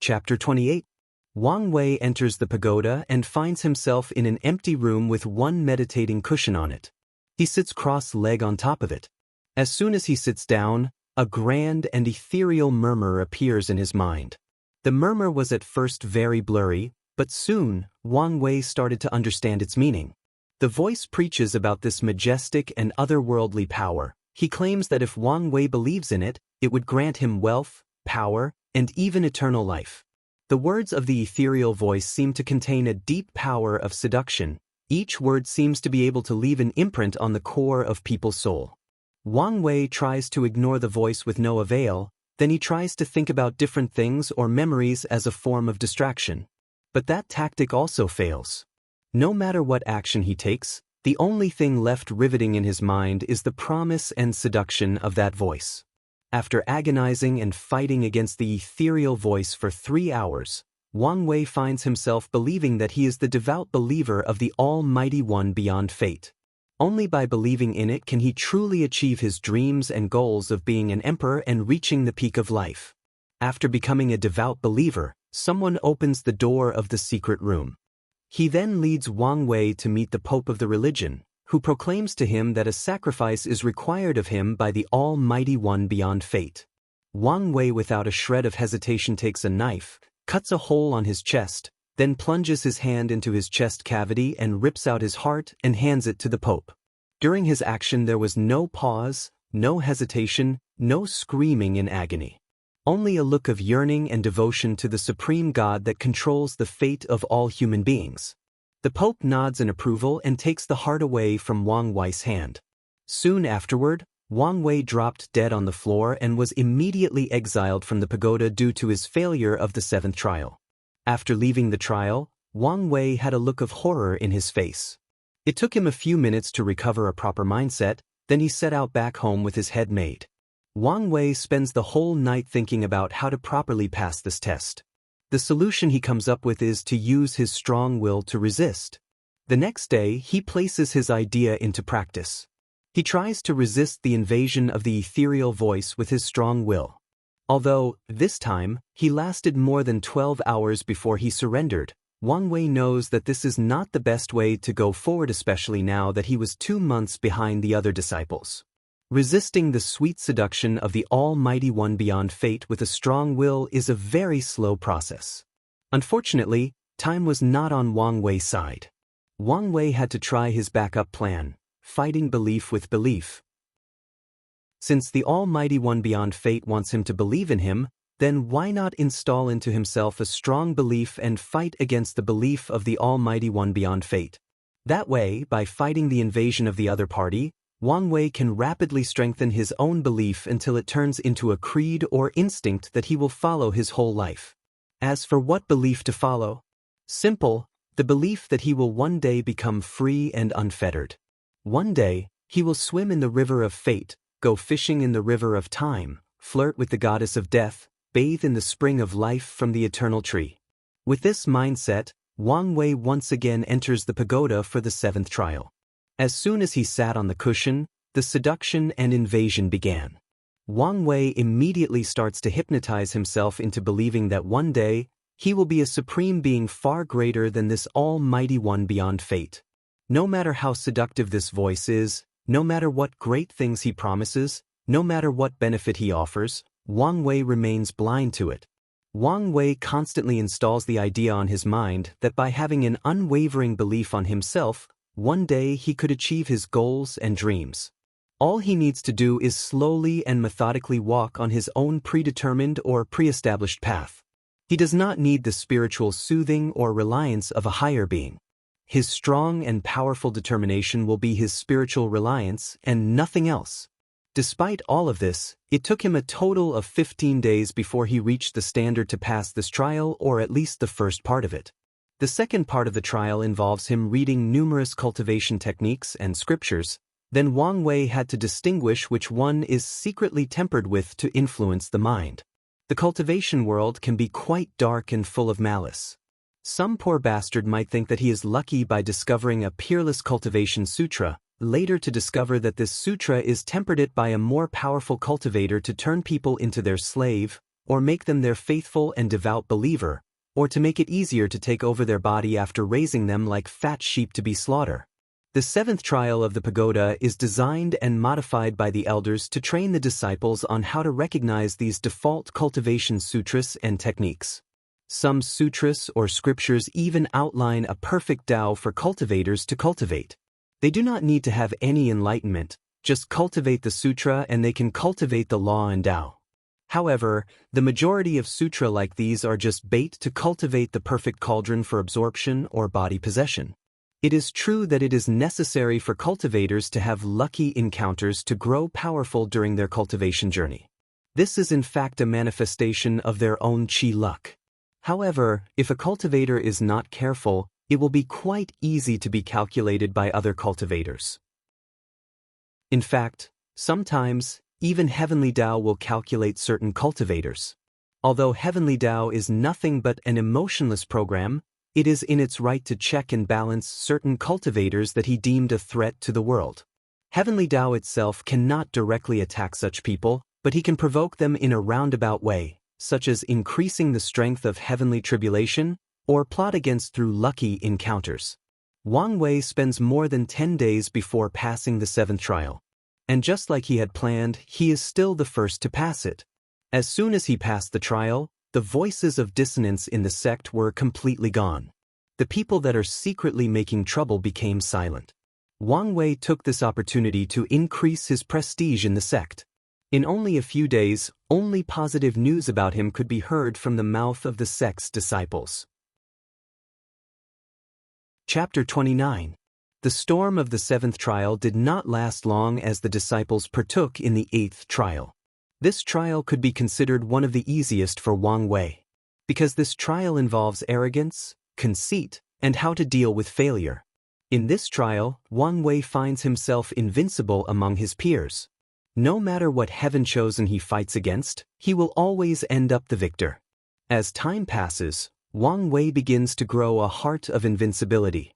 Chapter 28. Wang Wei enters the pagoda and finds himself in an empty room with one meditating cushion on it. He sits cross-legged on top of it. As soon as he sits down, a grand and ethereal murmur appears in his mind. The murmur was at first very blurry, but soon, Wang Wei started to understand its meaning. The voice preaches about this majestic and otherworldly power. He claims that if Wang Wei believes in it, it would grant him wealth, power, and even eternal life. The words of the ethereal voice seem to contain a deep power of seduction. Each word seems to be able to leave an imprint on the core of people's soul. Wang Wei tries to ignore the voice with no avail, then he tries to think about different things or memories as a form of distraction. But that tactic also fails. No matter what action he takes, the only thing left riveting in his mind is the promise and seduction of that voice. After agonizing and fighting against the ethereal voice for 3 hours, Wang Wei finds himself believing that he is the devout believer of the Almighty One beyond fate. Only by believing in it can he truly achieve his dreams and goals of being an emperor and reaching the peak of life. After becoming a devout believer, someone opens the door of the secret room. He then leads Wang Wei to meet the Pope of the religion, who proclaims to him that a sacrifice is required of him by the Almighty One beyond fate. Wang Wei without a shred of hesitation takes a knife, cuts a hole on his chest, then plunges his hand into his chest cavity and rips out his heart and hands it to the Pope. During his action there was no pause, no hesitation, no screaming in agony. Only a look of yearning and devotion to the supreme God that controls the fate of all human beings. The Pope nods in approval and takes the heart away from Wang Wei's hand. Soon afterward, Wang Wei dropped dead on the floor and was immediately exiled from the pagoda due to his failure of the 7th trial. After leaving the trial, Wang Wei had a look of horror in his face. It took him a few minutes to recover a proper mindset, then he set out back home with his head made. Wang Wei spends the whole night thinking about how to properly pass this test. The solution he comes up with is to use his strong will to resist. The next day, he places his idea into practice. He tries to resist the invasion of the ethereal voice with his strong will. Although, this time, he lasted more than 12 hours before he surrendered, Wang Wei knows that this is not the best way to go forward, especially now that he was 2 months behind the other disciples. Resisting the sweet seduction of the Almighty One beyond fate with a strong will is a very slow process. Unfortunately, time was not on Wang Wei's side. Wang Wei had to try his backup plan, fighting belief with belief. Since the Almighty One beyond fate wants him to believe in him, then why not install into himself a strong belief and fight against the belief of the Almighty One beyond fate? That way, by fighting the invasion of the other party, Wang Wei can rapidly strengthen his own belief until it turns into a creed or instinct that he will follow his whole life. As for what belief to follow? Simple, the belief that he will one day become free and unfettered. One day, he will swim in the river of fate, go fishing in the river of time, flirt with the goddess of death, bathe in the spring of life from the eternal tree. With this mindset, Wang Wei once again enters the pagoda for the 7th trial. As soon as he sat on the cushion, the seduction and invasion began. Wang Wei immediately starts to hypnotize himself into believing that one day, he will be a supreme being far greater than this Almighty One beyond fate. No matter how seductive this voice is, no matter what great things he promises, no matter what benefit he offers, Wang Wei remains blind to it. Wang Wei constantly installs the idea on his mind that by having an unwavering belief on himself, one day he could achieve his goals and dreams. All he needs to do is slowly and methodically walk on his own predetermined or pre-established path. He does not need the spiritual soothing or reliance of a higher being. His strong and powerful determination will be his spiritual reliance and nothing else. Despite all of this, it took him a total of 15 days before he reached the standard to pass this trial, or at least the first part of it. The second part of the trial involves him reading numerous cultivation techniques and scriptures. Then Wang Wei had to distinguish which one is secretly tempered with to influence the mind. The cultivation world can be quite dark and full of malice. Some poor bastard might think that he is lucky by discovering a peerless cultivation sutra, later to discover that this sutra is tempered it by a more powerful cultivator to turn people into their slave, or make them their faithful and devout believer, or to make it easier to take over their body after raising them like fat sheep to be slaughtered. The seventh trial of the pagoda is designed and modified by the elders to train the disciples on how to recognize these default cultivation sutras and techniques. Some sutras or scriptures even outline a perfect Tao for cultivators to cultivate. They do not need to have any enlightenment, just cultivate the sutra and they can cultivate the law and Tao. However, the majority of sutra like these are just bait to cultivate the perfect cauldron for absorption or body possession. It is true that it is necessary for cultivators to have lucky encounters to grow powerful during their cultivation journey. This is in fact a manifestation of their own chi luck. However, if a cultivator is not careful, it will be quite easy to be calculated by other cultivators. In fact, sometimes, even Heavenly Tao will calculate certain cultivators. Although Heavenly Tao is nothing but an emotionless program, it is in its right to check and balance certain cultivators that he deemed a threat to the world. Heavenly Tao itself cannot directly attack such people, but he can provoke them in a roundabout way, such as increasing the strength of heavenly tribulation, or plot against through lucky encounters. Wang Wei spends more than 10 days before passing the seventh trial. And just like he had planned, he is still the first to pass it. As soon as he passed the trial, the voices of dissonance in the sect were completely gone. The people that are secretly making trouble became silent. Wang Wei took this opportunity to increase his prestige in the sect. In only a few days, only positive news about him could be heard from the mouth of the sect's disciples. Chapter 29. The storm of the seventh trial did not last long as the disciples partook in the eighth trial. This trial could be considered one of the easiest for Wang Wei, because this trial involves arrogance, conceit, and how to deal with failure. In this trial, Wang Wei finds himself invincible among his peers. No matter what heaven chosen he fights against, he will always end up the victor. As time passes, Wang Wei begins to grow a heart of invincibility.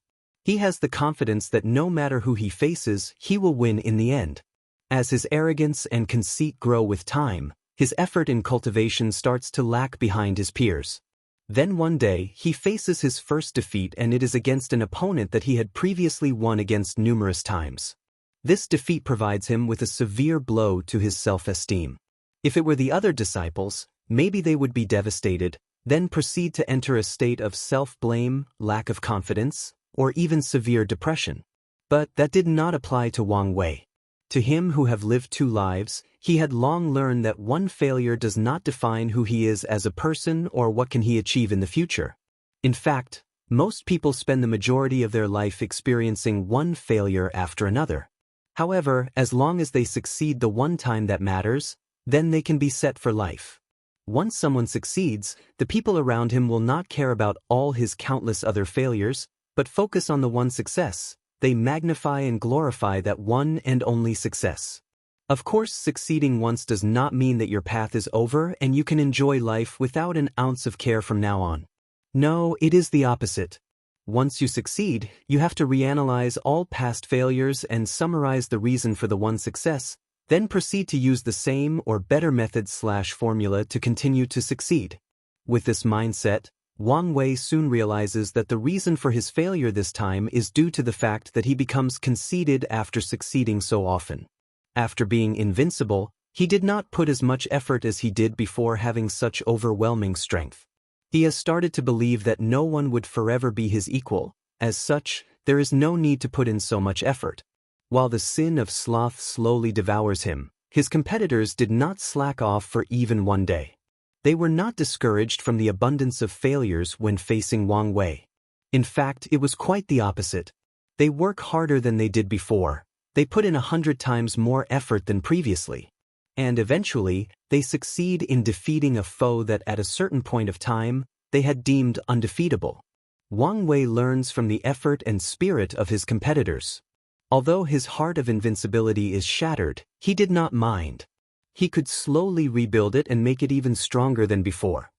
He has the confidence that no matter who he faces, he will win in the end. As his arrogance and conceit grow with time, his effort in cultivation starts to lag behind his peers. Then one day, he faces his first defeat, and it is against an opponent that he had previously won against numerous times. This defeat provides him with a severe blow to his self-esteem. If it were the other disciples, maybe they would be devastated, then proceed to enter a state of self-blame, lack of confidence, or even severe depression. But that did not apply to Wang Wei. To him who have lived two lives, he had long learned that one failure does not define who he is as a person or what can he achieve in the future. In fact, most people spend the majority of their life experiencing one failure after another. However, as long as they succeed the one time that matters, then they can be set for life. Once someone succeeds, the people around him will not care about all his countless other failures, but focus on the one success. They magnify and glorify that one and only success. Of course, succeeding once does not mean that your path is over and you can enjoy life without an ounce of care from now on. No, it is the opposite. Once you succeed, you have to reanalyze all past failures and summarize the reason for the one success, then proceed to use the same or better method/formula to continue to succeed. With this mindset, Wang Wei soon realizes that the reason for his failure this time is due to the fact that he becomes conceited after succeeding so often. After being invincible, he did not put as much effort as he did before having such overwhelming strength. He has started to believe that no one would forever be his equal. As such, there is no need to put in so much effort. While the sin of sloth slowly devours him, his competitors did not slack off for even one day. They were not discouraged from the abundance of failures when facing Wang Wei. In fact, it was quite the opposite. They work harder than they did before. They put in 100 times more effort than previously. And eventually, they succeed in defeating a foe that at a certain point of time, they had deemed undefeatable. Wang Wei learns from the effort and spirit of his competitors. Although his heart of invincibility is shattered, he did not mind. He could slowly rebuild it and make it even stronger than before.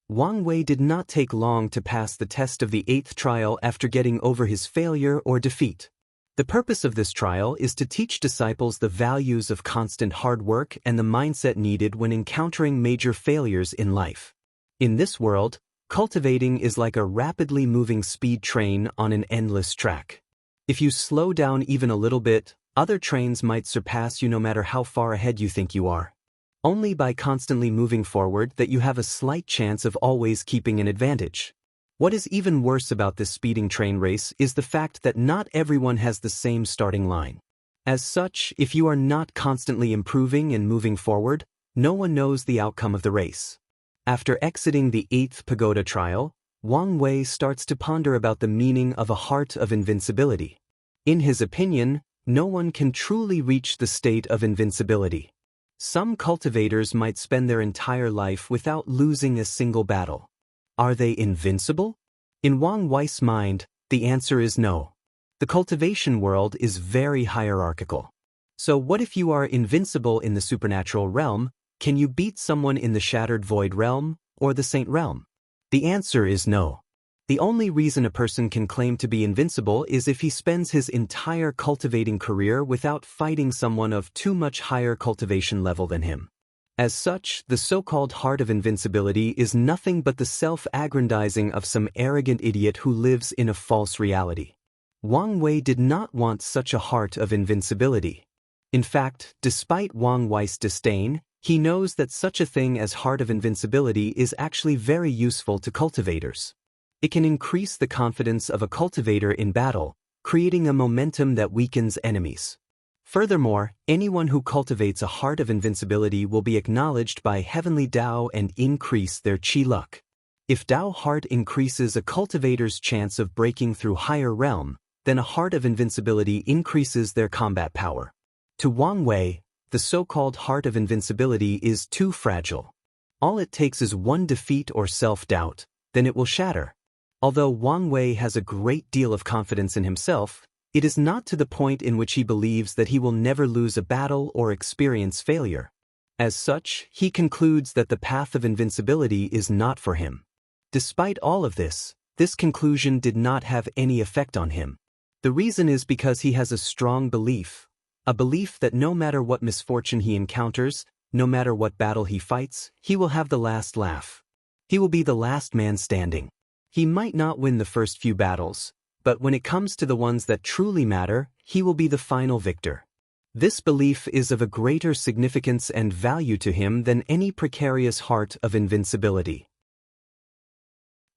Wang Wei did not take long to pass the test of the eighth trial after getting over his failure or defeat. The purpose of this trial is to teach disciples the values of constant hard work and the mindset needed when encountering major failures in life. In this world, cultivating is like a rapidly moving speed train on an endless track. If you slow down even a little bit, other trains might surpass you no matter how far ahead you think you are. Only by constantly moving forward that you have a slight chance of always keeping an advantage. What is even worse about this speeding train race is the fact that not everyone has the same starting line. As such, if you are not constantly improving and moving forward, no one knows the outcome of the race. After exiting the 8th pagoda trial, Wang Wei starts to ponder about the meaning of a heart of invincibility. In his opinion, no one can truly reach the state of invincibility. Some cultivators might spend their entire life without losing a single battle. Are they invincible? In Wang Wei's mind, the answer is no. The cultivation world is very hierarchical. So what if you are invincible in the supernatural realm? Can you beat someone in the shattered void realm, or the saint realm? The answer is no. The only reason a person can claim to be invincible is if he spends his entire cultivating career without fighting someone of too much higher cultivation level than him. As such, the so-called heart of invincibility is nothing but the self-aggrandizing of some arrogant idiot who lives in a false reality. Wang Wei did not want such a heart of invincibility. In fact, despite Wang Wei's disdain, he knows that such a thing as heart of invincibility is actually very useful to cultivators. It can increase the confidence of a cultivator in battle, creating a momentum that weakens enemies. Furthermore, anyone who cultivates a heart of invincibility will be acknowledged by heavenly Tao and increase their Qi luck. If Tao heart increases a cultivator's chance of breaking through higher realm, then a heart of invincibility increases their combat power. To Wang Wei, the so-called heart of invincibility is too fragile. All it takes is one defeat or self-doubt, then it will shatter. Although Wang Wei has a great deal of confidence in himself, it is not to the point in which he believes that he will never lose a battle or experience failure. As such, he concludes that the path of invincibility is not for him. Despite all of this conclusion did not have any effect on him. The reason is because he has a strong belief, a belief that no matter what misfortune he encounters, no matter what battle he fights, he will have the last laugh. He will be the last man standing. He might not win the first few battles, but when it comes to the ones that truly matter, he will be the final victor. This belief is of a greater significance and value to him than any precarious heart of invincibility.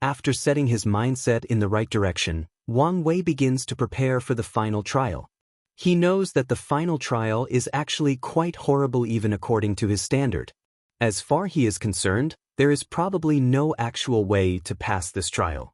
After setting his mindset in the right direction, Wang Wei begins to prepare for the final trial. He knows that the final trial is actually quite horrible even according to his standard. As far as he is concerned, there is probably no actual way to pass this trial.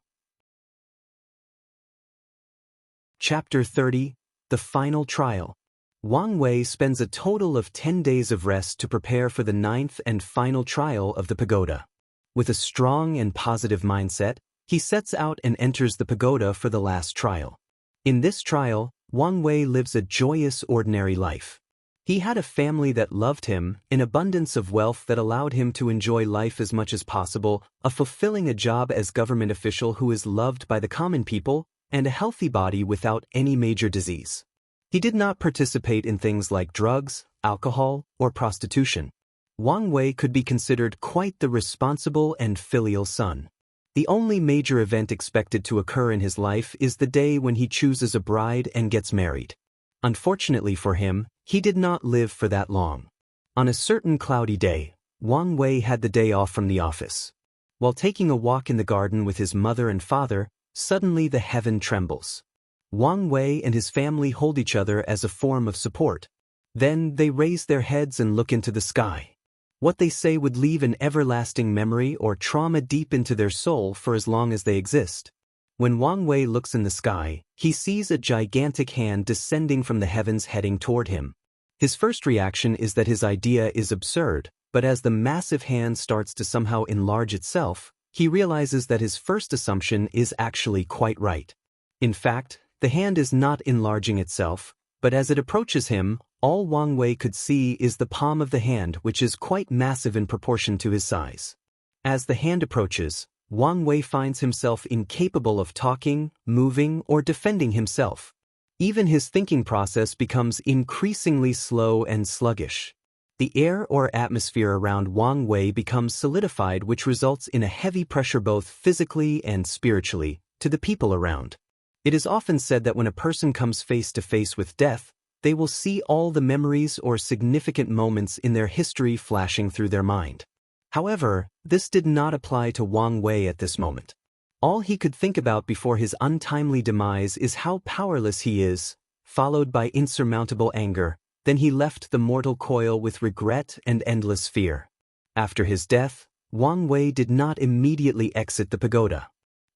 Chapter 30, The Final Trial. Wang Wei spends a total of 10 days of rest to prepare for the 9th and final trial of the pagoda. With a strong and positive mindset, he sets out and enters the pagoda for the last trial. In this trial, Wang Wei lives a joyous ordinary life. He had a family that loved him, an abundance of wealth that allowed him to enjoy life as much as possible, fulfilling a job as government official who is loved by the common people, and a healthy body without any major disease. He did not participate in things like drugs, alcohol, or prostitution. Wang Wei could be considered quite the responsible and filial son. The only major event expected to occur in his life is the day when he chooses a bride and gets married. Unfortunately for him, he did not live for that long. On a certain cloudy day, Wang Wei had the day off from the office. While taking a walk in the garden with his mother and father, suddenly the heaven trembles. Wang Wei and his family hold each other as a form of support. Then they raise their heads and look into the sky. What they say would leave an everlasting memory or trauma deep into their soul for as long as they exist. When Wang Wei looks in the sky, he sees a gigantic hand descending from the heavens heading toward him. His first reaction is that his idea is absurd, but as the massive hand starts to somehow enlarge itself, he realizes that his first assumption is actually quite right. In fact, the hand is not enlarging itself, but as it approaches him, all Wang Wei could see is the palm of the hand, which is quite massive in proportion to his size. As the hand approaches, Wang Wei finds himself incapable of talking, moving, or defending himself. Even his thinking process becomes increasingly slow and sluggish. The air or atmosphere around Wang Wei becomes solidified, which results in a heavy pressure both physically and spiritually to the people around. It is often said that when a person comes face to face with death, they will see all the memories or significant moments in their history flashing through their mind. However, this did not apply to Wang Wei at this moment. All he could think about before his untimely demise is how powerless he is, followed by insurmountable anger. Then he left the mortal coil with regret and endless fear. After his death, Wang Wei did not immediately exit the pagoda.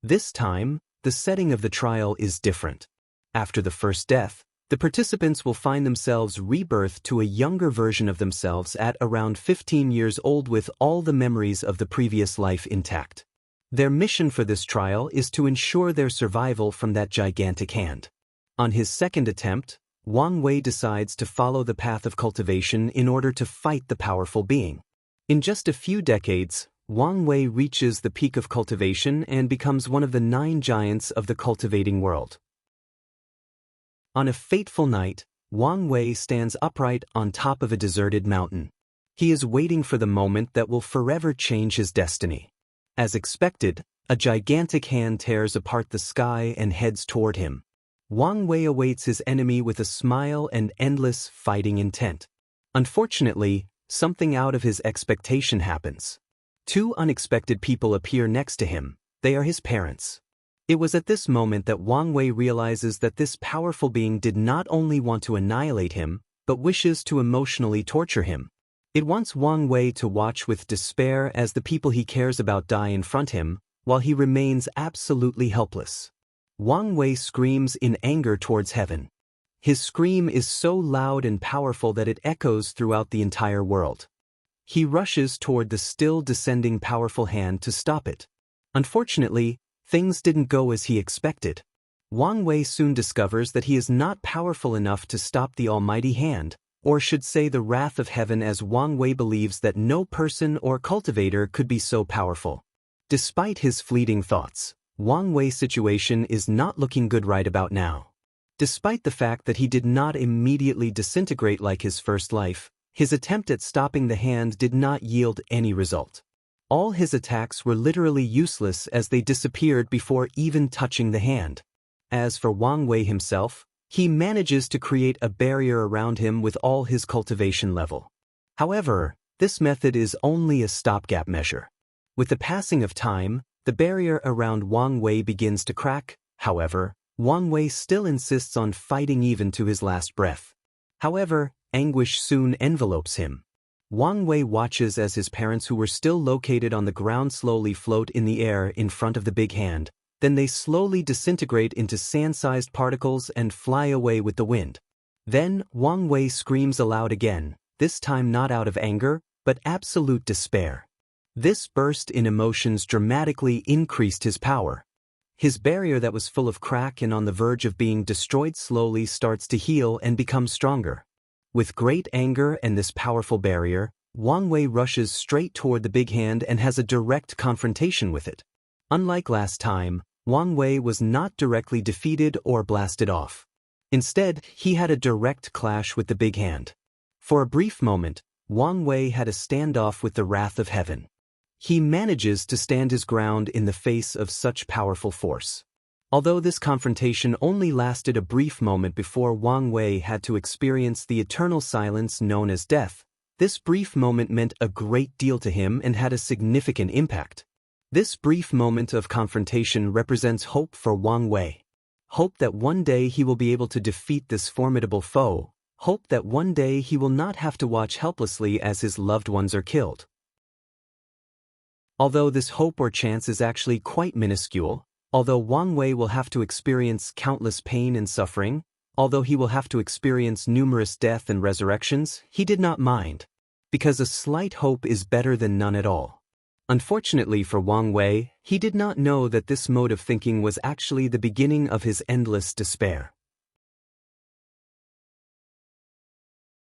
This time, the setting of the trial is different. After the first death, the participants will find themselves rebirthed to a younger version of themselves at around 15 years old with all the memories of the previous life intact. Their mission for this trial is to ensure their survival from that gigantic hand. On his second attempt, Wang Wei decides to follow the path of cultivation in order to fight the powerful being. In just a few decades, Wang Wei reaches the peak of cultivation and becomes one of the 9 giants of the cultivating world. On a fateful night, Wang Wei stands upright on top of a deserted mountain. He is waiting for the moment that will forever change his destiny. As expected, a gigantic hand tears apart the sky and heads toward him. Wang Wei awaits his enemy with a smile and endless fighting intent. Unfortunately, something out of his expectation happens. 2 unexpected people appear next to him. They are his parents. It was at this moment that Wang Wei realizes that this powerful being did not only want to annihilate him, but wishes to emotionally torture him. It wants Wang Wei to watch with despair as the people he cares about die in front of him, while he remains absolutely helpless. Wang Wei screams in anger towards heaven. His scream is so loud and powerful that it echoes throughout the entire world. He rushes toward the still descending powerful hand to stop it. Unfortunately, things didn't go as he expected. Wang Wei soon discovers that he is not powerful enough to stop the almighty hand, or should say the wrath of heaven, as Wang Wei believes that no person or cultivator could be so powerful. Despite his fleeting thoughts, Wang Wei's situation is not looking good right about now. Despite the fact that he did not immediately disintegrate like his first life, his attempt at stopping the hand did not yield any result. All his attacks were literally useless as they disappeared before even touching the hand. As for Wang Wei himself, he manages to create a barrier around him with all his cultivation level. However, this method is only a stopgap measure. With the passing of time, the barrier around Wang Wei begins to crack. However, Wang Wei still insists on fighting even to his last breath. However, anguish soon envelopes him. Wang Wei watches as his parents, who were still located on the ground, slowly float in the air in front of the big hand. Then they slowly disintegrate into sand-sized particles and fly away with the wind. Then Wang Wei screams aloud again, this time not out of anger, but absolute despair. This burst in emotions dramatically increased his power. His barrier that was full of crack and on the verge of being destroyed slowly starts to heal and become stronger. With great anger and this powerful barrier, Wang Wei rushes straight toward the big hand and has a direct confrontation with it. Unlike last time, Wang Wei was not directly defeated or blasted off. Instead, he had a direct clash with the big hand. For a brief moment, Wang Wei had a standoff with the wrath of heaven. He manages to stand his ground in the face of such powerful force. Although this confrontation only lasted a brief moment before Wang Wei had to experience the eternal silence known as death, this brief moment meant a great deal to him and had a significant impact. This brief moment of confrontation represents hope for Wang Wei. Hope that one day he will be able to defeat this formidable foe. Hope that one day he will not have to watch helplessly as his loved ones are killed. Although this hope or chance is actually quite minuscule, although Wang Wei will have to experience countless pain and suffering, although he will have to experience numerous death and resurrections, he did not mind. Because a slight hope is better than none at all. Unfortunately for Wang Wei, he did not know that this mode of thinking was actually the beginning of his endless despair.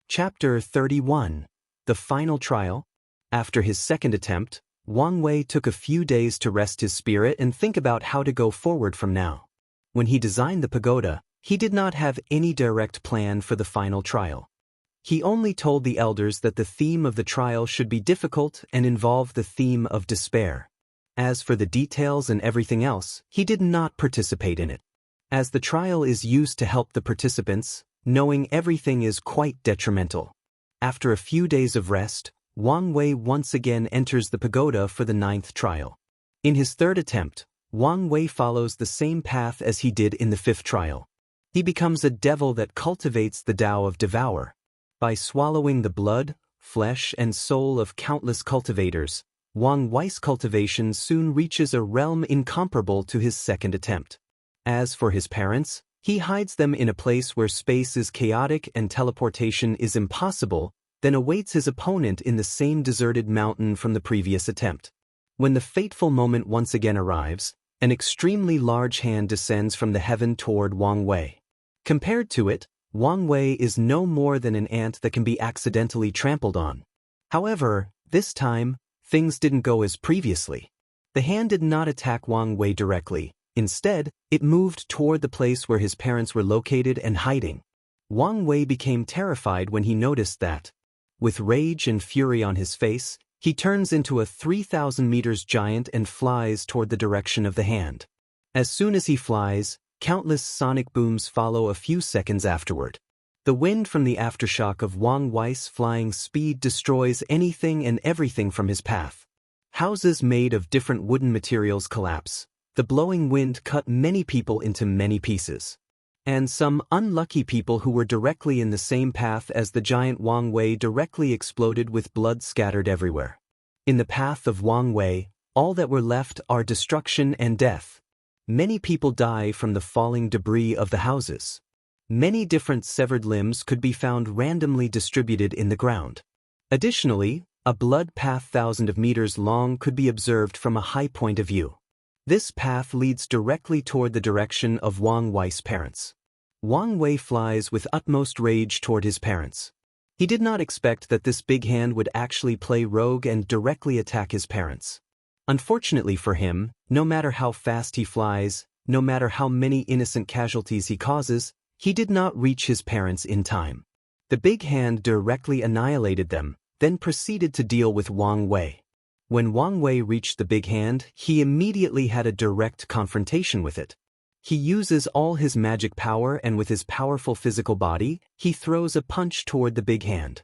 Chapter 31. The Final Trial. After his second attempt, Wang Wei took a few days to rest his spirit and think about how to go forward from now. When he designed the pagoda, he did not have any direct plan for the final trial. He only told the elders that the theme of the trial should be difficult and involve the theme of despair. As for the details and everything else, he did not participate in it. As the trial is used to help the participants, knowing everything is quite detrimental. After a few days of rest, Wang Wei once again enters the pagoda for the 9th trial. In his 3rd attempt, Wang Wei follows the same path as he did in the 5th trial. He becomes a devil that cultivates the Tao of Devour. By swallowing the blood, flesh, and soul of countless cultivators, Wang Wei's cultivation soon reaches a realm incomparable to his 2nd attempt. As for his parents, he hides them in a place where space is chaotic and teleportation is impossible, then awaits his opponent in the same deserted mountain from the previous attempt. When the fateful moment once again arrives, an extremely large hand descends from the heaven toward Wang Wei. Compared to it, Wang Wei is no more than an ant that can be accidentally trampled on. However, this time, things didn't go as previously. The hand did not attack Wang Wei directly. Instead, it moved toward the place where his parents were located and hiding. Wang Wei became terrified when he noticed that. With rage and fury on his face, he turns into a 3,000 meters giant and flies toward the direction of the hand. As soon as he flies, countless sonic booms follow a few seconds afterward. The wind from the aftershock of Wang Wei's flying speed destroys anything and everything from his path. Houses made of different wooden materials collapse. The blowing wind cut many people into many pieces. And some unlucky people who were directly in the same path as the giant Wang Wei directly exploded with blood scattered everywhere. In the path of Wang Wei, all that were left are destruction and death. Many people die from the falling debris of the houses. Many different severed limbs could be found randomly distributed in the ground. Additionally, a blood path thousands of meters long could be observed from a high point of view. This path leads directly toward the direction of Wang Wei's parents. Wang Wei flies with utmost rage toward his parents. He did not expect that this big hand would actually play rogue and directly attack his parents. Unfortunately for him, no matter how fast he flies, no matter how many innocent casualties he causes, he did not reach his parents in time. The big hand directly annihilated them, then proceeded to deal with Wang Wei. When Wang Wei reached the big hand, he immediately had a direct confrontation with it. He uses all his magic power and with his powerful physical body, he throws a punch toward the big hand.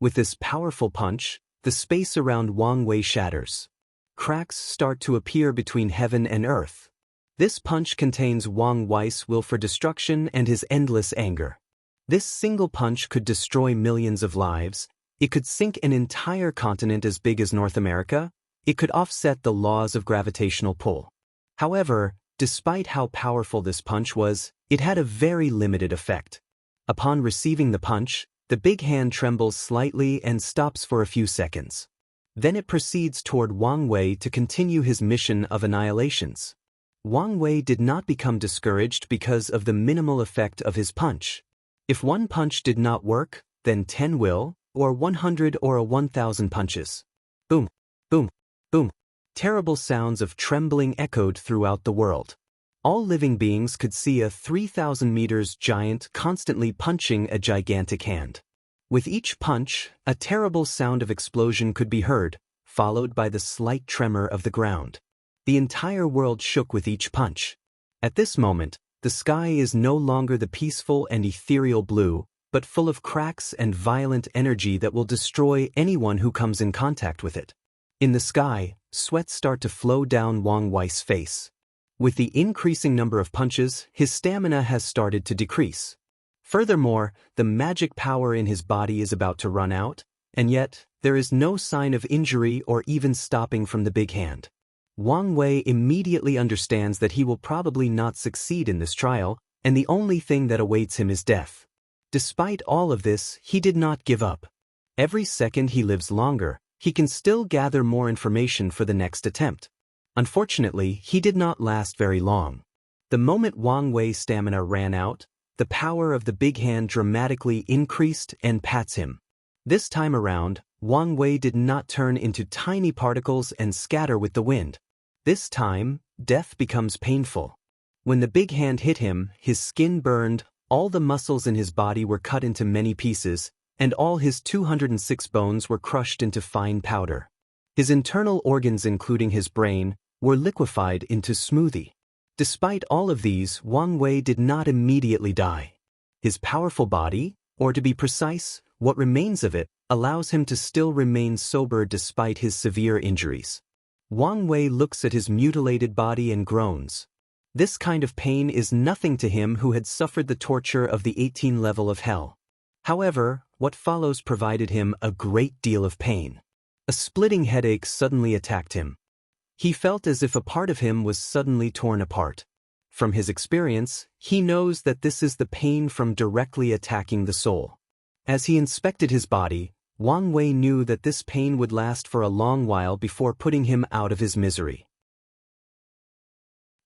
With this powerful punch, the space around Wang Wei shatters. Cracks start to appear between heaven and earth. This punch contains Wang Wei's will for destruction and his endless anger. This single punch could destroy millions of lives. It could sink an entire continent as big as North America. It could offset the laws of gravitational pull. However, despite how powerful this punch was, it had a very limited effect. Upon receiving the punch, the big hand trembles slightly and stops for a few seconds. Then it proceeds toward Wang Wei to continue his mission of annihilations. Wang Wei did not become discouraged because of the minimal effect of his punch. If one punch did not work, then 10 will, or 100 or 1,000 punches. Boom, boom, boom. Terrible sounds of trembling echoed throughout the world. All living beings could see a 3,000 meters giant constantly punching a gigantic hand. With each punch, a terrible sound of explosion could be heard, followed by the slight tremor of the ground. The entire world shook with each punch. At this moment, the sky is no longer the peaceful and ethereal blue, but full of cracks and violent energy that will destroy anyone who comes in contact with it. In the sky, sweat start to flow down Wang Wei's face. With the increasing number of punches, his stamina has started to decrease. Furthermore, the magic power in his body is about to run out, and yet, there is no sign of injury or even stopping from the big hand. Wang Wei immediately understands that he will probably not succeed in this trial, and the only thing that awaits him is death. Despite all of this, he did not give up. Every second he lives longer, he can still gather more information for the next attempt. Unfortunately, he did not last very long. The moment Wang Wei's stamina ran out, the power of the big hand dramatically increased and pats him. This time around, Wang Wei did not turn into tiny particles and scatter with the wind. This time, death becomes painful. When the big hand hit him, his skin burned, all the muscles in his body were cut into many pieces, and all his 206 bones were crushed into fine powder. His internal organs, including his brain, were liquefied into smoothie. Despite all of these, Wang Wei did not immediately die. His powerful body, or to be precise, what remains of it, allows him to still remain sober despite his severe injuries. Wang Wei looks at his mutilated body and groans. This kind of pain is nothing to him who had suffered the torture of the 18 level of hell. However, what follows provided him a great deal of pain. A splitting headache suddenly attacked him. He felt as if a part of him was suddenly torn apart. From his experience, he knows that this is the pain from directly attacking the soul. As he inspected his body, Wang Wei knew that this pain would last for a long while before putting him out of his misery.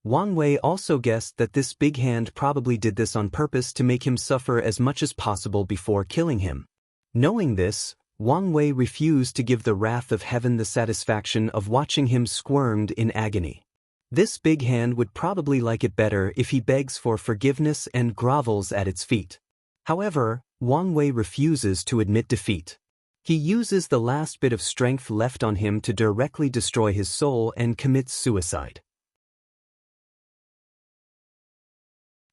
Wang Wei also guessed that this big hand probably did this on purpose to make him suffer as much as possible before killing him. Knowing this, Wang Wei refused to give the wrath of heaven the satisfaction of watching him squirmed in agony. This big hand would probably like it better if he begs for forgiveness and grovels at its feet. However, Wang Wei refuses to admit defeat. He uses the last bit of strength left on him to directly destroy his soul and commits suicide.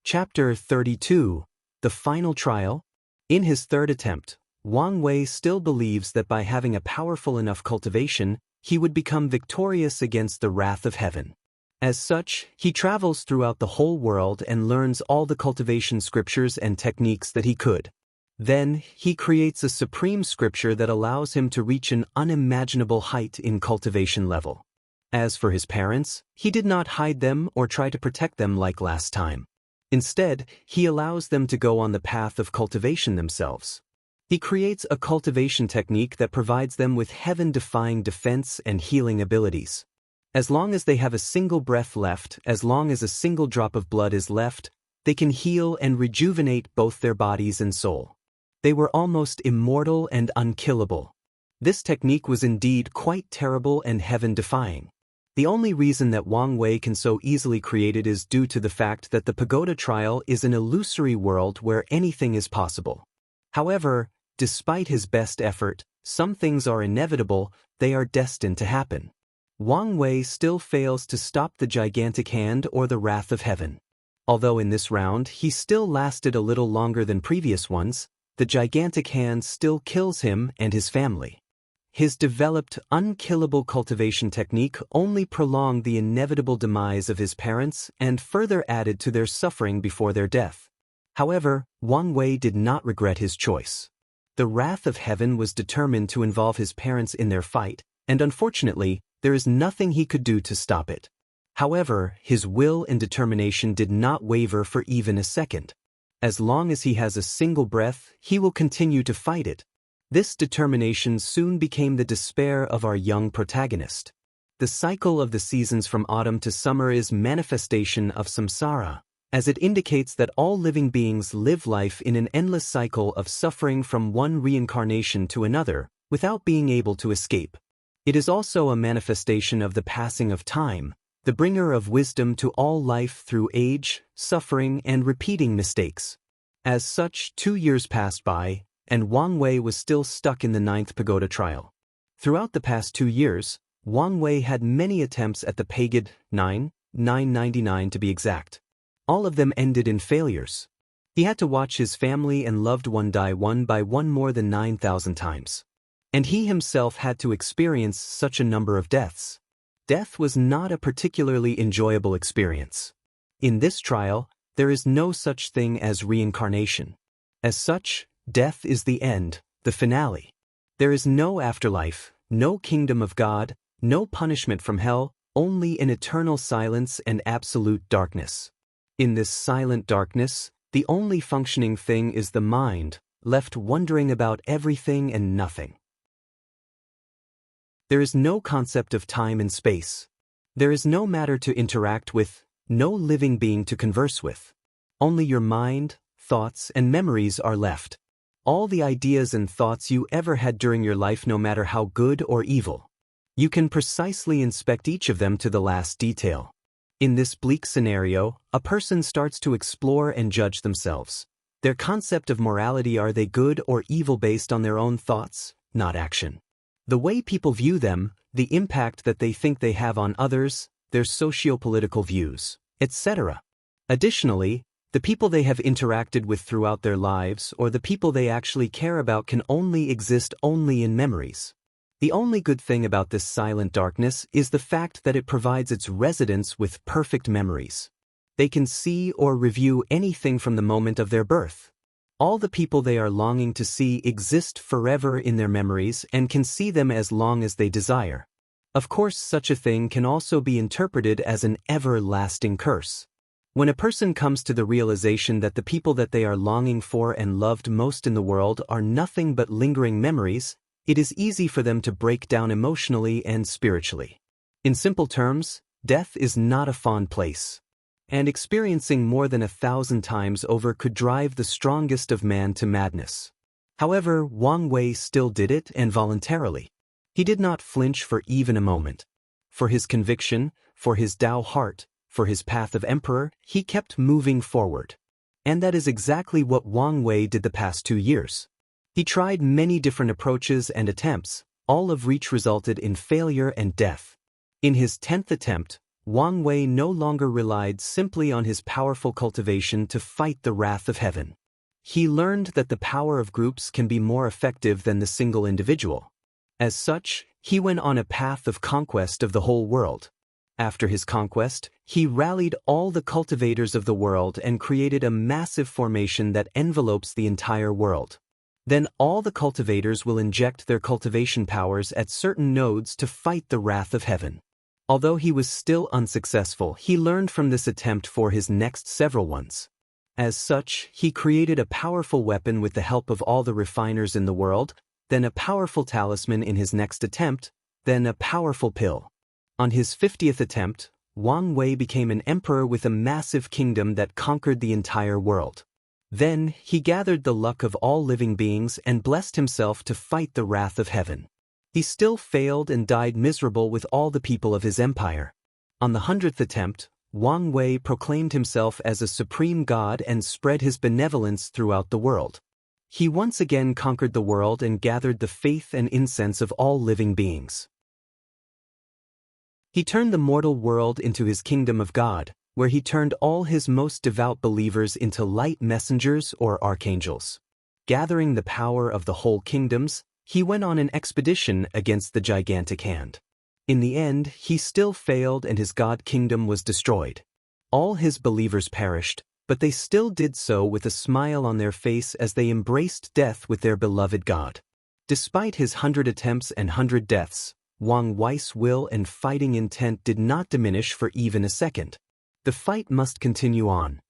Chapter 32. The Final Trial. In his third attempt, Wang Wei still believes that by having a powerful enough cultivation, he would become victorious against the wrath of heaven. As such, he travels throughout the whole world and learns all the cultivation scriptures and techniques that he could. Then, he creates a supreme scripture that allows him to reach an unimaginable height in cultivation level. As for his parents, he did not hide them or try to protect them like last time. Instead, he allows them to go on the path of cultivation themselves. He creates a cultivation technique that provides them with heaven-defying defense and healing abilities. As long as they have a single breath left, as long as a single drop of blood is left, they can heal and rejuvenate both their bodies and soul. They were almost immortal and unkillable. This technique was indeed quite terrible and heaven-defying. The only reason that Wang Wei can so easily create it is due to the fact that the pagoda trial is an illusory world where anything is possible. However, despite his best effort, some things are inevitable, they are destined to happen. Wang Wei still fails to stop the gigantic hand or the wrath of heaven. Although in this round he still lasted a little longer than previous ones, the gigantic hand still kills him and his family. His developed, unkillable cultivation technique only prolonged the inevitable demise of his parents and further added to their suffering before their death. However, Wang Wei did not regret his choice. The wrath of heaven was determined to involve his parents in their fight, and unfortunately, there is nothing he could do to stop it. However, his will and determination did not waver for even a second. As long as he has a single breath, he will continue to fight it. This determination soon became the despair of our young protagonist. The cycle of the seasons from autumn to summer is manifestation of samsara, as it indicates that all living beings live life in an endless cycle of suffering from one reincarnation to another, without being able to escape. It is also a manifestation of the passing of time, the bringer of wisdom to all life through age, suffering, and repeating mistakes. As such, 2 years passed by, and Wang Wei was still stuck in the 9th pagoda trial. Throughout the past 2 years, Wang Wei had many attempts at the Pagod 999 to be exact. All of them ended in failures. He had to watch his family and loved one die one by one more than 9,000 times. And he himself had to experience such a number of deaths. Death was not a particularly enjoyable experience. In this trial, there is no such thing as reincarnation. As such, death is the end, the finale. There is no afterlife, no kingdom of God, no punishment from hell, only an eternal silence and absolute darkness. In this silent darkness, the only functioning thing is the mind, left wondering about everything and nothing. There is no concept of time and space. There is no matter to interact with, no living being to converse with. Only your mind, thoughts, and memories are left. All the ideas and thoughts you ever had during your life, no matter how good or evil. You can precisely inspect each of them to the last detail. In this bleak scenario, a person starts to explore and judge themselves. Their concept of morality: are they good or evil based on their own thoughts, not action? The way people view them, the impact that they think they have on others, their socio-political views, etc. Additionally, the people they have interacted with throughout their lives or the people they actually care about can only exist in memories. The only good thing about this silent darkness is the fact that it provides its residents with perfect memories. They can see or review anything from the moment of their birth. All the people they are longing to see exist forever in their memories and can see them as long as they desire. Of course, such a thing can also be interpreted as an everlasting curse. When a person comes to the realization that the people that they are longing for and loved most in the world are nothing but lingering memories, it is easy for them to break down emotionally and spiritually. In simple terms, death is not a fond place, and experiencing more than 1,000 times over could drive the strongest of man to madness. However, Wang Wei still did it, and voluntarily. He did not flinch for even a moment. For his conviction, for his Tao heart, for his path of emperor, he kept moving forward. And that is exactly what Wang Wei did the past 2 years. He tried many different approaches and attempts, all of which resulted in failure and death. In his 10th attempt, Wang Wei no longer relied simply on his powerful cultivation to fight the wrath of heaven. He learned that the power of groups can be more effective than the single individual. As such, he went on a path of conquest of the whole world. After his conquest, he rallied all the cultivators of the world and created a massive formation that envelopes the entire world. Then all the cultivators will inject their cultivation powers at certain nodes to fight the wrath of heaven. Although he was still unsuccessful, he learned from this attempt for his next several ones. As such, he created a powerful weapon with the help of all the refiners in the world, then a powerful talisman in his next attempt, then a powerful pill. On his 50th attempt, Wang Wei became an emperor with a massive kingdom that conquered the entire world. Then, he gathered the luck of all living beings and blessed himself to fight the wrath of heaven. He still failed and died miserable with all the people of his empire. On the 100th attempt, Wang Wei proclaimed himself as a supreme god and spread his benevolence throughout the world. He once again conquered the world and gathered the faith and incense of all living beings. He turned the mortal world into his kingdom of God, where he turned all his most devout believers into light messengers or archangels. Gathering the power of the whole kingdoms, he went on an expedition against the gigantic hand. In the end, he still failed and his god kingdom was destroyed. All his believers perished, but they still did so with a smile on their face as they embraced death with their beloved god. Despite his 100 attempts and 100 deaths, Wang Wei's will and fighting intent did not diminish for even a second. The fight must continue on.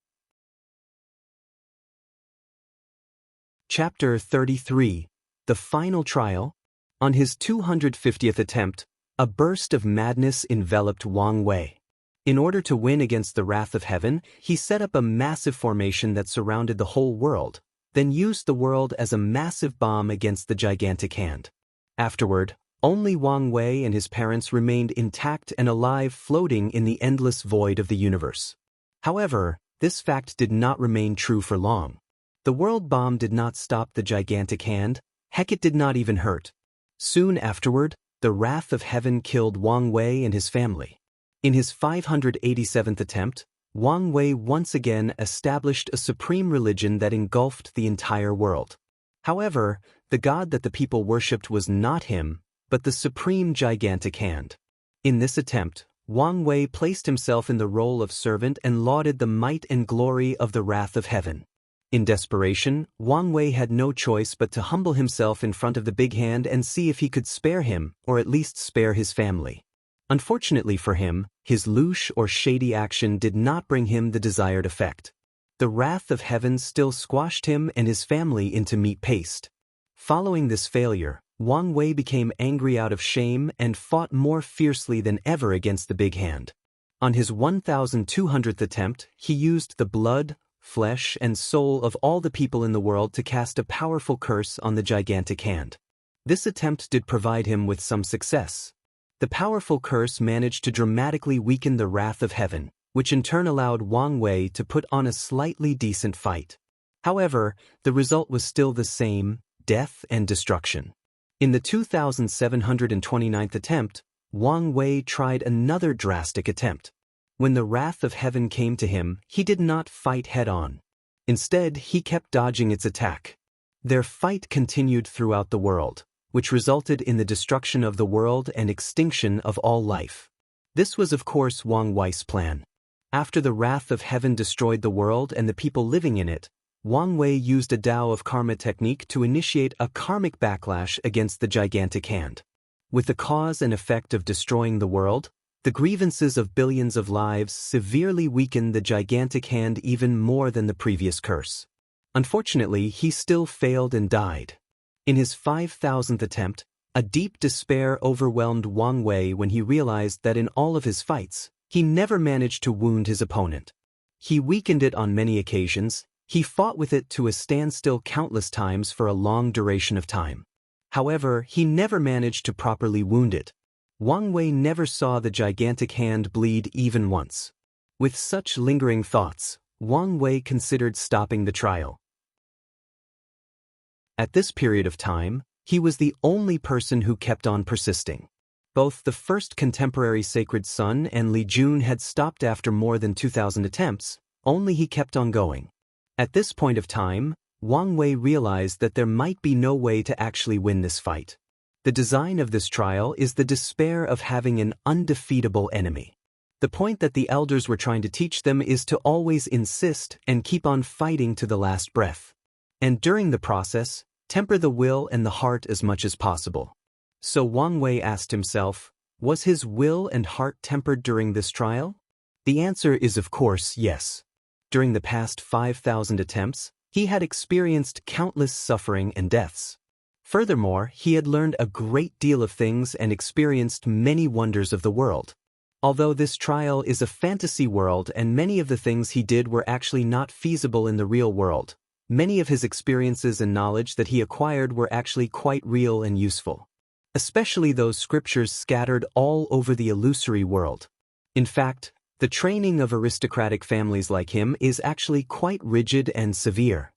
Chapter 33. The Final Trial. On his 250th attempt, a burst of madness enveloped Wang Wei. In order to win against the wrath of heaven, he set up a massive formation that surrounded the whole world, then used the world as a massive bomb against the gigantic hand. Afterward, only Wang Wei and his parents remained intact and alive, floating in the endless void of the universe. However, this fact did not remain true for long. The world bomb did not stop the gigantic hand. Heck, it did not even hurt. Soon afterward, the wrath of heaven killed Wang Wei and his family. In his 587th attempt, Wang Wei once again established a supreme religion that engulfed the entire world. However, the god that the people worshipped was not him, but the supreme gigantic hand. In this attempt, Wang Wei placed himself in the role of servant and lauded the might and glory of the wrath of heaven. In desperation, Wang Wei had no choice but to humble himself in front of the big hand and see if he could spare him, or at least spare his family. Unfortunately for him, his louche or shady action did not bring him the desired effect. The wrath of heaven still squashed him and his family into meat paste. Following this failure, Wang Wei became angry out of shame and fought more fiercely than ever against the big hand. On his 1200th attempt, he used the blood, flesh, and soul of all the people in the world to cast a powerful curse on the gigantic hand. This attempt did provide him with some success. The powerful curse managed to dramatically weaken the wrath of heaven, which in turn allowed Wang Wei to put on a slightly decent fight. However, the result was still the same: death and destruction. In the 2729th attempt, Wang Wei tried another drastic attempt. When the wrath of heaven came to him, he did not fight head-on. Instead, he kept dodging its attack. Their fight continued throughout the world, which resulted in the destruction of the world and extinction of all life. This was of course Wang Wei's plan. After the wrath of heaven destroyed the world and the people living in it, Wang Wei used a Tao of Karma technique to initiate a karmic backlash against the gigantic hand. With the cause and effect of destroying the world, the grievances of billions of lives severely weakened the gigantic hand even more than the previous curse. Unfortunately, he still failed and died. In his 5,000th attempt, a deep despair overwhelmed Wang Wei when he realized that in all of his fights, he never managed to wound his opponent. He weakened it on many occasions. He fought with it to a standstill countless times for a long duration of time. However, he never managed to properly wound it. Wang Wei never saw the gigantic hand bleed even once. With such lingering thoughts, Wang Wei considered stopping the trial. At this period of time, he was the only person who kept on persisting. Both the first contemporary sacred son and Li Jun had stopped after more than 2,000 attempts, only he kept on going. At this point of time, Wang Wei realized that there might be no way to actually win this fight. The design of this trial is the despair of having an undefeatable enemy. The point that the elders were trying to teach them is to always insist and keep on fighting to the last breath. And during the process, temper the will and the heart as much as possible. So Wang Wei asked himself, was his will and heart tempered during this trial? The answer is of course yes. During the past 5,000 attempts, he had experienced countless suffering and deaths. Furthermore, he had learned a great deal of things and experienced many wonders of the world. Although this trial is a fantasy world and many of the things he did were actually not feasible in the real world, many of his experiences and knowledge that he acquired were actually quite real and useful. Especially those scriptures scattered all over the illusory world. In fact, the training of aristocratic families like him is actually quite rigid and severe.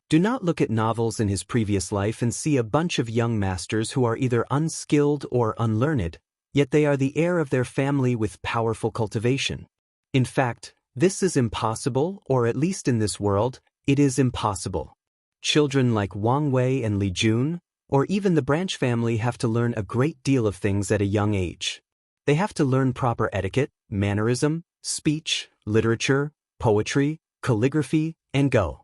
Do not look at novels in his previous life and see a bunch of young masters who are either unskilled or unlearned, yet they are the heir of their family with powerful cultivation. In fact, this is impossible, or at least in this world, it is impossible. Children like Wang Wei and Li Jun, or even the branch family, have to learn a great deal of things at a young age. They have to learn proper etiquette, mannerism, speech, literature, poetry, calligraphy, and Go.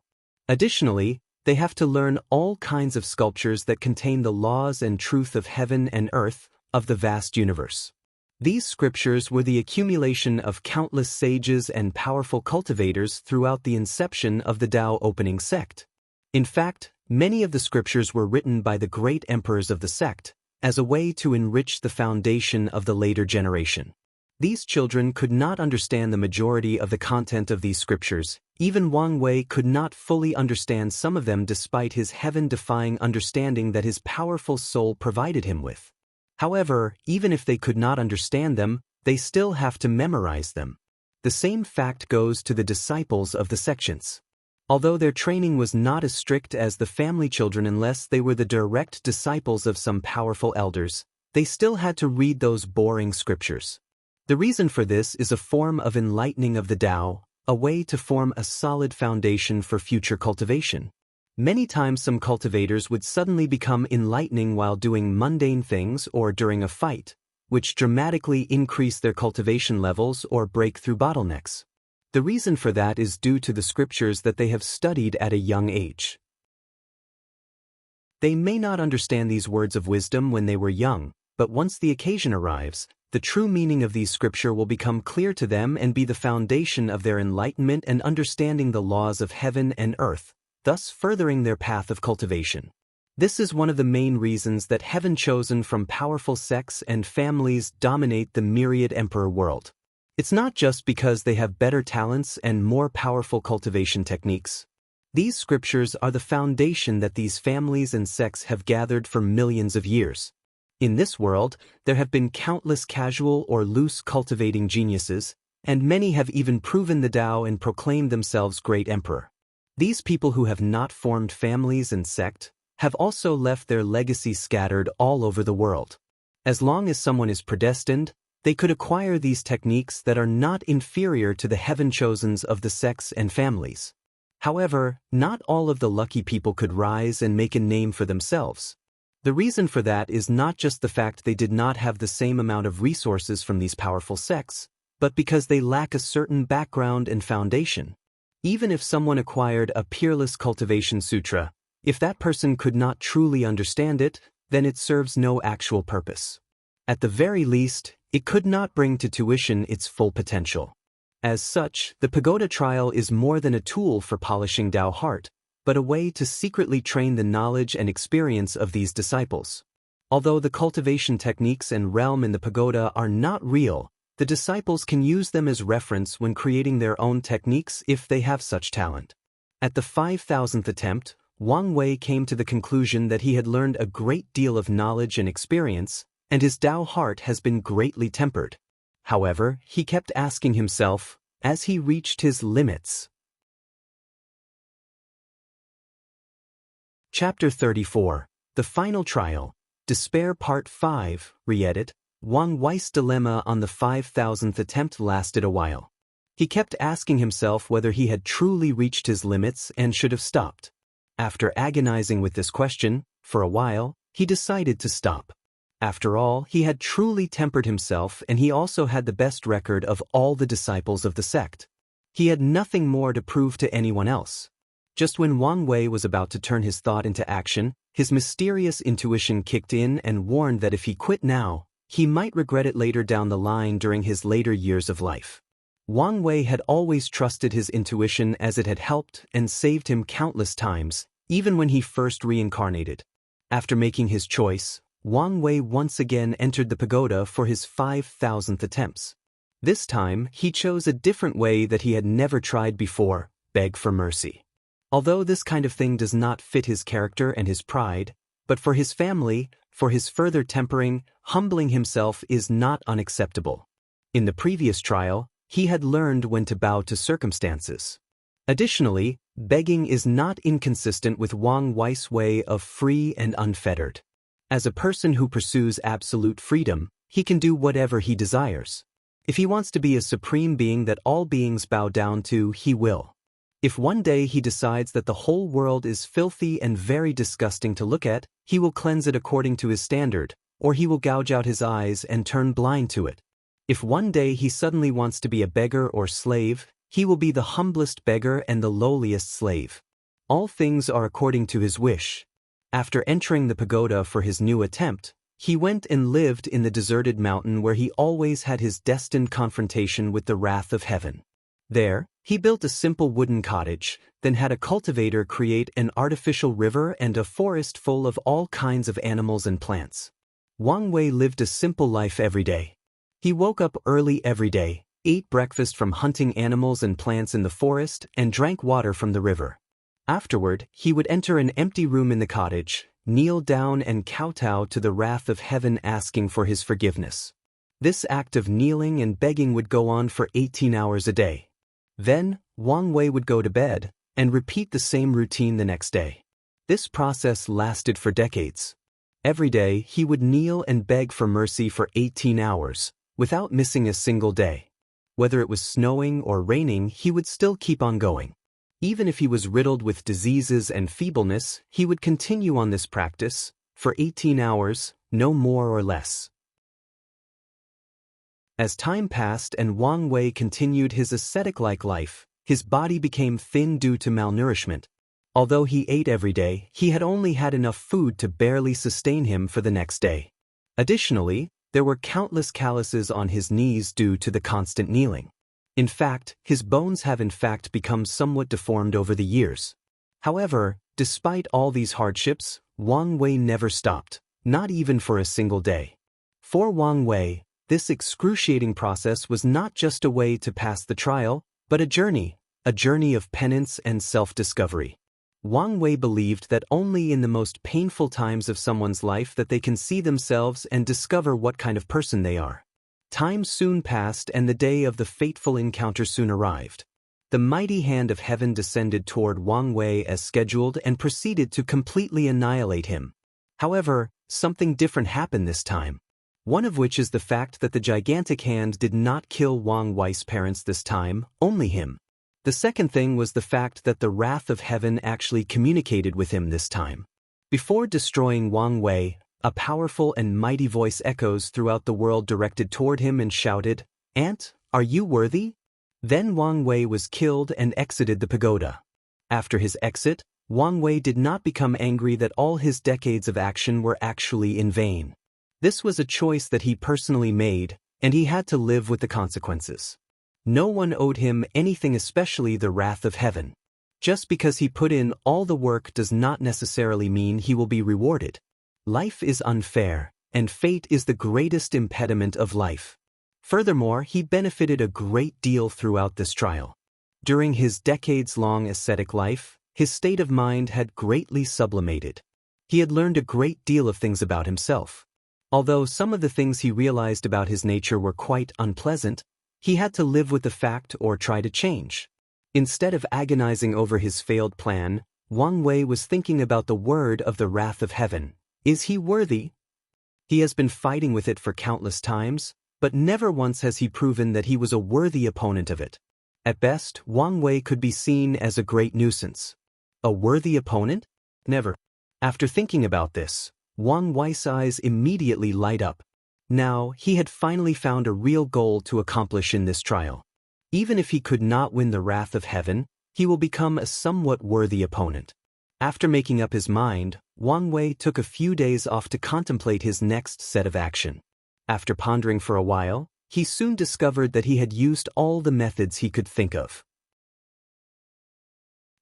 Additionally, they have to learn all kinds of sculptures that contain the laws and truth of heaven and earth, of the vast universe. These scriptures were the accumulation of countless sages and powerful cultivators throughout the inception of the Tao opening sect. In fact, many of the scriptures were written by the great emperors of the sect, as a way to enrich the foundation of the later generation. These children could not understand the majority of the content of these scriptures. Even Wang Wei could not fully understand some of them despite his heaven-defying understanding that his powerful soul provided him with. However, even if they could not understand them, they still have to memorize them. The same fact goes to the disciples of the sections. Although their training was not as strict as the family children unless they were the direct disciples of some powerful elders, they still had to read those boring scriptures. The reason for this is a form of enlightening of the Tao, a way to form a solid foundation for future cultivation. Many times some cultivators would suddenly become enlightening while doing mundane things or during a fight, which dramatically increase their cultivation levels or break through bottlenecks. The reason for that is due to the scriptures that they have studied at a young age. They may not understand these words of wisdom when they were young, but once the occasion arrives, the true meaning of these scriptures will become clear to them and be the foundation of their enlightenment and understanding the laws of heaven and earth, thus furthering their path of cultivation. This is one of the main reasons that heaven-chosen from powerful sects and families dominate the myriad emperor world. It's not just because they have better talents and more powerful cultivation techniques. These scriptures are the foundation that these families and sects have gathered for millions of years. In this world, there have been countless casual or loose cultivating geniuses, and many have even proven the Tao and proclaimed themselves great emperor. These people who have not formed families and sect have also left their legacy scattered all over the world. As long as someone is predestined, they could acquire these techniques that are not inferior to the heaven-chosens of the sects and families. However, not all of the lucky people could rise and make a name for themselves. The reason for that is not just the fact they did not have the same amount of resources from these powerful sects, but because they lack a certain background and foundation. Even if someone acquired a peerless cultivation sutra, if that person could not truly understand it, then it serves no actual purpose. At the very least, it could not bring to tuition its full potential. As such, the pagoda trial is more than a tool for polishing Tao heart, but a way to secretly train the knowledge and experience of these disciples. Although the cultivation techniques and realm in the pagoda are not real, the disciples can use them as reference when creating their own techniques if they have such talent. At the 5,000th attempt, Wang Wei came to the conclusion that he had learned a great deal of knowledge and experience, and his Tao heart has been greatly tempered. However, he kept asking himself, as he reached his limits. Chapter 34, The Final Trial, Despair Part 5, re-edit. Wang Wei's dilemma on the 5,000th attempt lasted a while. He kept asking himself whether he had truly reached his limits and should have stopped. After agonizing with this question, for a while, he decided to stop. After all, he had truly tempered himself, and he also had the best record of all the disciples of the sect. He had nothing more to prove to anyone else. Just when Wang Wei was about to turn his thought into action, his mysterious intuition kicked in and warned that if he quit now, he might regret it later down the line during his later years of life. Wang Wei had always trusted his intuition as it had helped and saved him countless times, even when he first reincarnated. After making his choice, Wang Wei once again entered the pagoda for his 5,000th attempts. This time, he chose a different way that he had never tried before: beg for mercy. Although this kind of thing does not fit his character and his pride, but for his family, for his further tempering, humbling himself is not unacceptable. In the previous trial, he had learned when to bow to circumstances. Additionally, begging is not inconsistent with Wang Wei's way of free and unfettered. As a person who pursues absolute freedom, he can do whatever he desires. If he wants to be a supreme being that all beings bow down to, he will. If one day he decides that the whole world is filthy and very disgusting to look at, he will cleanse it according to his standard, or he will gouge out his eyes and turn blind to it. If one day he suddenly wants to be a beggar or slave, he will be the humblest beggar and the lowliest slave. All things are according to his wish. After entering the pagoda for his new attempt, he went and lived in the deserted mountain where he always had his destined confrontation with the wrath of heaven. There, he built a simple wooden cottage, then had a cultivator create an artificial river and a forest full of all kinds of animals and plants. Wang Wei lived a simple life every day. He woke up early every day, ate breakfast from hunting animals and plants in the forest, and drank water from the river. Afterward, he would enter an empty room in the cottage, kneel down and kowtow to the wrath of heaven, asking for his forgiveness. This act of kneeling and begging would go on for 18 hours a day. Then, Wang Wei would go to bed and repeat the same routine the next day. This process lasted for decades. Every day, he would kneel and beg for mercy for 18 hours, without missing a single day. Whether it was snowing or raining, he would still keep on going. Even if he was riddled with diseases and feebleness, he would continue on this practice for 18 hours, no more or less. As time passed and Wang Wei continued his ascetic-like life, his body became thin due to malnourishment. Although he ate every day, he had only had enough food to barely sustain him for the next day. Additionally, there were countless calluses on his knees due to the constant kneeling. In fact, his bones have in fact become somewhat deformed over the years. However, despite all these hardships, Wang Wei never stopped, not even for a single day. For Wang Wei, this excruciating process was not just a way to pass the trial, but a journey of penance and self-discovery. Wang Wei believed that only in the most painful times of someone's life that they can see themselves and discover what kind of person they are. Time soon passed and the day of the fateful encounter soon arrived. The mighty hand of heaven descended toward Wang Wei as scheduled and proceeded to completely annihilate him. However, something different happened this time. One of which is the fact that the gigantic hand did not kill Wang Wei's parents this time, only him. The second thing was the fact that the wrath of heaven actually communicated with him this time. Before destroying Wang Wei, a powerful and mighty voice echoes throughout the world directed toward him and shouted, "Ant, are you worthy?" Then Wang Wei was killed and exited the pagoda. After his exit, Wang Wei did not become angry that all his decades of action were actually in vain. This was a choice that he personally made, and he had to live with the consequences. No one owed him anything, especially the wrath of heaven. Just because he put in all the work does not necessarily mean he will be rewarded. Life is unfair, and fate is the greatest impediment of life. Furthermore, he benefited a great deal throughout this trial. During his decades-long ascetic life, his state of mind had greatly sublimated. He had learned a great deal of things about himself. Although some of the things he realized about his nature were quite unpleasant, he had to live with the fact or try to change. Instead of agonizing over his failed plan, Wang Wei was thinking about the word of the wrath of heaven. Is he worthy? He has been fighting with it for countless times, but never once has he proven that he was a worthy opponent of it. At best, Wang Wei could be seen as a great nuisance. A worthy opponent? Never. After thinking about this, Wang Wei's eyes immediately light up. Now, he had finally found a real goal to accomplish in this trial. Even if he could not win the wrath of heaven, he will become a somewhat worthy opponent. After making up his mind, Wang Wei took a few days off to contemplate his next set of action. After pondering for a while, he soon discovered that he had used all the methods he could think of.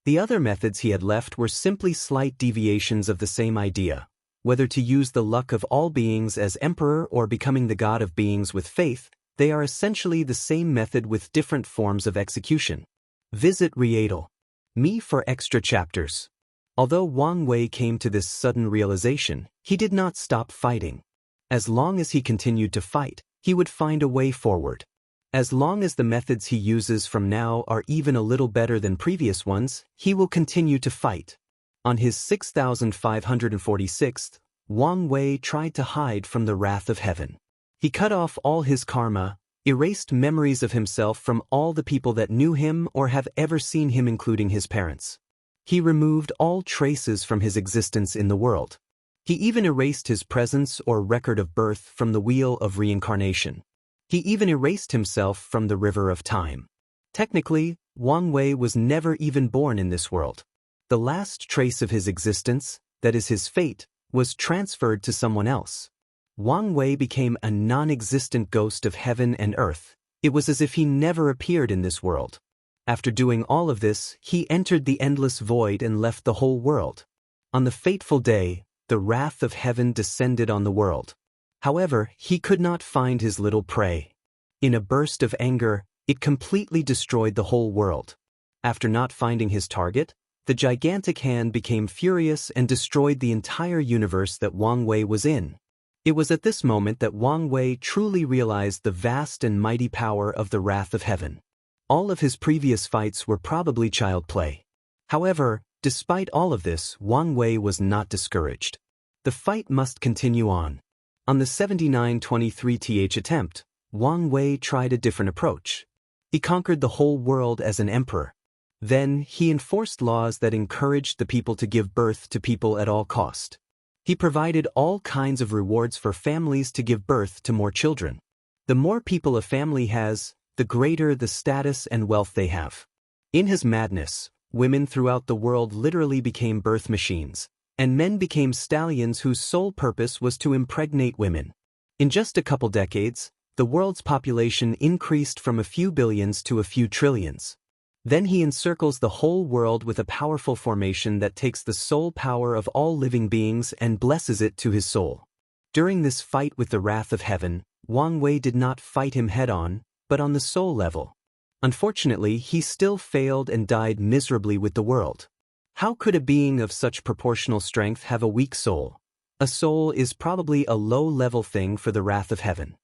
The other methods he had left were simply slight deviations of the same idea. Whether to use the luck of all beings as emperor or becoming the god of beings with faith, they are essentially the same method with different forms of execution. Visit Rietal. Me for extra chapters. Although Wang Wei came to this sudden realization, he did not stop fighting. As long as he continued to fight, he would find a way forward. As long as the methods he uses from now are even a little better than previous ones, he will continue to fight. On his 6546th, Wang Wei tried to hide from the wrath of heaven. He cut off all his karma, erased memories of himself from all the people that knew him or have ever seen him, including his parents. He removed all traces from his existence in the world. He even erased his presence or record of birth from the wheel of reincarnation. He even erased himself from the river of time. Technically, Wang Wei was never even born in this world. The last trace of his existence, that is his fate, was transferred to someone else. Wang Wei became a non-existent ghost of heaven and earth. It was as if he never appeared in this world. After doing all of this, he entered the endless void and left the whole world. On the fateful day, the wrath of heaven descended on the world. However, he could not find his little prey. In a burst of anger, it completely destroyed the whole world. After not finding his target, the gigantic hand became furious and destroyed the entire universe that Wang Wei was in. It was at this moment that Wang Wei truly realized the vast and mighty power of the wrath of heaven. All of his previous fights were probably child play. However, despite all of this, Wang Wei was not discouraged. The fight must continue on. On the 7923th attempt, Wang Wei tried a different approach. He conquered the whole world as an emperor. Then, he enforced laws that encouraged the people to give birth to people at all cost. He provided all kinds of rewards for families to give birth to more children. The more people a family has, the greater the status and wealth they have. In his madness, women throughout the world literally became birth machines, and men became stallions whose sole purpose was to impregnate women. In just a couple decades, the world's population increased from a few billions to a few trillions. Then he encircles the whole world with a powerful formation that takes the soul power of all living beings and blesses it to his soul. During this fight with the wrath of heaven, Wang Wei did not fight him head-on, but on the soul level. Unfortunately, he still failed and died miserably with the world. How could a being of such proportional strength have a weak soul? A soul is probably a low-level thing for the wrath of heaven.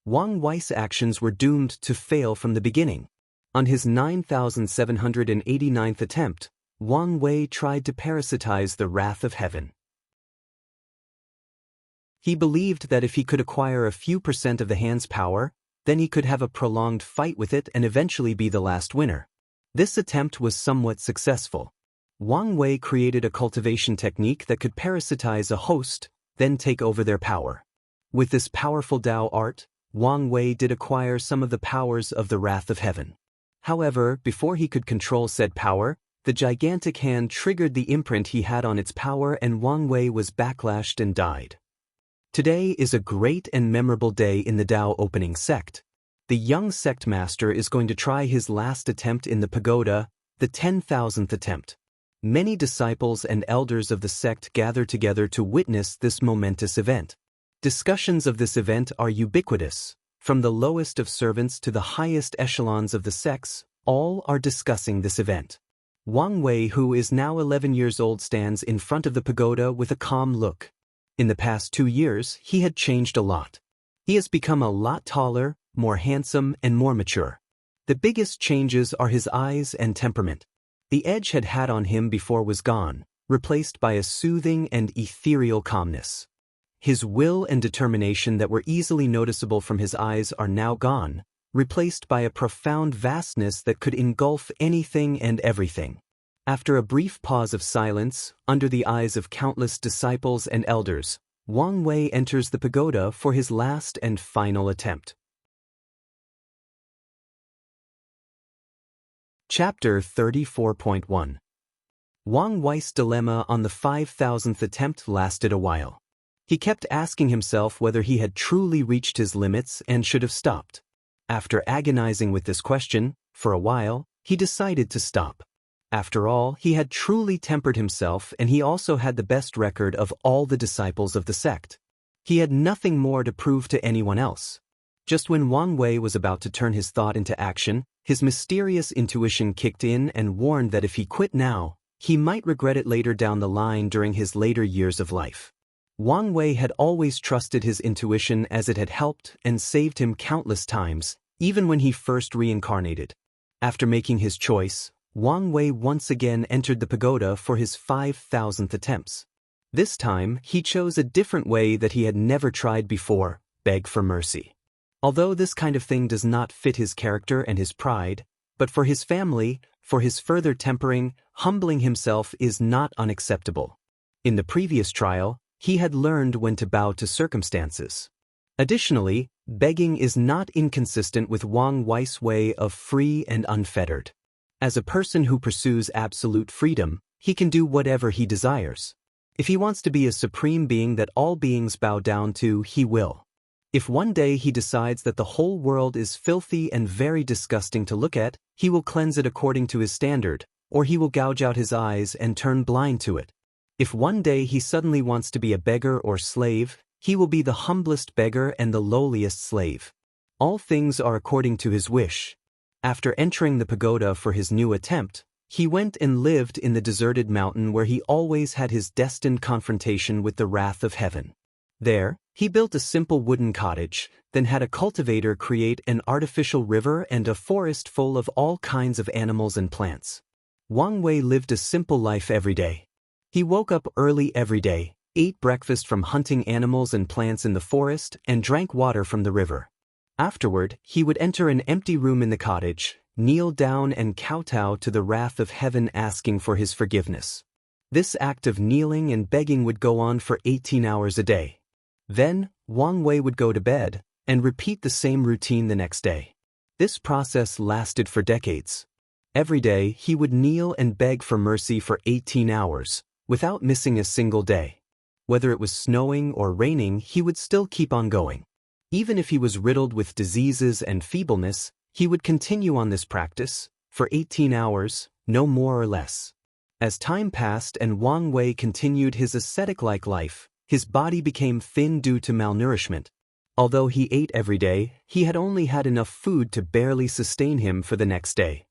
Wang Wei's actions were doomed to fail from the beginning. On his 9,789th attempt, Wang Wei tried to parasitize the wrath of heaven. He believed that if he could acquire a few % of the hand's power, then he could have a prolonged fight with it and eventually be the last winner. This attempt was somewhat successful. Wang Wei created a cultivation technique that could parasitize a host, then take over their power. With this powerful Dao art, Wang Wei did acquire some of the powers of the wrath of heaven. However, before he could control said power, the gigantic hand triggered the imprint he had on its power and Wang Wei was backlashed and died. Today is a great and memorable day in the Dao opening sect. The young sect master is going to try his last attempt in the pagoda, the 10,000th attempt. Many disciples and elders of the sect gather together to witness this momentous event. Discussions of this event are ubiquitous. From the lowest of servants to the highest echelons of the sects, all are discussing this event. Wang Wei, who is now 11 years old, stands in front of the pagoda with a calm look. In the past 2 years, he had changed a lot. He has become a lot taller, more handsome, and more mature. The biggest changes are his eyes and temperament. The edge had on him before was gone, replaced by a soothing and ethereal calmness. His will and determination that were easily noticeable from his eyes are now gone, replaced by a profound vastness that could engulf anything and everything. After a brief pause of silence, under the eyes of countless disciples and elders, Wang Wei enters the pagoda for his last and final attempt. Chapter 34.1. Wang Wei's dilemma on the 5,000th attempt lasted a while. He kept asking himself whether he had truly reached his limits and should have stopped. After agonizing with this question, for a while, he decided to stop. After all, he had truly tempered himself and he also had the best record of all the disciples of the sect. He had nothing more to prove to anyone else. Just when Wang Wei was about to turn his thought into action, his mysterious intuition kicked in and warned that if he quit now, he might regret it later down the line during his later years of life. Wang Wei had always trusted his intuition as it had helped and saved him countless times, even when he first reincarnated. After making his choice, Wang Wei once again entered the pagoda for his 5,000th attempts. This time, he chose a different way that he had never tried before: beg for mercy. Although this kind of thing does not fit his character and his pride, but for his family, for his further tempering, humbling himself is not unacceptable. In the previous trial, he had learned when to bow to circumstances. Additionally, begging is not inconsistent with Wang Wei's way of free and unfettered. As a person who pursues absolute freedom, he can do whatever he desires. If he wants to be a supreme being that all beings bow down to, he will. If one day he decides that the whole world is filthy and very disgusting to look at, he will cleanse it according to his standard, or he will gouge out his eyes and turn blind to it. If one day he suddenly wants to be a beggar or slave, he will be the humblest beggar and the lowliest slave. All things are according to his wish. After entering the pagoda for his new attempt, he went and lived in the deserted mountain where he always had his destined confrontation with the wrath of heaven. There, he built a simple wooden cottage, then had a cultivator create an artificial river and a forest full of all kinds of animals and plants. Wang Wei lived a simple life every day. He woke up early every day, ate breakfast from hunting animals and plants in the forest, and drank water from the river. Afterward, he would enter an empty room in the cottage, kneel down and kowtow to the wrath of heaven asking for his forgiveness. This act of kneeling and begging would go on for 18 hours a day. Then, Wang Wei would go to bed, and repeat the same routine the next day. This process lasted for decades. Every day, he would kneel and beg for mercy for 18 hours, without missing a single day. Whether it was snowing or raining, he would still keep on going. Even if he was riddled with diseases and feebleness, he would continue on this practice, for 18 hours, no more or less. As time passed and Wang Wei continued his ascetic-like life, his body became thin due to malnourishment. Although he ate every day, he had only had enough food to barely sustain him for the next day.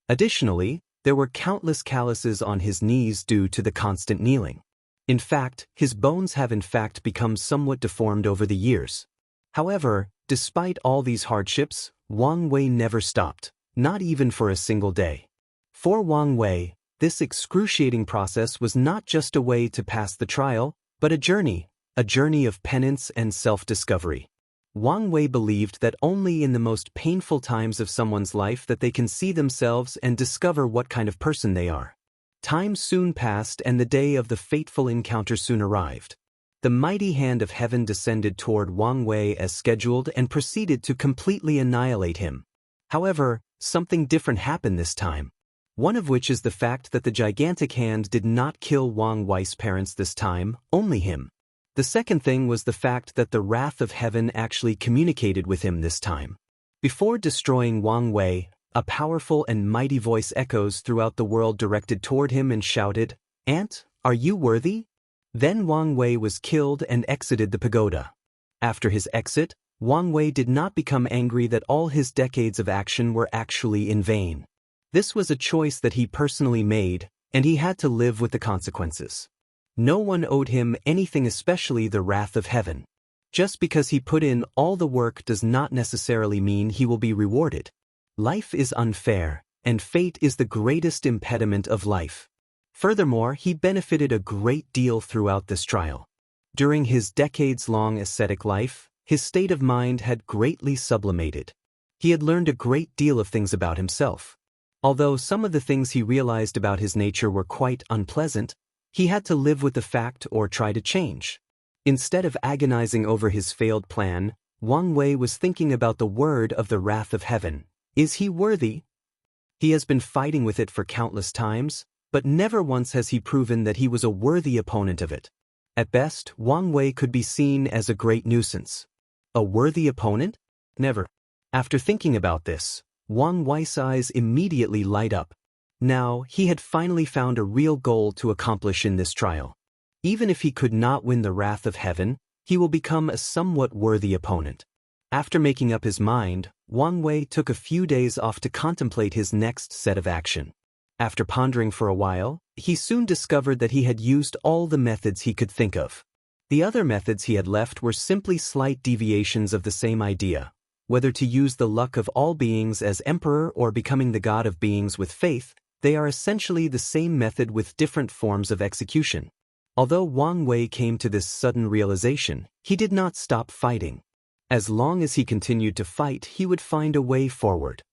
Additionally, there were countless calluses on his knees due to the constant kneeling. In fact, his bones have in fact become somewhat deformed over the years. However, despite all these hardships, Wang Wei never stopped, not even for a single day. For Wang Wei, this excruciating process was not just a way to pass the trial, but a journey of penance and self-discovery. Wang Wei believed that only in the most painful times of someone's life that they can see themselves and discover what kind of person they are. Time soon passed and the day of the fateful encounter soon arrived. The mighty hand of heaven descended toward Wang Wei as scheduled and proceeded to completely annihilate him. However, something different happened this time. One of which is the fact that the gigantic hand did not kill Wang Wei's parents this time, only him. The second thing was the fact that the wrath of heaven actually communicated with him this time. Before destroying Wang Wei, a powerful and mighty voice echoes throughout the world directed toward him and shouted, "Ant, are you worthy?" Then Wang Wei was killed and exited the pagoda. After his exit, Wang Wei did not become angry that all his decades of action were actually in vain. This was a choice that he personally made, and he had to live with the consequences. No one owed him anything, especially the wrath of heaven. Just because he put in all the work does not necessarily mean he will be rewarded. Life is unfair, and fate is the greatest impediment of life. Furthermore, he benefited a great deal throughout this trial. During his decades-long ascetic life, his state of mind had greatly sublimated. He had learned a great deal of things about himself. Although some of the things he realized about his nature were quite unpleasant, he had to live with the fact or try to change. Instead of agonizing over his failed plan, Wang Wei was thinking about the word of the wrath of heaven. Is he worthy? He has been fighting with it for countless times, but never once has he proven that he was a worthy opponent of it. At best, Wang Wei could be seen as a great nuisance. A worthy opponent? Never. After thinking about this, Wang Wei's eyes immediately light up. Now, he had finally found a real goal to accomplish in this trial. Even if he could not win the wrath of heaven, he will become a somewhat worthy opponent. After making up his mind, Wang Wei took a few days off to contemplate his next set of action. After pondering for a while, he soon discovered that he had used all the methods he could think of. The other methods he had left were simply slight deviations of the same idea. Whether to use the luck of all beings as emperor or becoming the god of beings with faith, they are essentially the same method with different forms of execution. Although Wang Wei came to this sudden realization, he did not stop fighting. As long as he continued to fight, he would find a way forward.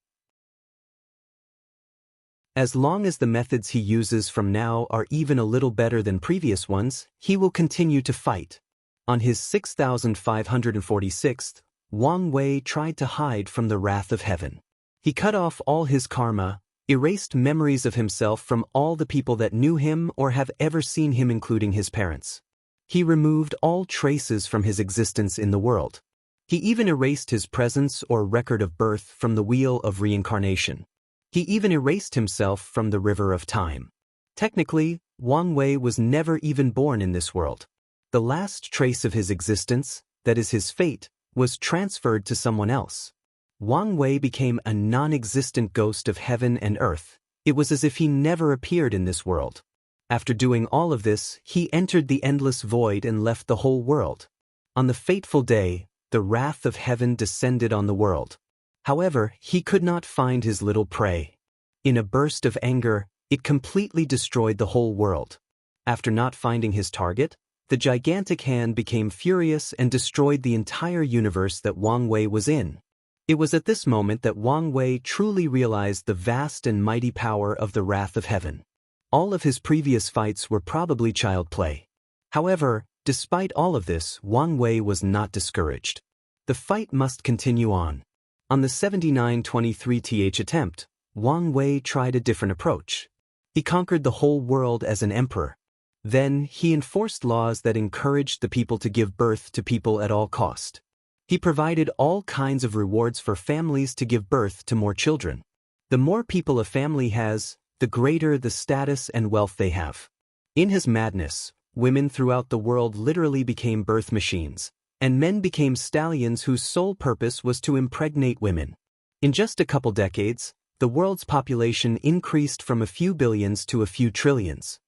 As long as the methods he uses from now are even a little better than previous ones, he will continue to fight. On his 6546th, Wang Wei tried to hide from the wrath of heaven. He cut off all his karma, erased memories of himself from all the people that knew him or have ever seen him, including his parents. He removed all traces from his existence in the world. He even erased his presence or record of birth from the wheel of reincarnation. He even erased himself from the river of time. Technically, Wang Wei was never even born in this world. The last trace of his existence, that is his fate, was transferred to someone else. Wang Wei became a non-existent ghost of heaven and earth. It was as if he never appeared in this world. After doing all of this, he entered the endless void and left the whole world. On the fateful day, the wrath of heaven descended on the world. However, he could not find his little prey. In a burst of anger, it completely destroyed the whole world. After not finding his target, the gigantic hand became furious and destroyed the entire universe that Wang Wei was in. It was at this moment that Wang Wei truly realized the vast and mighty power of the wrath of heaven. All of his previous fights were probably child play. However, despite all of this, Wang Wei was not discouraged. The fight must continue on. On the 7923th attempt, Wang Wei tried a different approach. He conquered the whole world as an emperor. Then, he enforced laws that encouraged the people to give birth to people at all cost. He provided all kinds of rewards for families to give birth to more children. The more people a family has, the greater the status and wealth they have. In his madness, women throughout the world literally became birth machines, and men became stallions whose sole purpose was to impregnate women. In just a couple decades, the world's population increased from a few billions to a few trillions.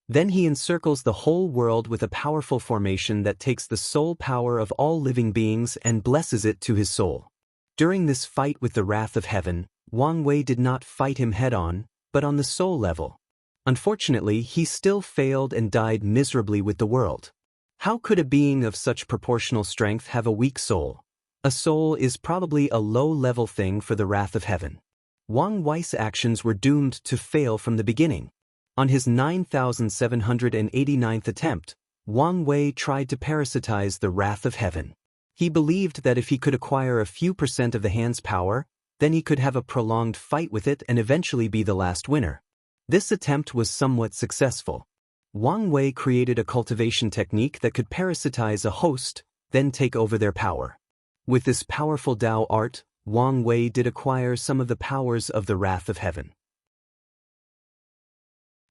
Then he encircles the whole world with a powerful formation that takes the soul power of all living beings and blesses it to his soul. During this fight with the wrath of heaven, Wang Wei did not fight him head-on, but on the soul level. Unfortunately, he still failed and died miserably with the world. How could a being of such proportional strength have a weak soul? A soul is probably a low-level thing for the wrath of heaven. Wang Wei's actions were doomed to fail from the beginning. On his 9,789th attempt, Wang Wei tried to parasitize the wrath of heaven. He believed that if he could acquire a few % of the hand's power, then he could have a prolonged fight with it and eventually be the last winner. This attempt was somewhat successful. Wang Wei created a cultivation technique that could parasitize a host, then take over their power. With this powerful Dao art, Wang Wei did acquire some of the powers of the wrath of heaven.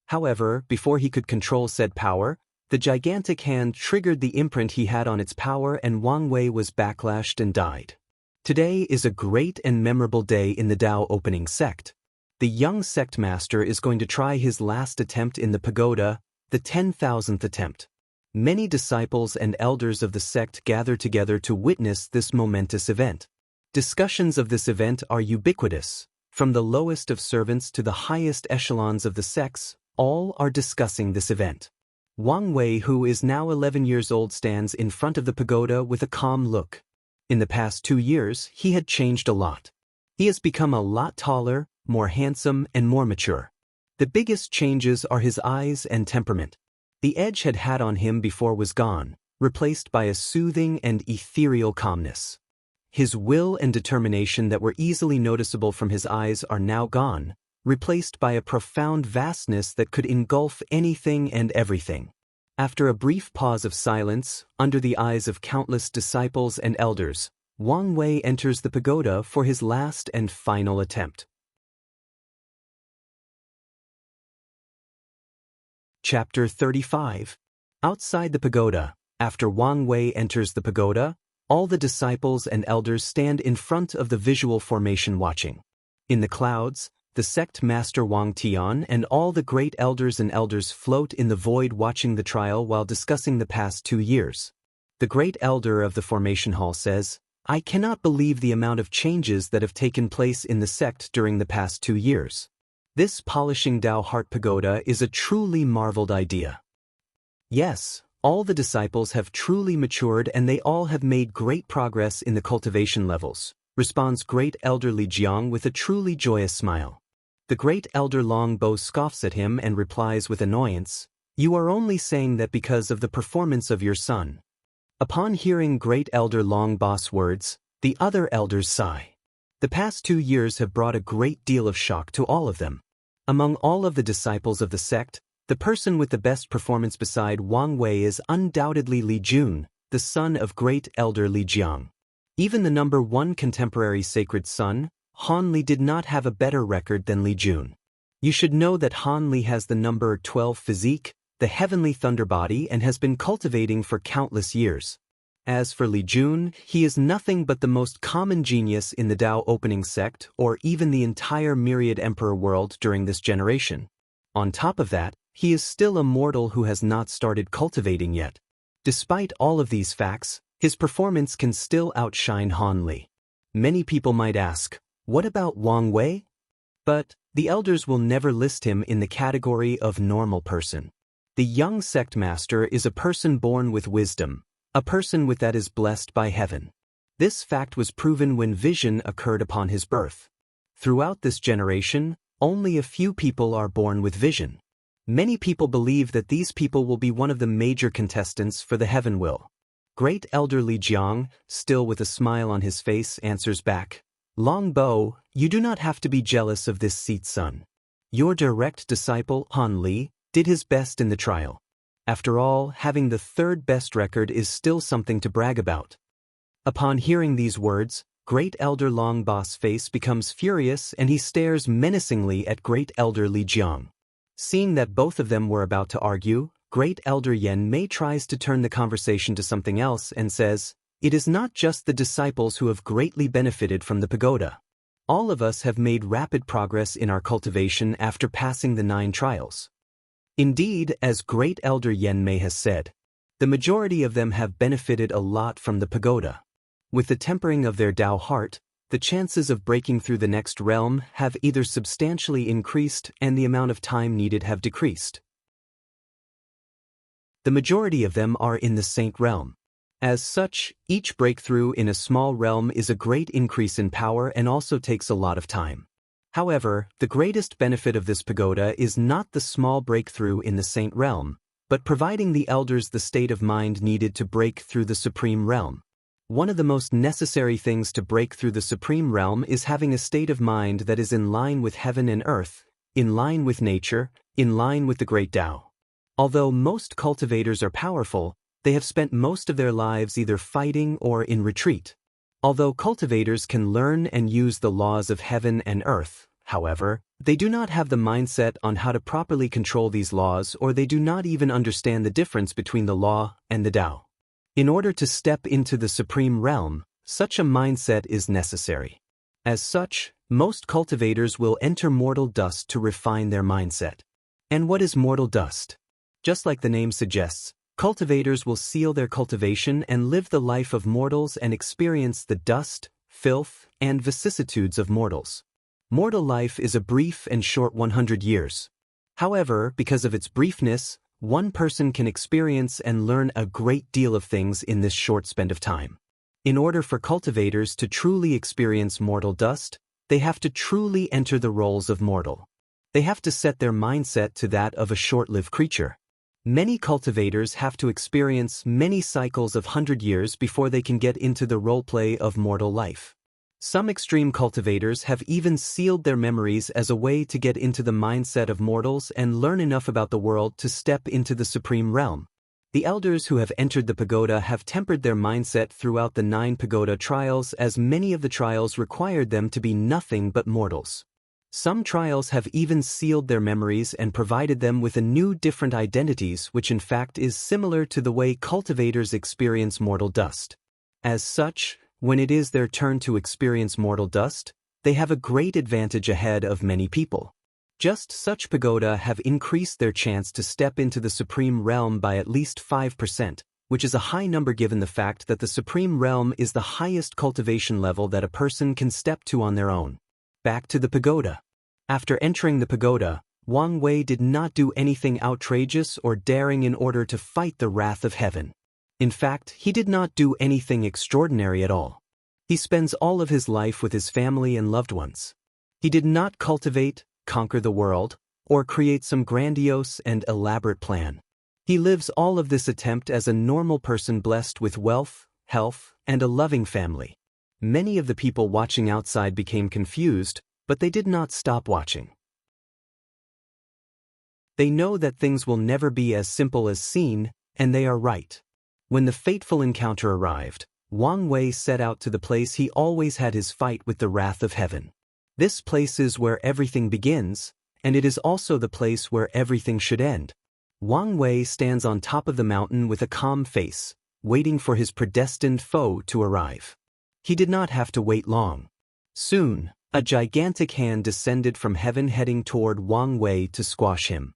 However, before he could control said power, the gigantic hand triggered the imprint he had on its power and Wang Wei was backlashed and died. Today is a great and memorable day in the Dao opening sect. The young sect master is going to try his last attempt in the pagoda, the 10,000th attempt. Many disciples and elders of the sect gather together to witness this momentous event. Discussions of this event are ubiquitous. From the lowest of servants to the highest echelons of the sects, all are discussing this event. Wang Wei, who is now 11 years old, stands in front of the pagoda with a calm look. In the past 2 years, he had changed a lot. He has become a lot taller, more handsome, and more mature. The biggest changes are his eyes and temperament. The edge had on him before was gone, replaced by a soothing and ethereal calmness. His will and determination that were easily noticeable from his eyes are now gone, replaced by a profound vastness that could engulf anything and everything. After a brief pause of silence, under the eyes of countless disciples and elders, Wang Wei enters the pagoda for his last and final attempt. Chapter 35. Outside the pagoda, after Wang Wei enters the pagoda, all the disciples and elders stand in front of the visual formation watching. In the clouds, the sect master Wang Tian and all the great elders and elders float in the void watching the trial while discussing the past 2 years. The great elder of the formation hall says, "I cannot believe the amount of changes that have taken place in the sect during the past 2 years. This polishing Dao Heart Pagoda is a truly marveled idea." Yes, all the disciples have truly matured and they all have made great progress in the cultivation levels, responds great elder Li Jiang with a truly joyous smile. The great elder Long Bo scoffs at him and replies with annoyance, "You are only saying that because of the performance of your son." Upon hearing great elder Long Bo's words, the other elders sigh. The past 2 years have brought a great deal of shock to all of them. Among all of the disciples of the sect, the person with the best performance beside Wang Wei is undoubtedly Li Jun, the son of great elder Li Jiang. Even the number 1 contemporary sacred son, Han Li, did not have a better record than Li Jun. You should know that Han Li has the number 12 physique, the heavenly thunder body, and has been cultivating for countless years. As for Li Jun, he is nothing but the most common genius in the Dao opening sect or even the entire myriad emperor world during this generation. On top of that, he is still a mortal who has not started cultivating yet. Despite all of these facts, his performance can still outshine Han Li. Many people might ask, what about Wang Wei? But the elders will never list him in the category of normal person. The young sect master is a person born with wisdom, a person with that is blessed by heaven. This fact was proven when vision occurred upon his birth. Throughout this generation, only a few people are born with vision. Many people believe that these people will be one of the major contestants for the heaven will. Great elder Li Jiang, still with a smile on his face, answers back, "Long Bo, you do not have to be jealous of this seat, son. Your direct disciple, Han Li, did his best in the trial. After all, having the 3rd best record is still something to brag about." Upon hearing these words, great elder Long Bo's face becomes furious and he stares menacingly at great elder Li Jiang. Seeing that both of them were about to argue, great elder Yan Mei tries to turn the conversation to something else and says, "It is not just the disciples who have greatly benefited from the pagoda. All of us have made rapid progress in our cultivation after passing the 9 trials. Indeed, as great elder Yen Mei has said, the majority of them have benefited a lot from the pagoda. With the tempering of their Tao heart, the chances of breaking through the next realm have either substantially increased and the amount of time needed have decreased. The majority of them are in the saint realm. As such, each breakthrough in a small realm is a great increase in power and also takes a lot of time. However, the greatest benefit of this pagoda is not the small breakthrough in the saint realm, but providing the elders the state of mind needed to break through the supreme realm. One of the most necessary things to break through the supreme realm is having a state of mind that is in line with heaven and earth, in line with nature, in line with the great Tao. Although most cultivators are powerful, they have spent most of their lives either fighting or in retreat. Although cultivators can learn and use the laws of heaven and earth, however, they do not have the mindset on how to properly control these laws, or they do not even understand the difference between the law and the Tao. In order to step into the supreme realm, such a mindset is necessary. As such, most cultivators will enter mortal dust to refine their mindset. And what is mortal dust? Just like the name suggests, cultivators will seal their cultivation and live the life of mortals and experience the dust, filth, and vicissitudes of mortals. Mortal life is a brief and short 100 years. However, because of its briefness, one person can experience and learn a great deal of things in this short span of time. In order for cultivators to truly experience mortal dust, they have to truly enter the roles of mortal. They have to set their mindset to that of a short-lived creature. Many cultivators have to experience many cycles of 100 years before they can get into the roleplay of mortal life. Some extreme cultivators have even sealed their memories as a way to get into the mindset of mortals and learn enough about the world to step into the supreme realm. The elders who have entered the pagoda have tempered their mindset throughout the 9 pagoda trials, as many of the trials required them to be nothing but mortals. Some trials have even sealed their memories and provided them with a new different identities, which in fact is similar to the way cultivators experience mortal dust. As such, when it is their turn to experience mortal dust, they have a great advantage ahead of many people. Just such pagoda have increased their chance to step into the supreme realm by at least 5%, which is a high number given the fact that the supreme realm is the highest cultivation level that a person can step to on their own. Back to the pagoda. After entering the pagoda, Wang Wei did not do anything outrageous or daring in order to fight the wrath of heaven. In fact, he did not do anything extraordinary at all. He spends all of his life with his family and loved ones. He did not cultivate, conquer the world, or create some grandiose and elaborate plan. He lives all of this attempt as a normal person blessed with wealth, health, and a loving family. Many of the people watching outside became confused, but they did not stop watching. They know that things will never be as simple as seen, and they are right. When the fateful encounter arrived, Wang Wei set out to the place he always had his fight with the wrath of heaven. This place is where everything begins, and it is also the place where everything should end. Wang Wei stands on top of the mountain with a calm face, waiting for his predestined foe to arrive. He did not have to wait long. Soon, a gigantic hand descended from heaven heading toward Wang Wei to squash him.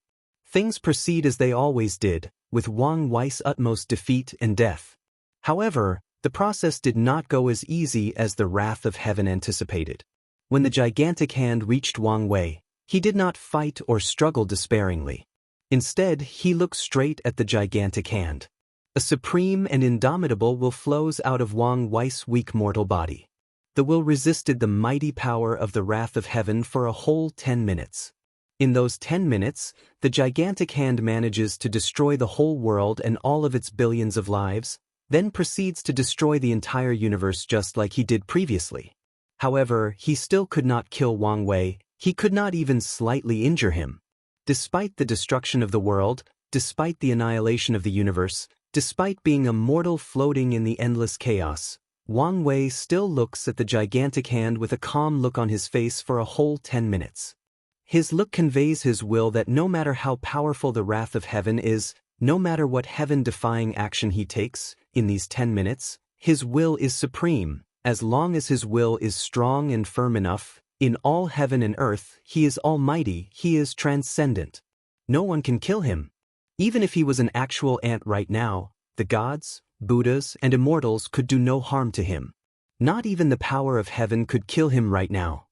Things proceed as they always did, with Wang Wei's utmost defeat and death. However, the process did not go as easy as the wrath of heaven anticipated. When the gigantic hand reached Wang Wei, he did not fight or struggle despairingly. Instead, he looked straight at the gigantic hand. A supreme and indomitable will flows out of Wang Wei's weak mortal body. The will resisted the mighty power of the wrath of heaven for a whole 10 minutes. In those 10 minutes, the gigantic hand manages to destroy the whole world and all of its billions of lives, then proceeds to destroy the entire universe just like he did previously. However, he still could not kill Wang Wei, he could not even slightly injure him. Despite the destruction of the world, despite the annihilation of the universe, despite being a mortal floating in the endless chaos, Wang Wei still looks at the gigantic hand with a calm look on his face for a whole 10 minutes. His look conveys his will that no matter how powerful the wrath of heaven is, no matter what heaven-defying action he takes, in these 10 minutes, his will is supreme. As long as his will is strong and firm enough, in all heaven and earth, he is almighty, he is transcendent. No one can kill him. Even if he was an actual ant right now, the gods, Buddhas, and immortals could do no harm to him. Not even the power of heaven could kill him right now.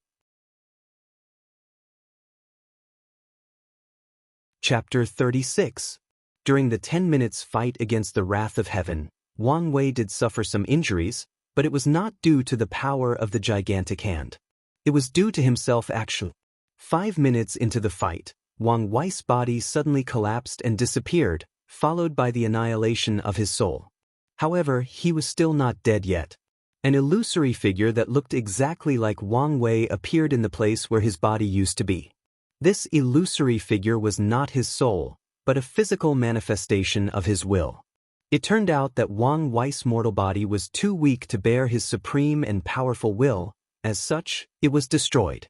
Chapter 36. During the 10 minutes fight against the wrath of heaven, Wang Wei did suffer some injuries, but it was not due to the power of the gigantic hand. It was due to himself actually. 5 minutes into the fight, Wang Wei's body suddenly collapsed and disappeared, followed by the annihilation of his soul. However, he was still not dead yet. An illusory figure that looked exactly like Wang Wei appeared in the place where his body used to be. This illusory figure was not his soul, but a physical manifestation of his will. It turned out that Wang Wei's mortal body was too weak to bear his supreme and powerful will. As such, it was destroyed.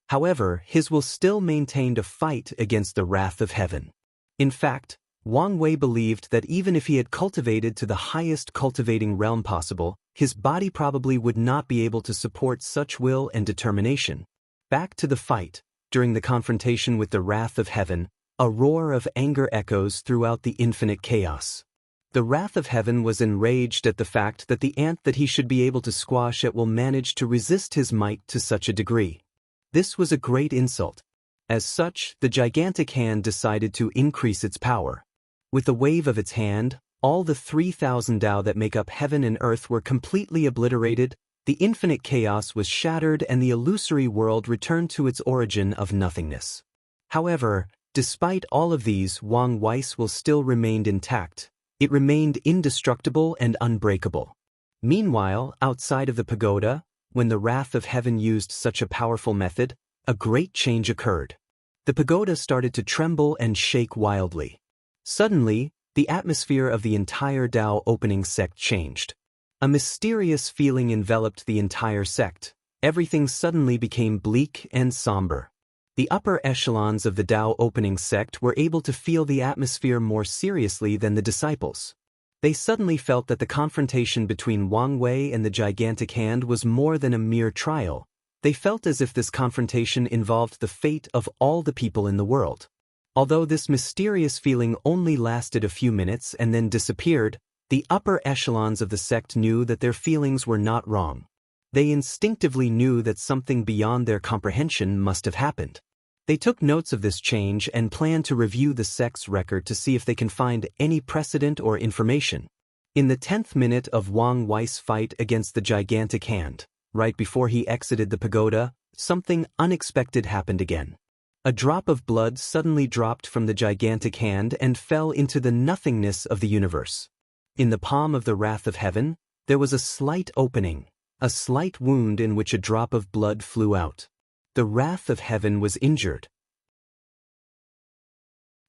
However, his will still maintained a fight against the wrath of heaven. In fact, Wang Wei believed that even if he had cultivated to the highest cultivating realm possible, his body probably would not be able to support such will and determination. Back to the fight. During the confrontation with the wrath of heaven, a roar of anger echoes throughout the infinite chaos. The wrath of heaven was enraged at the fact that the ant that he should be able to squash it will manage to resist his might to such a degree. This was a great insult. As such, the gigantic hand decided to increase its power. With the wave of its hand, all the 3,000 Tao that make up heaven and earth were completely obliterated, the infinite chaos was shattered and the illusory world returned to its origin of nothingness. However, despite all of these, Wang Wei's will still remained intact. It remained indestructible and unbreakable. Meanwhile, outside of the pagoda, when the wrath of heaven used such a powerful method, a great change occurred. The pagoda started to tremble and shake wildly. Suddenly, the atmosphere of the entire Tao opening sect changed. A mysterious feeling enveloped the entire sect. Everything suddenly became bleak and somber. The upper echelons of the Tao opening sect were able to feel the atmosphere more seriously than the disciples. They suddenly felt that the confrontation between Wang Wei and the gigantic hand was more than a mere trial. They felt as if this confrontation involved the fate of all the people in the world. Although this mysterious feeling only lasted a few minutes and then disappeared, the upper echelons of the sect knew that their feelings were not wrong. They instinctively knew that something beyond their comprehension must have happened. They took notes of this change and planned to review the sect's record to see if they can find any precedent or information. In the 10th minute of Wang Wei's fight against the gigantic hand, right before he exited the pagoda, something unexpected happened again. A drop of blood suddenly dropped from the gigantic hand and fell into the nothingness of the universe. In the palm of the wrath of heaven, there was a slight opening, a slight wound in which a drop of blood flew out. The wrath of heaven was injured.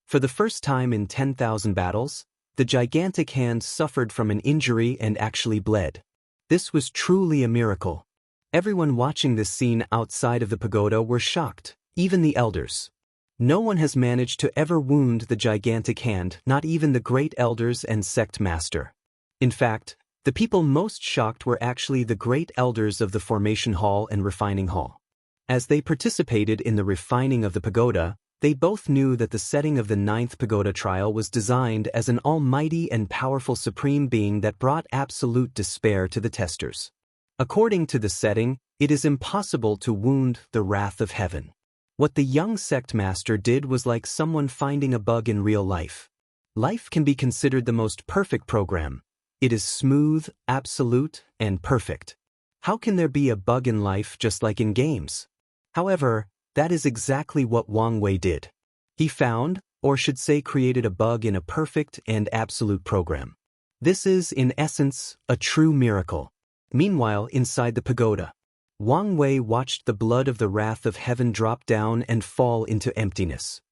For the first time in 10,000 battles, the gigantic hand suffered from an injury and actually bled. This was truly a miracle. Everyone watching this scene outside of the pagoda were shocked, even the elders. No one has managed to ever wound the gigantic hand, not even the great elders and sect master. In fact, the people most shocked were actually the great elders of the formation hall and refining hall. As they participated in the refining of the pagoda, they both knew that the setting of the 9th pagoda trial was designed as an almighty and powerful supreme being that brought absolute despair to the testers. According to the setting, it is impossible to wound the wrath of heaven. What the young sect master did was like someone finding a bug in real life. Life can be considered the most perfect program. It is smooth, absolute, and perfect. How can there be a bug in life just like in games? However, that is exactly what Wang Wei did. He found, or should say created a bug in a perfect and absolute program. This is, in essence, a true miracle. Meanwhile, inside the pagoda, Wang Wei watched the blood of the wrath of heaven drop down and fall into emptiness.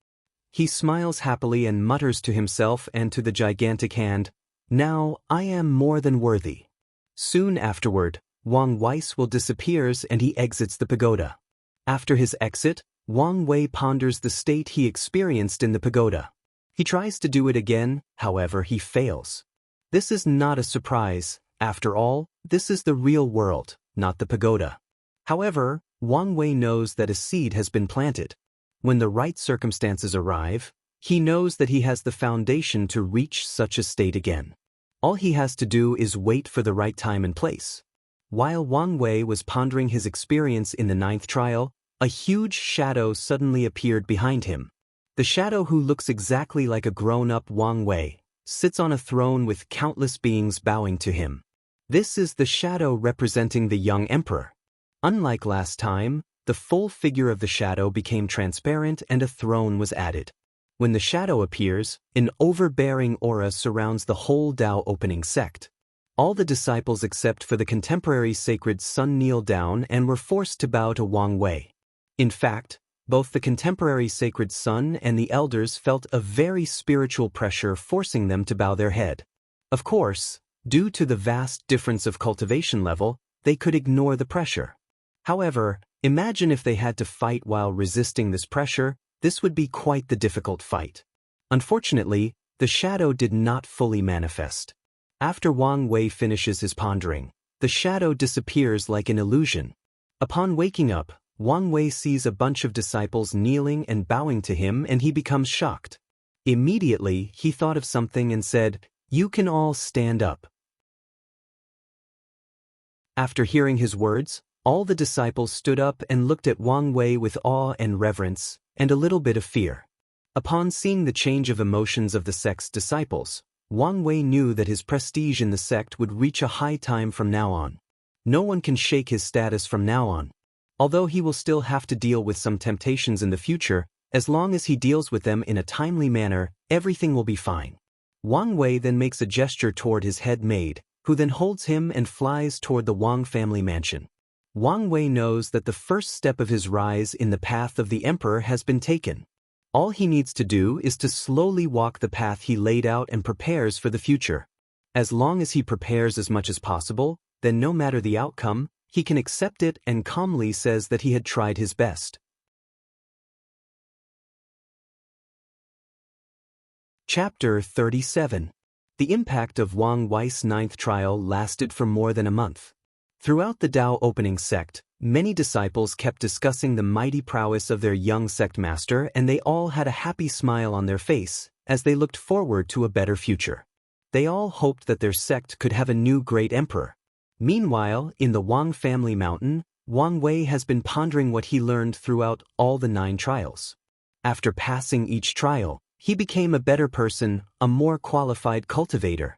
He smiles happily and mutters to himself and to the gigantic hand, "Now I am more than worthy." Soon afterward, Wang Wei's will disappears and he exits the pagoda. After his exit, Wang Wei ponders the state he experienced in the pagoda. He tries to do it again, however he fails. This is not a surprise. After all, this is the real world, not the pagoda. However, Wang Wei knows that a seed has been planted. When the right circumstances arrive, He knows that he has the foundation to reach such a state again. All he has to do is wait for the right time and place. While Wang Wei was pondering his experience in the 9th trial, a huge shadow suddenly appeared behind him. The shadow, who looks exactly like a grown-up Wang Wei, sits on a throne with countless beings bowing to him. This is the shadow representing the young emperor. Unlike last time, the full figure of the shadow became transparent and a throne was added. When the shadow appears, an overbearing aura surrounds the whole Dao opening sect. All the disciples except for the contemporary sacred son kneel down and were forced to bow to Wang Wei. In fact, both the contemporary sacred son and the elders felt a very spiritual pressure forcing them to bow their head. Of course, due to the vast difference of cultivation level, they could ignore the pressure. However, imagine if they had to fight while resisting this pressure. This would be quite the difficult fight. Unfortunately, the shadow did not fully manifest. After Wang Wei finishes his pondering, the shadow disappears like an illusion. Upon waking up, Wang Wei sees a bunch of disciples kneeling and bowing to him, and he becomes shocked. Immediately, he thought of something and said, "You can all stand up." After hearing his words, all the disciples stood up and looked at Wang Wei with awe and reverence, and a little bit of fear. Upon seeing the change of emotions of the sect's disciples, Wang Wei knew that his prestige in the sect would reach a high time from now on. No one can shake his status from now on. Although he will still have to deal with some temptations in the future, as long as he deals with them in a timely manner, everything will be fine. Wang Wei then makes a gesture toward his head maid, who then holds him and flies toward the Wang family mansion. Wang Wei knows that the first step of his rise in the path of the emperor has been taken. All he needs to do is to slowly walk the path he laid out and prepares for the future. As long as he prepares as much as possible, then no matter the outcome, he can accept it and calmly says that he had tried his best. Chapter 37. The impact of Wang Wei's 9th trial lasted for more than a month. Throughout the Dao opening sect, many disciples kept discussing the mighty prowess of their young sect master, and they all had a happy smile on their face as they looked forward to a better future. They all hoped that their sect could have a new great emperor. Meanwhile, in the Wang family mountain, Wang Wei has been pondering what he learned throughout all the 9 trials. After passing each trial, he became a better person, a more qualified cultivator.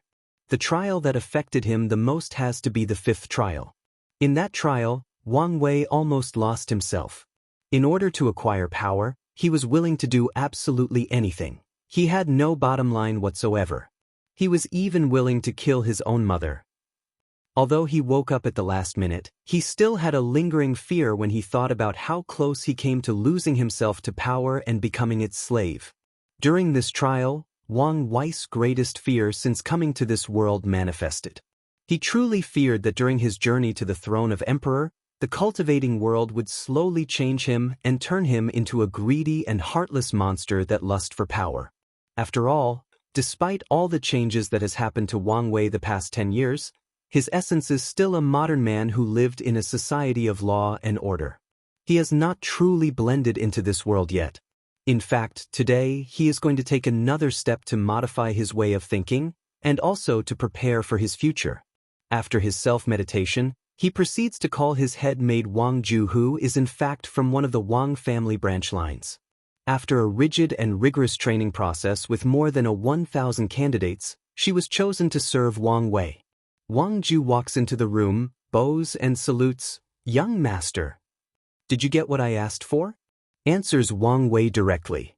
The trial that affected him the most has to be the 5th trial. In that trial, Wang Wei almost lost himself. In order to acquire power, he was willing to do absolutely anything. He had no bottom line whatsoever. He was even willing to kill his own mother. Although he woke up at the last minute, he still had a lingering fear when he thought about how close he came to losing himself to power and becoming its slave. During this trial, Wang Wei's greatest fear since coming to this world manifested. He truly feared that during his journey to the throne of emperor, the cultivating world would slowly change him and turn him into a greedy and heartless monster that lust for power. After all, despite all the changes that has happened to Wang Wei the past 10 years, his essence is still a modern man who lived in a society of law and order. He has not truly blended into this world yet. In fact, today he is going to take another step to modify his way of thinking and also to prepare for his future. After his self-meditation, he proceeds to call his head maid Wang Ju, who is in fact from one of the Wang family branch lines. After a rigid and rigorous training process with more than 1,000 candidates, she was chosen to serve Wang Wei. Wang Ju walks into the room, bows and salutes, "Young master. Did you get what I asked for?" Answers Wang Wei directly.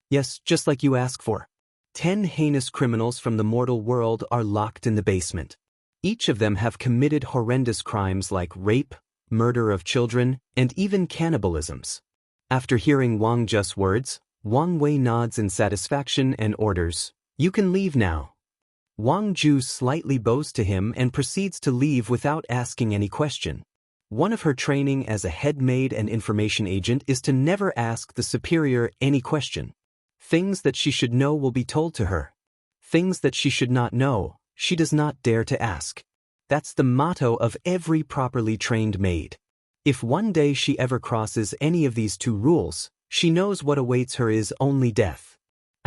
"Yes, just like you asked for. 10 heinous criminals from the mortal world are locked in the basement. Each of them have committed horrendous crimes like rape, murder of children, and even cannibalisms." After hearing Wang Ju's words, Wang Wei nods in satisfaction and orders, "You can leave now." Wang Ju slightly bows to him and proceeds to leave without asking any question. One of her training as a head maid and information agent is to never ask the superior any question. Things that she should know will be told to her. Things that she should not know, she does not dare to ask. That's the motto of every properly trained maid. If one day she ever crosses any of these 2 rules, she knows what awaits her is only death.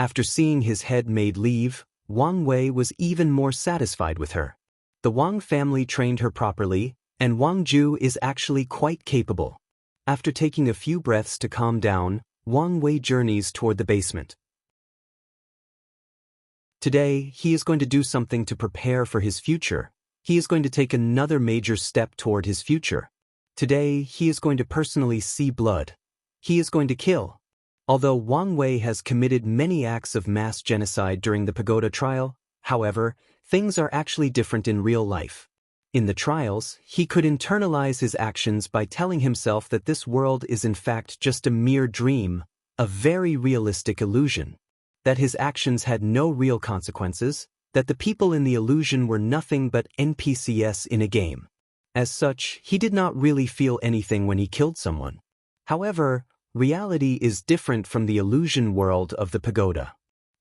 After seeing his head maid leave, Wang Wei was even more satisfied with her. The Wang family trained her properly, and Wang Ju is actually quite capable. After taking a few breaths to calm down, Wang Wei journeys toward the basement. Today, he is going to do something to prepare for his future. He is going to take another major step toward his future. Today, he is going to personally see blood. He is going to kill. Although Wang Wei has committed many acts of mass genocide during the pagoda trial, however, things are actually different in real life. In the trials, he could internalize his actions by telling himself that this world is in fact just a mere dream, a very realistic illusion. That his actions had no real consequences, that the people in the illusion were nothing but NPCs in a game. As such, he did not really feel anything when he killed someone. However, reality is different from the illusion world of the pagoda.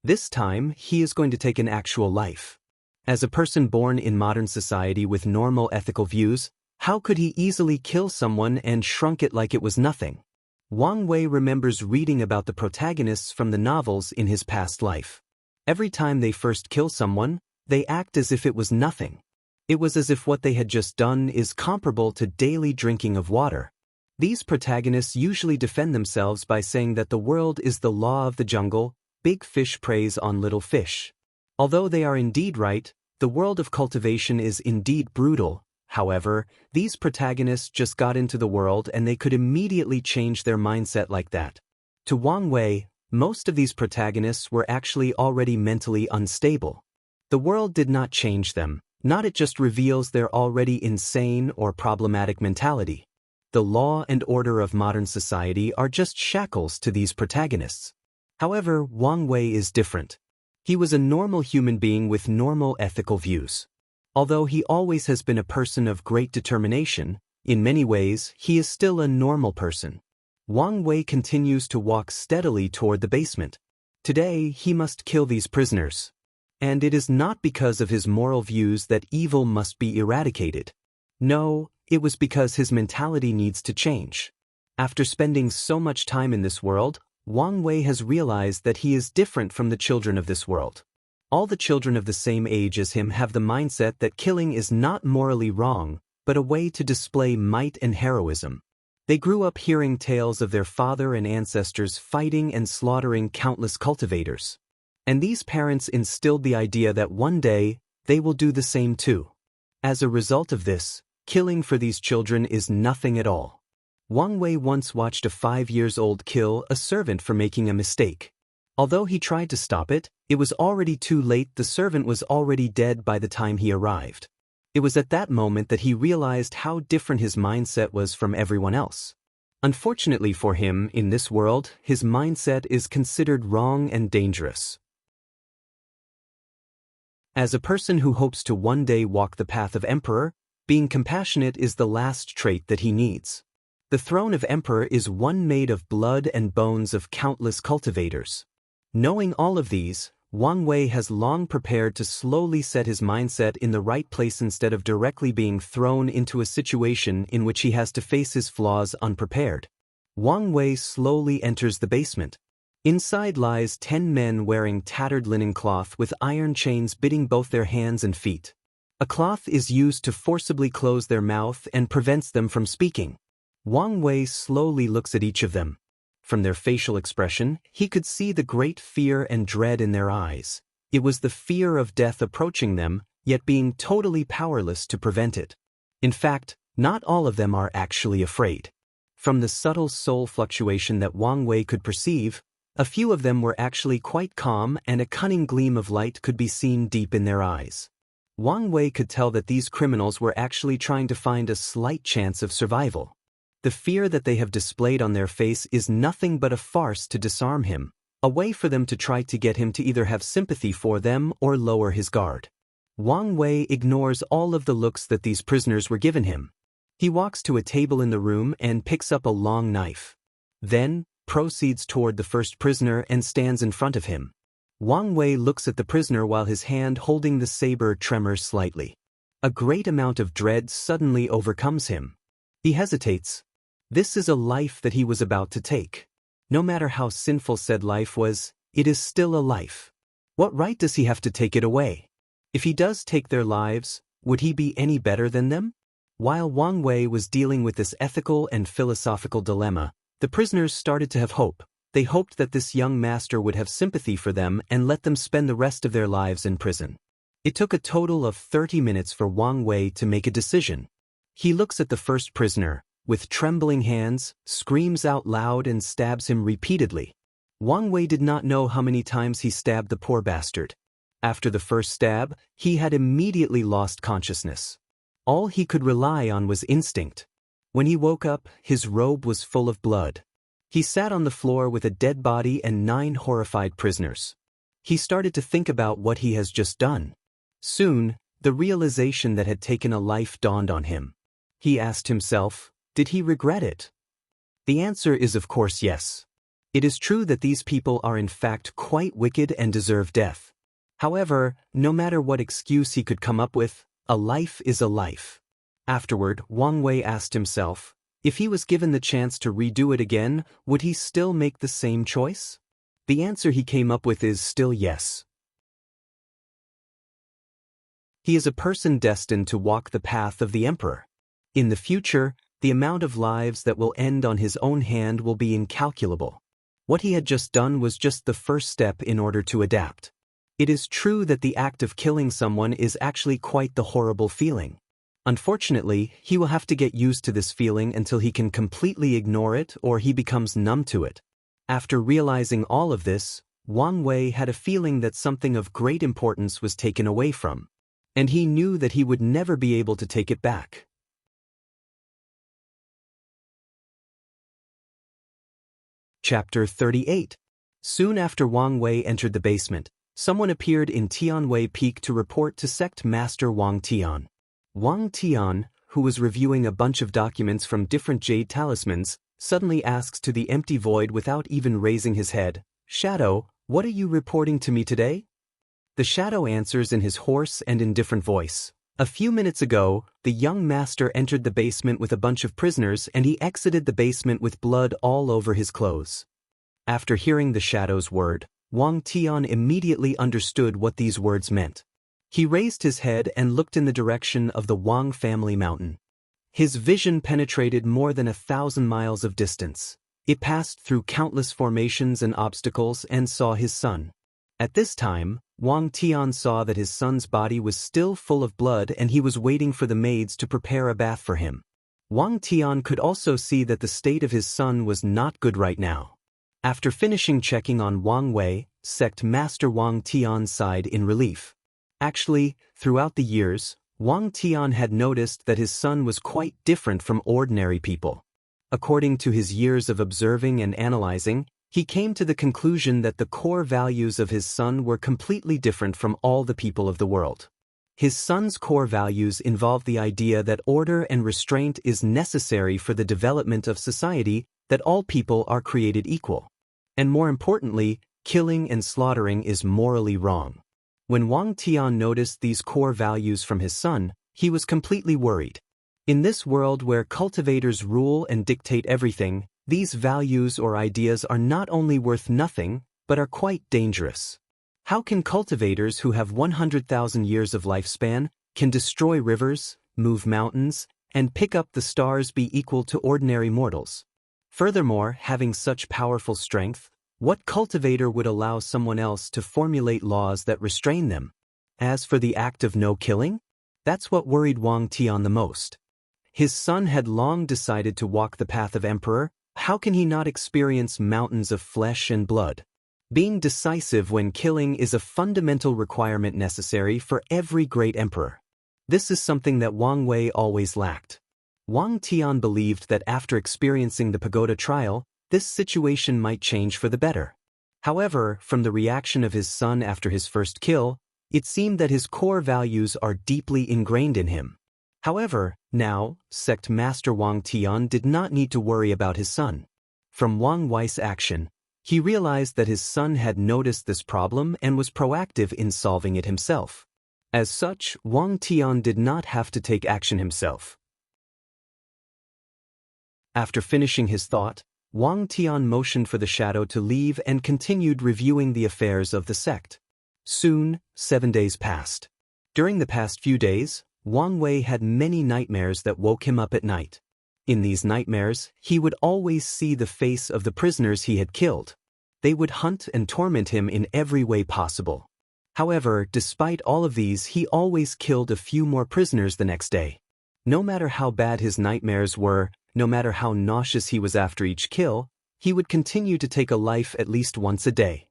This time, he is going to take an actual life. As a person born in modern society with normal ethical views, how could he easily kill someone and shrunk it like it was nothing? Wang Wei remembers reading about the protagonists from the novels in his past life. Every time they first kill someone, they act as if it was nothing. It was as if what they had just done is comparable to daily drinking of water. These protagonists usually defend themselves by saying that the world is the law of the jungle, big fish preys on little fish. Although they are indeed right, the world of cultivation is indeed brutal. However, these protagonists just got into the world and they could immediately change their mindset like that. To Wang Wei, most of these protagonists were actually already mentally unstable. The world did not change them, it just reveals their already insane or problematic mentality. The law and order of modern society are just shackles to these protagonists. However, Wang Wei is different. He was a normal human being with normal ethical views. Although he always has been a person of great determination, in many ways, he is still a normal person. Wang Wei continues to walk steadily toward the basement. Today, he must kill these prisoners. And it is not because of his moral views that evil must be eradicated. No, it was because his mentality needs to change. After spending so much time in this world, Wang Wei has realized that he is different from the children of this world. All the children of the same age as him have the mindset that killing is not morally wrong, but a way to display might and heroism. They grew up hearing tales of their father and ancestors fighting and slaughtering countless cultivators. And these parents instilled the idea that one day, they will do the same too. As a result of this, killing for these children is nothing at all. Wang Wei once watched a 5-year-old kill a servant for making a mistake. Although he tried to stop it, it was already too late. The servant was already dead by the time he arrived. It was at that moment that he realized how different his mindset was from everyone else. Unfortunately for him, in this world, his mindset is considered wrong and dangerous. As a person who hopes to one day walk the path of emperor, being compassionate is the last trait that he needs. The throne of emperor is one made of blood and bones of countless cultivators. Knowing all of these, Wang Wei has long prepared to slowly set his mindset in the right place instead of directly being thrown into a situation in which he has to face his flaws unprepared. Wang Wei slowly enters the basement. Inside lies 10 men wearing tattered linen cloth with iron chains bitting both their hands and feet. A cloth is used to forcibly close their mouth and prevents them from speaking. Wang Wei slowly looks at each of them. From their facial expression, he could see the great fear and dread in their eyes. It was the fear of death approaching them, yet being totally powerless to prevent it. In fact, not all of them are actually afraid. From the subtle soul fluctuation that Wang Wei could perceive, a few of them were actually quite calm and a cunning gleam of light could be seen deep in their eyes. Wang Wei could tell that these criminals were actually trying to find a slight chance of survival. The fear that they have displayed on their face is nothing but a farce to disarm him, a way for them to try to get him to either have sympathy for them or lower his guard. Wang Wei ignores all of the looks that these prisoners were given him. He walks to a table in the room and picks up a long knife. Then, proceeds toward the first prisoner and stands in front of him. Wang Wei looks at the prisoner while his hand holding the saber tremors slightly. A great amount of dread suddenly overcomes him. He hesitates. This is a life that he was about to take. No matter how sinful said life was, It is still a life. What right does he have to take it away? If he does take their lives, would he be any better than them? While Wang Wei was dealing with this ethical and philosophical dilemma, the prisoners started to have hope. They hoped that this young master would have sympathy for them and let them spend the rest of their lives in prison. It took a total of 30 minutes for Wang Wei to make a decision. He looks at the first prisoner, with trembling hands, screams out loud and stabs him repeatedly. Wang Wei did not know how many times he stabbed the poor bastard. After the first stab, he had immediately lost consciousness. All he could rely on was instinct. When he woke up, his robe was full of blood. He sat on the floor with a dead body and 9 horrified prisoners. He started to think about what he has just done. Soon, the realization that had taken a life dawned on him. He asked himself, did he regret it? The answer is of course yes. It is true that these people are in fact quite wicked and deserve death. However, no matter what excuse he could come up with, a life is a life. Afterward, Wang Wei asked himself, if he was given the chance to redo it again, would he still make the same choice? The answer he came up with is still yes. He is a person destined to walk the path of the emperor. In the future, the amount of lives that will end on his own hand will be incalculable. What he had just done was just the first step in order to adapt. It is true that the act of killing someone is actually quite the horrible feeling. Unfortunately, he will have to get used to this feeling until he can completely ignore it or he becomes numb to it. After realizing all of this, Wang Wei had a feeling that something of great importance was taken away from, and he knew that he would never be able to take it back. Chapter 38. Soon after Wang Wei entered the basement, someone appeared in Tianwei Peak to report to Sect Master Wang Tian. Wang Tian, who was reviewing a bunch of documents from different jade talismans, suddenly asks to the empty void without even raising his head, "Shadow, what are you reporting to me today?" The shadow answers in his hoarse and indifferent voice. A few minutes ago, the young master entered the basement with a bunch of prisoners and he exited the basement with blood all over his clothes. After hearing the shadow's word, Wang Tian immediately understood what these words meant. He raised his head and looked in the direction of the Wang family mountain. His vision penetrated more than 1,000 miles of distance. It passed through countless formations and obstacles and saw his son. At this time, Wang Tian saw that his son's body was still full of blood and he was waiting for the maids to prepare a bath for him. Wang Tian could also see that the state of his son was not good right now. After finishing checking on Wang Wei, Sect Master Wang Tian sighed in relief. Actually, throughout the years, Wang Tian had noticed that his son was quite different from ordinary people. According to his years of observing and analyzing, he came to the conclusion that the core values of his son were completely different from all the people of the world. His son's core values involve the idea that order and restraint is necessary for the development of society, that all people are created equal. And more importantly, killing and slaughtering is morally wrong. When Wang Tian noticed these core values from his son, he was completely worried. In this world where cultivators rule and dictate everything, these values or ideas are not only worth nothing, but are quite dangerous. How can cultivators who have 100,000 years of lifespan, can destroy rivers, move mountains, and pick up the stars be equal to ordinary mortals? Furthermore, having such powerful strength, what cultivator would allow someone else to formulate laws that restrain them? As for the act of no killing, that's what worried Wang Tian the most. His son had long decided to walk the path of emperor. How can he not experience mountains of flesh and blood? Being decisive when killing is a fundamental requirement necessary for every great emperor. This is something that Wang Wei always lacked. Wang Tian believed that after experiencing the pagoda trial, this situation might change for the better. However, from the reaction of his son after his first kill, it seemed that his core values are deeply ingrained in him. However, now, Sect Master Wang Tian did not need to worry about his son. From Wang Wei's action, he realized that his son had noticed this problem and was proactive in solving it himself. As such, Wang Tian did not have to take action himself. After finishing his thought, Wang Tian motioned for the shadow to leave and continued reviewing the affairs of the sect. Soon, 7 days passed. During the past few days, Wang Wei had many nightmares that woke him up at night. In these nightmares, he would always see the face of the prisoners he had killed. They would hunt and torment him in every way possible. However, despite all of these, he always killed a few more prisoners the next day. No matter how bad his nightmares were, no matter how nauseous he was after each kill, he would continue to take a life at least once a day.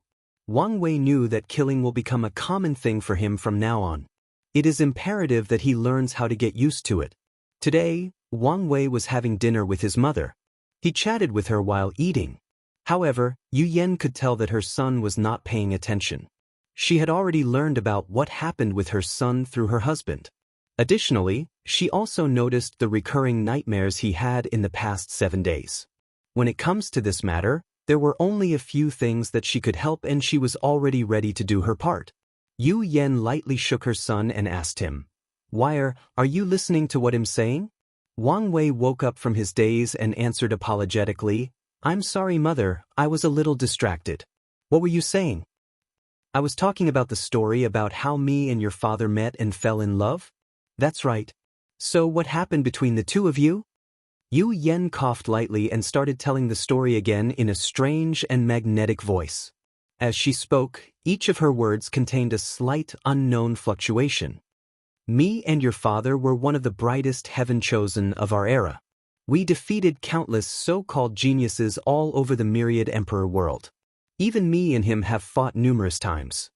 Wang Wei knew that killing will become a common thing for him from now on. It is imperative that he learns how to get used to it. Today, Wang Wei was having dinner with his mother. He chatted with her while eating. However, Yu Yan could tell that her son was not paying attention. She had already learned about what happened with her son through her husband. Additionally, she also noticed the recurring nightmares he had in the past 7 days. When it comes to this matter, there were only a few things that she could help, and she was already ready to do her part. Yu Yan lightly shook her son and asked him, "Wire, are you listening to what I'm saying?" Wang Wei woke up from his daze and answered apologetically, "I'm sorry, mother, I was a little distracted." "What were you saying?" "I was talking about the story about how me and your father met and fell in love." "That's right. So what happened between the two of you?" Yu Yan coughed lightly and started telling the story again in a strange and magnetic voice. As she spoke, each of her words contained a slight, unknown fluctuation. "Me and your father were one of the brightest heaven-chosen of our era. We defeated countless so-called geniuses all over the myriad emperor world. Even me and him have fought numerous times."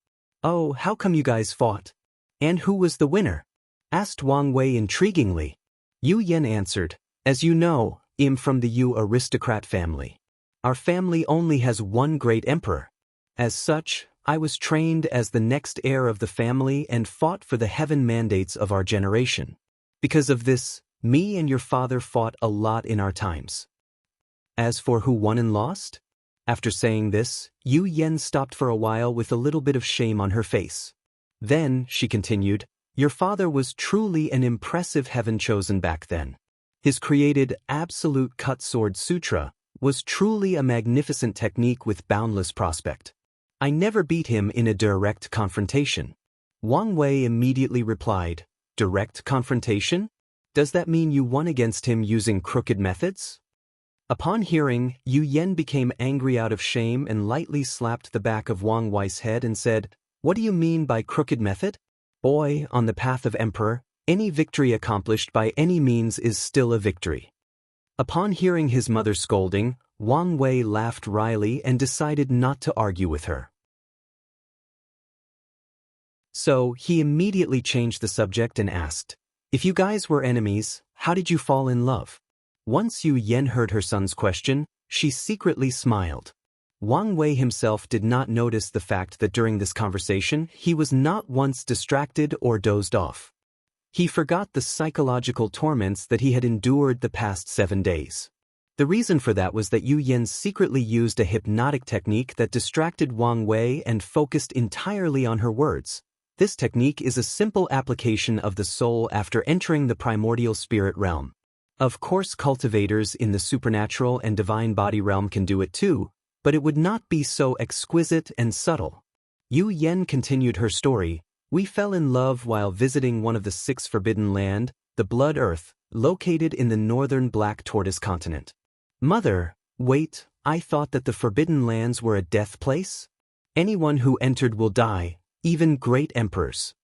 "Oh, how come you guys fought? And who was the winner?" asked Wang Wei intriguingly. Yu Yan answered, "As you know, I'm from the Yu aristocrat family. Our family only has one great emperor. As such, I was trained as the next heir of the family and fought for the heaven mandates of our generation. Because of this, me and your father fought a lot in our times." "As for who won and lost?" After saying this, Yu Yan stopped for a while with a little bit of shame on her face. Then, she continued, "Your father was truly an impressive heaven-chosen back then. His created Absolute Cut Sword Sutra was truly a magnificent technique with boundless prospect. I never beat him in a direct confrontation." Wang Wei immediately replied, "Direct confrontation? Does that mean you won against him using crooked methods?" Upon hearing, Yu Yan became angry out of shame and lightly slapped the back of Wang Wei's head and said, "What do you mean by crooked method? Boy, on the path of emperor, any victory accomplished by any means is still a victory." Upon hearing his mother scolding, Wang Wei laughed wryly and decided not to argue with her. So, he immediately changed the subject and asked, "If you guys were enemies, how did you fall in love?" Once Yu Yan heard her son's question, she secretly smiled. Wang Wei himself did not notice the fact that during this conversation he was not once distracted or dozed off. He forgot the psychological torments that he had endured the past 7 days. The reason for that was that Yu Yan secretly used a hypnotic technique that distracted Wang Wei and focused entirely on her words. This technique is a simple application of the soul after entering the primordial spirit realm. Of course, cultivators in the supernatural and divine body realm can do it too, but it would not be so exquisite and subtle. Yu Yan continued her story. "We fell in love while visiting one of the 6 forbidden land, the Blood Earth, located in the northern Black Tortoise continent." "Mother, wait, I thought that the forbidden lands were a death place? Anyone who entered will die, even great emperors."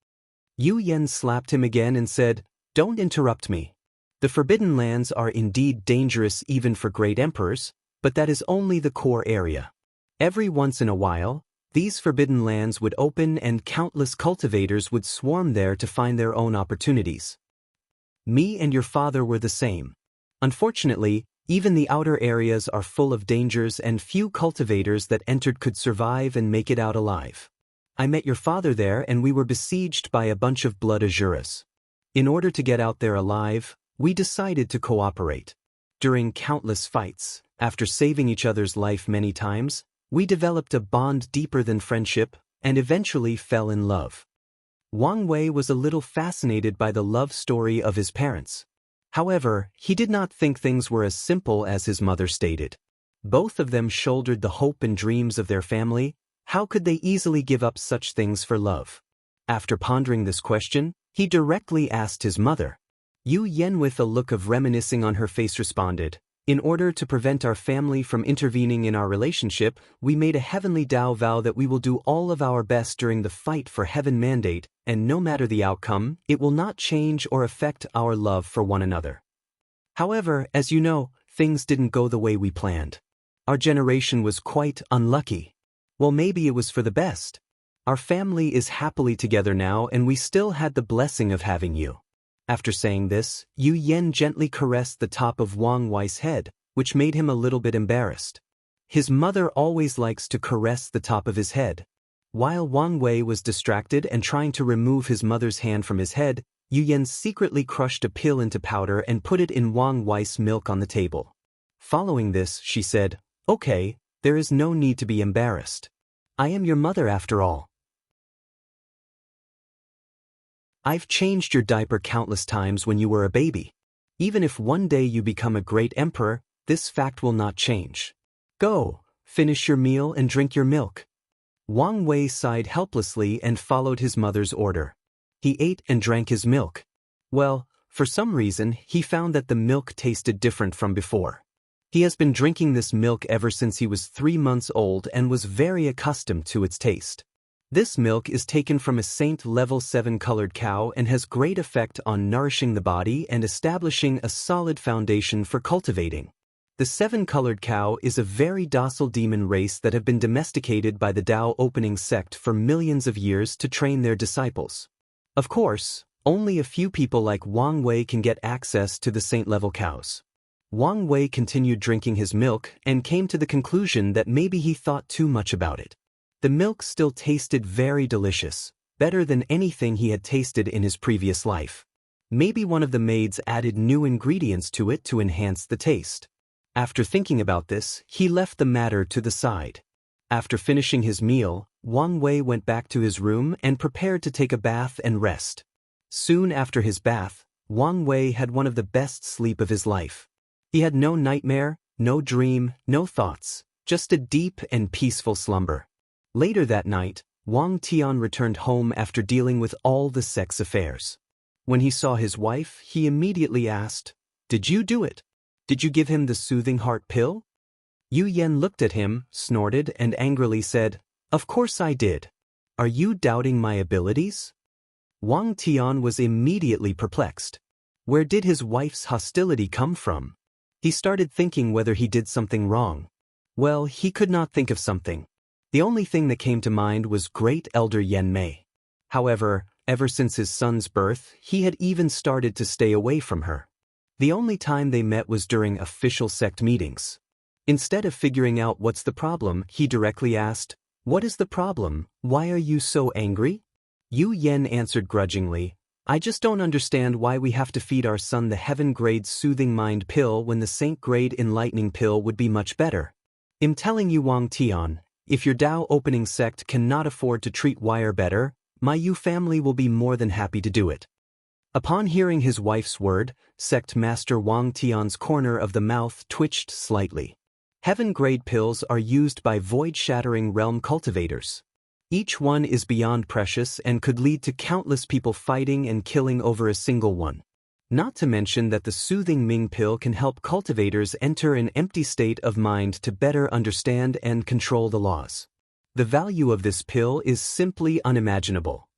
Yu Yan slapped him again and said, "Don't interrupt me. The forbidden lands are indeed dangerous even for great emperors, but that is only the core area. Every once in a while, these forbidden lands would open and countless cultivators would swarm there to find their own opportunities. Me and your father were the same. Unfortunately, even the outer areas are full of dangers and few cultivators that entered could survive and make it out alive. I met your father there and we were besieged by a bunch of blood azuras. In order to get out there alive, we decided to cooperate. During countless fights, after saving each other's life many times, we developed a bond deeper than friendship and eventually fell in love." Wang Wei was a little fascinated by the love story of his parents. However, he did not think things were as simple as his mother stated. Both of them shouldered the hope and dreams of their family. How could they easily give up such things for love? After pondering this question, he directly asked his mother. Yu Yen, with a look of reminiscing on her face, responded, "In order to prevent our family from intervening in our relationship, we made a heavenly Tao vow that we will do all of our best during the fight for heaven mandate, and no matter the outcome, it will not change or affect our love for one another. However, as you know, things didn't go the way we planned. Our generation was quite unlucky. Well, maybe it was for the best. Our family is happily together now, and we still had the blessing of having you." After saying this, Yu Yen gently caressed the top of Wang Wei's head, which made him a little bit embarrassed. His mother always likes to caress the top of his head. While Wang Wei was distracted and trying to remove his mother's hand from his head, Yu Yen secretly crushed a pill into powder and put it in Wang Wei's milk on the table. Following this, she said, "Okay, there is no need to be embarrassed. I am your mother after all. I've changed your diaper countless times when you were a baby. Even if one day you become a great emperor, this fact will not change. Go, finish your meal and drink your milk." Wang Wei sighed helplessly and followed his mother's order. He ate and drank his milk. Well, for some reason, he found that the milk tasted different from before. He has been drinking this milk ever since he was 3 months old and was very accustomed to its taste. This milk is taken from a Saint Level 7 colored cow and has great effect on nourishing the body and establishing a solid foundation for cultivating. The 7-colored cow is a very docile demon race that have been domesticated by the Tao opening sect for millions of years to train their disciples. Of course, only a few people like Wang Wei can get access to the Saint Level cows. Wang Wei continued drinking his milk and came to the conclusion that maybe he thought too much about it. The milk still tasted very delicious, better than anything he had tasted in his previous life. Maybe one of the maids added new ingredients to it to enhance the taste. After thinking about this, he left the matter to the side. After finishing his meal, Wang Wei went back to his room and prepared to take a bath and rest. Soon after his bath, Wang Wei had one of the best sleep of his life. He had no nightmare, no dream, no thoughts, just a deep and peaceful slumber. Later that night, Wang Tian returned home after dealing with all the sect's affairs. When he saw his wife, he immediately asked, "Did you do it? Did you give him the soothing heart pill?" Yu Yen looked at him, snorted, and angrily said, "Of course I did. Are you doubting my abilities?" Wang Tian was immediately perplexed. Where did his wife's hostility come from? He started thinking whether he did something wrong. Well, he could not think of something. The only thing that came to mind was Great Elder Yen Mei. However, ever since his son's birth, he had even started to stay away from her. The only time they met was during official sect meetings. Instead of figuring out what's the problem, he directly asked, "What is the problem? Why are you so angry?" Yu Yen answered grudgingly, "I just don't understand why we have to feed our son the heaven-grade soothing mind pill when the saint-grade enlightening pill would be much better. I'm telling you, Wang Tian, if your Tao opening sect cannot afford to treat Wire better, my Yu family will be more than happy to do it." Upon hearing his wife's word, sect master Wang Tian's corner of the mouth twitched slightly. Heaven-grade pills are used by void-shattering realm cultivators. Each one is beyond precious and could lead to countless people fighting and killing over a single one. Not to mention that the soothing Ming pill can help cultivators enter an empty state of mind to better understand and control the laws. The value of this pill is simply unimaginable.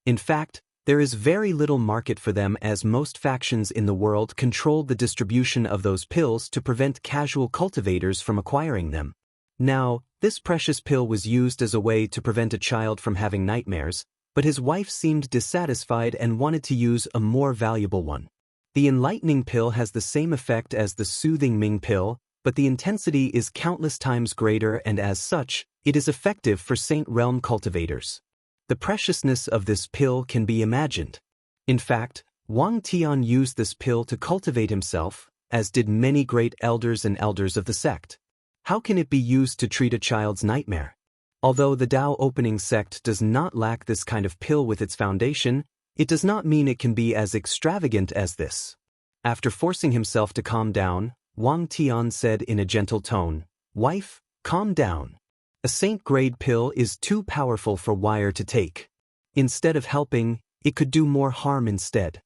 In fact, there is very little market for them as most factions in the world control the distribution of those pills to prevent casual cultivators from acquiring them. Now, this precious pill was used as a way to prevent a child from having nightmares, but his wife seemed dissatisfied and wanted to use a more valuable one. The enlightening pill has the same effect as the soothing Ming pill, but the intensity is countless times greater, and as such, it is effective for Saint Realm cultivators. The preciousness of this pill can be imagined. In fact, Wang Tian used this pill to cultivate himself, as did many great elders and elders of the sect. How can it be used to treat a child's nightmare? Although the Tao opening sect does not lack this kind of pill with its foundation, it does not mean it can be as extravagant as this. After forcing himself to calm down, Wang Tian said in a gentle tone. Wife, calm down. A saint-grade pill is too powerful for Wire to take. Instead of helping, it could do more harm instead.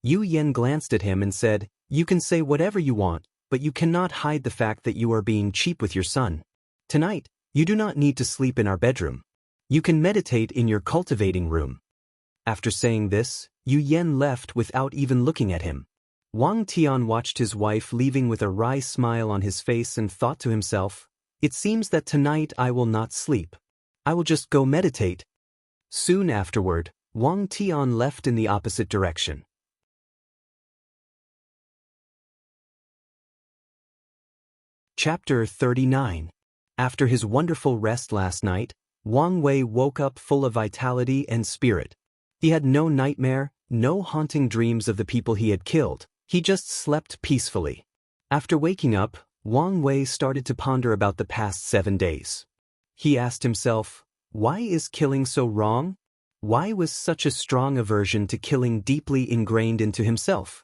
Yu Yen glanced at him and said, You can say whatever you want, but you cannot hide the fact that you are being cheap with your son. Tonight, you do not need to sleep in our bedroom. You can meditate in your cultivating room. After saying this, Yu Yen left without even looking at him. Wang Tian watched his wife leaving with a wry smile on his face and thought to himself, It seems that tonight I will not sleep. I will just go meditate. Soon afterward, Wang Tian left in the opposite direction. Chapter 39. After his wonderful rest last night, Wang Wei woke up full of vitality and spirit. He had no nightmare, no haunting dreams of the people he had killed. He just slept peacefully. After waking up, Wang Wei started to ponder about the past 7 days. He asked himself, why is killing so wrong? Why was such a strong aversion to killing deeply ingrained into himself?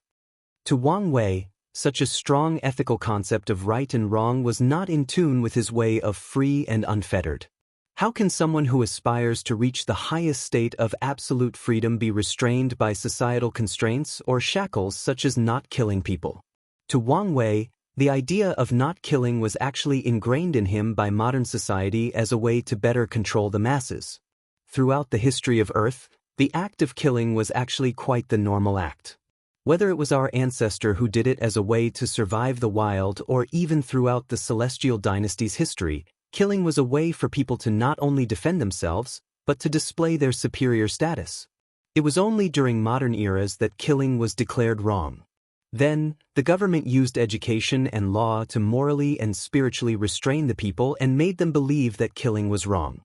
To Wang Wei, such a strong ethical concept of right and wrong was not in tune with his way of free and unfettered. How can someone who aspires to reach the highest state of absolute freedom be restrained by societal constraints or shackles such as not killing people? To Wang Wei, the idea of not killing was actually ingrained in him by modern society as a way to better control the masses. Throughout the history of Earth, the act of killing was actually quite the normal act. Whether it was our ancestor who did it as a way to survive the wild or even throughout the Celestial Dynasty's history, killing was a way for people to not only defend themselves, but to display their superior status. It was only during modern eras that killing was declared wrong. Then, the government used education and law to morally and spiritually restrain the people and made them believe that killing was wrong.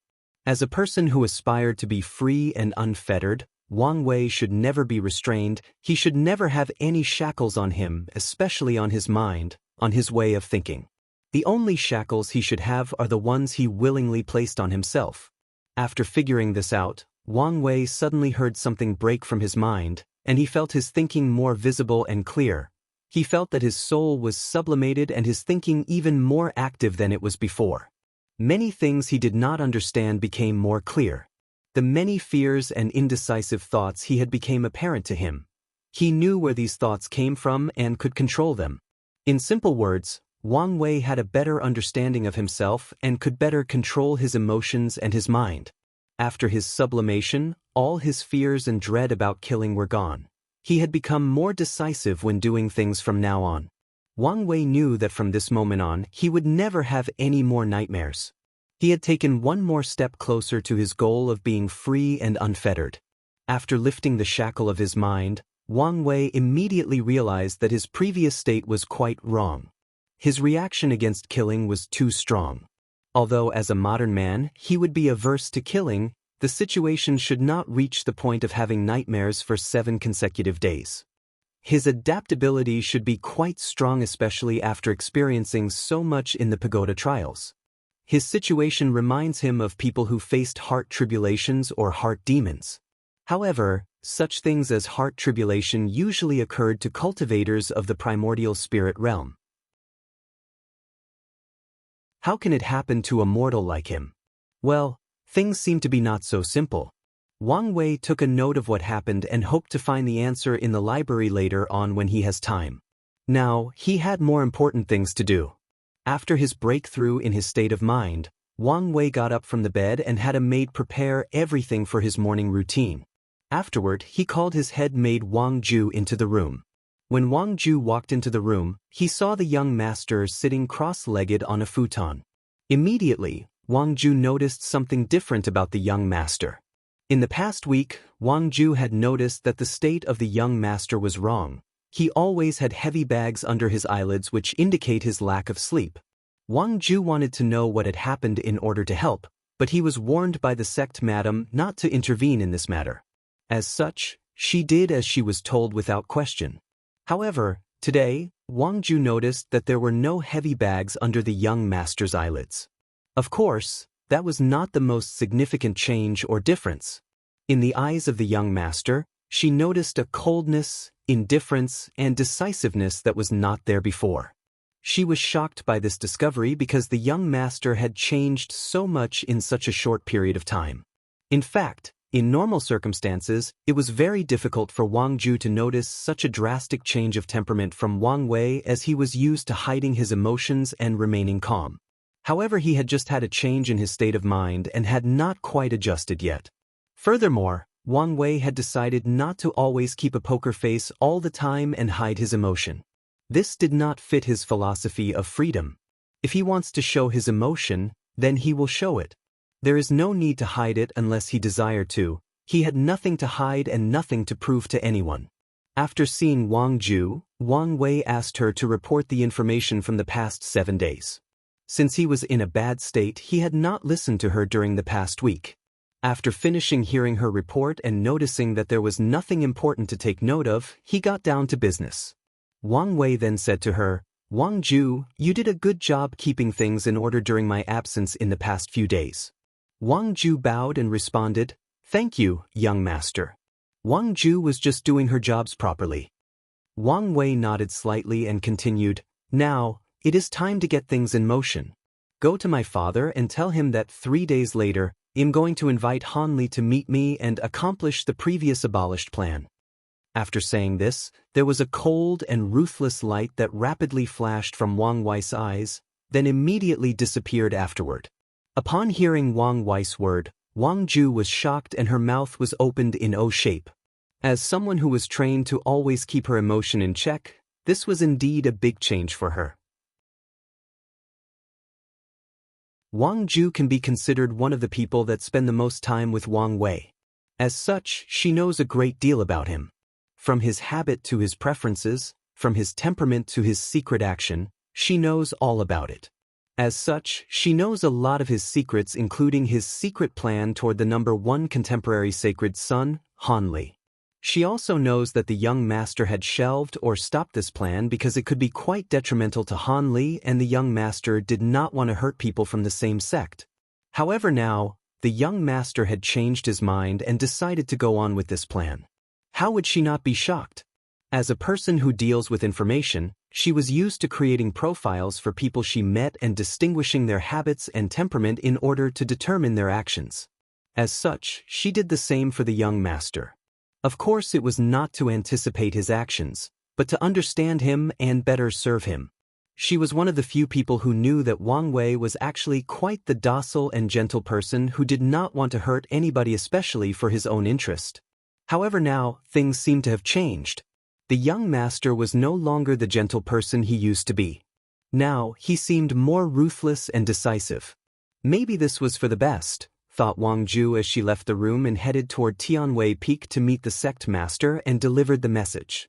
As a person who aspired to be free and unfettered, Wang Wei should never be restrained. He should never have any shackles on him, especially on his mind, on his way of thinking. The only shackles he should have are the ones he willingly placed on himself. After figuring this out, Wang Wei suddenly heard something break from his mind, and he felt his thinking more visible and clear. He felt that his soul was sublimated and his thinking even more active than it was before. Many things he did not understand became more clear. The many fears and indecisive thoughts he had became apparent to him. He knew where these thoughts came from and could control them. In simple words, Wang Wei had a better understanding of himself and could better control his emotions and his mind. After his sublimation, all his fears and dread about killing were gone. He had become more decisive when doing things from now on. Wang Wei knew that from this moment on, he would never have any more nightmares. He had taken one more step closer to his goal of being free and unfettered. After lifting the shackle of his mind, Wang Wei immediately realized that his previous state was quite wrong. His reaction against killing was too strong. Although as a modern man, he would be averse to killing, the situation should not reach the point of having nightmares for 7 consecutive days. His adaptability should be quite strong, especially after experiencing so much in the pagoda trials. His situation reminds him of people who faced heart tribulations or heart demons. However, such things as heart tribulation usually occurred to cultivators of the primordial spirit realm. How can it happen to a mortal like him? Well, things seem to be not so simple. Wang Wei took a note of what happened and hoped to find the answer in the library later on when he has time. Now, he had more important things to do. After his breakthrough in his state of mind, Wang Wei got up from the bed and had a maid prepare everything for his morning routine. Afterward, he called his head maid Wang Ju into the room. When Wang Ju walked into the room, he saw the young master sitting cross-legged on a futon. Immediately, Wang Ju noticed something different about the young master. In the past week, Wang Ju had noticed that the state of the young master was wrong. He always had heavy bags under his eyelids which indicate his lack of sleep. Wang Ju wanted to know what had happened in order to help, but he was warned by the sect madam not to intervene in this matter. As such, she did as she was told without question. However, today, Wang Ju noticed that there were no heavy bags under the young master's eyelids. Of course, that was not the most significant change or difference. In the eyes of the young master, she noticed a coldness, indifference, and decisiveness that was not there before. She was shocked by this discovery because the young master had changed so much in such a short period of time. In fact, in normal circumstances, it was very difficult for Wang Ju to notice such a drastic change of temperament from Wang Wei, as he was used to hiding his emotions and remaining calm. However, he had just had a change in his state of mind and had not quite adjusted yet. Furthermore, Wang Wei had decided not to always keep a poker face all the time and hide his emotion. This did not fit his philosophy of freedom. If he wants to show his emotion, then he will show it. There is no need to hide it unless he desired to. He had nothing to hide and nothing to prove to anyone. After seeing Wang Ju, Wang Wei asked her to report the information from the past 7 days. Since he was in a bad state, he had not listened to her during the past week. After finishing hearing her report and noticing that there was nothing important to take note of, he got down to business. Wang Wei then said to her, "Wang Ju, you did a good job keeping things in order during my absence in the past few days." Wang Ju bowed and responded, "Thank you, young master." Wang Ju was just doing her jobs properly. Wang Wei nodded slightly and continued, "Now, it is time to get things in motion. Go to my father and tell him that 3 days later, I'm going to invite Han Li to meet me and accomplish the previous abolished plan." After saying this, there was a cold and ruthless light that rapidly flashed from Wang Wei's eyes, then immediately disappeared afterward. Upon hearing Wang Wei's word, Wang Ju was shocked and her mouth was opened in O shape. As someone who was trained to always keep her emotion in check, this was indeed a big change for her. Wang Ju can be considered one of the people that spend the most time with Wang Wei. As such, she knows a great deal about him. From his habit to his preferences, from his temperament to his secret action, she knows all about it. As such, she knows a lot of his secrets, including his secret plan toward the #1 contemporary sacred son, Han Li. She also knows that the young master had shelved or stopped this plan because it could be quite detrimental to Han Li, and the young master did not want to hurt people from the same sect. However, now, the young master had changed his mind and decided to go on with this plan. How would she not be shocked? As a person who deals with information, she was used to creating profiles for people she met and distinguishing their habits and temperament in order to determine their actions. As such, she did the same for the young master. Of course, it was not to anticipate his actions, but to understand him and better serve him. She was one of the few people who knew that Wang Wei was actually quite the docile and gentle person who did not want to hurt anybody, especially for his own interest. However, now, things seemed to have changed. The young master was no longer the gentle person he used to be. Now, he seemed more ruthless and decisive. Maybe this was for the best, thought Wang Ju as she left the room and headed toward Tianwei Peak to meet the sect master and delivered the message.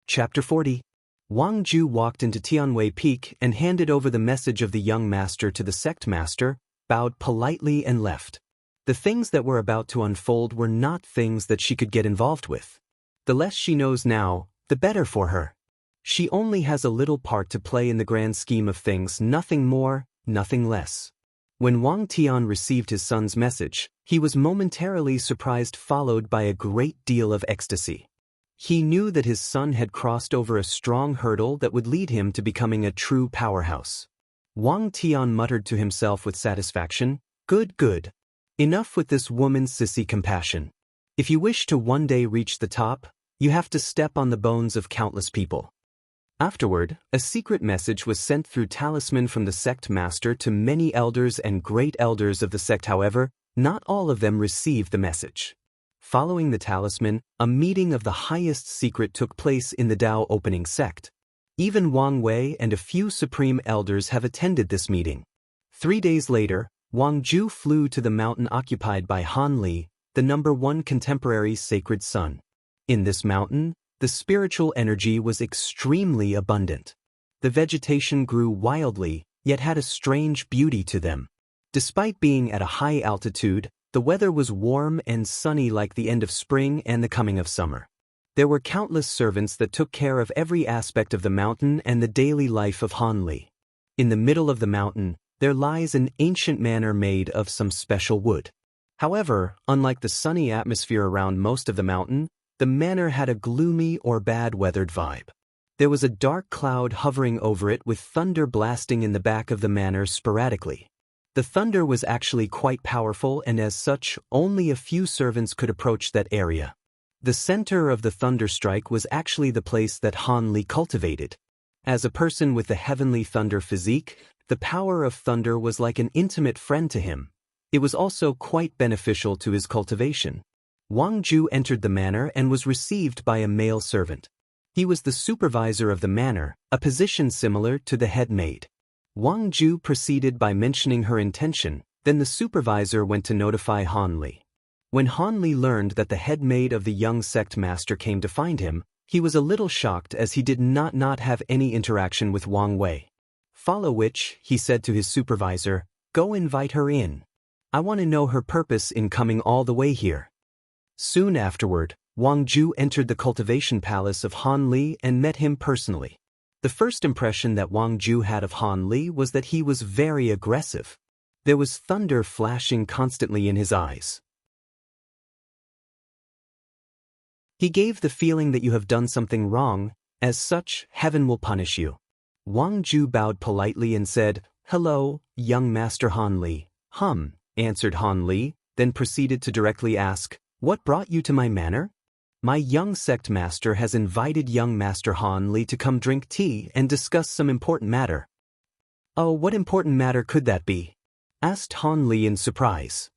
Chapter 40. Wang Ju walked into Tianwei Peak and handed over the message of the young master to the sect master, bowed politely and left. The things that were about to unfold were not things that she could get involved with. The less she knows now, the better for her. She only has a little part to play in the grand scheme of things, nothing more, nothing less. When Wang Tian received his son's message, he was momentarily surprised, followed by a great deal of ecstasy. He knew that his son had crossed over a strong hurdle that would lead him to becoming a true powerhouse. Wang Tian muttered to himself with satisfaction, "Good, good. Enough with this woman's sissy compassion. If you wish to one day reach the top, you have to step on the bones of countless people." Afterward, a secret message was sent through talisman from the sect master to many elders and great elders of the sect. However, not all of them received the message. Following the talisman, a meeting of the highest secret took place in the Dao opening sect. Even Wang Wei and a few supreme elders have attended this meeting. 3 days later, Wang Ju flew to the mountain occupied by Han Li, the #1 contemporary sacred son. In this mountain, the spiritual energy was extremely abundant. The vegetation grew wildly, yet had a strange beauty to them. Despite being at a high altitude, the weather was warm and sunny like the end of spring and the coming of summer. There were countless servants that took care of every aspect of the mountain and the daily life of Han Li. In the middle of the mountain, there lies an ancient manor made of some special wood. However, unlike the sunny atmosphere around most of the mountain, The manor had a gloomy or bad-weathered vibe. There was a dark cloud hovering over it with thunder blasting in the back of the manor sporadically. The thunder was actually quite powerful, and as such, only a few servants could approach that area. The center of the thunderstrike was actually the place that Han Li cultivated. As a person with the heavenly thunder physique, the power of thunder was like an intimate friend to him. It was also quite beneficial to his cultivation. Wang Ju entered the manor and was received by a male servant. He was the supervisor of the manor, a position similar to the head maid. Wang Ju proceeded by mentioning her intention, then the supervisor went to notify Han Li. When Han Li learned that the head maid of the young sect master came to find him, he was a little shocked as he did not have any interaction with Wang Wei. Follow which, he said to his supervisor, "Go invite her in. I want to know her purpose in coming all the way here." Soon afterward, Wang Ju entered the cultivation palace of Han Li and met him personally. The first impression that Wang Ju had of Han Li was that he was very aggressive. There was thunder flashing constantly in his eyes. He gave the feeling that you have done something wrong, as such, heaven will punish you. Wang Ju bowed politely and said, "Hello, young master Han Li." Answered Han Li, then proceeded to directly ask, "What brought you to my manor?" "My young sect master has invited young master Han Li to come drink tea and discuss some important matter." "Oh, what important matter could that be?" asked Han Li in surprise.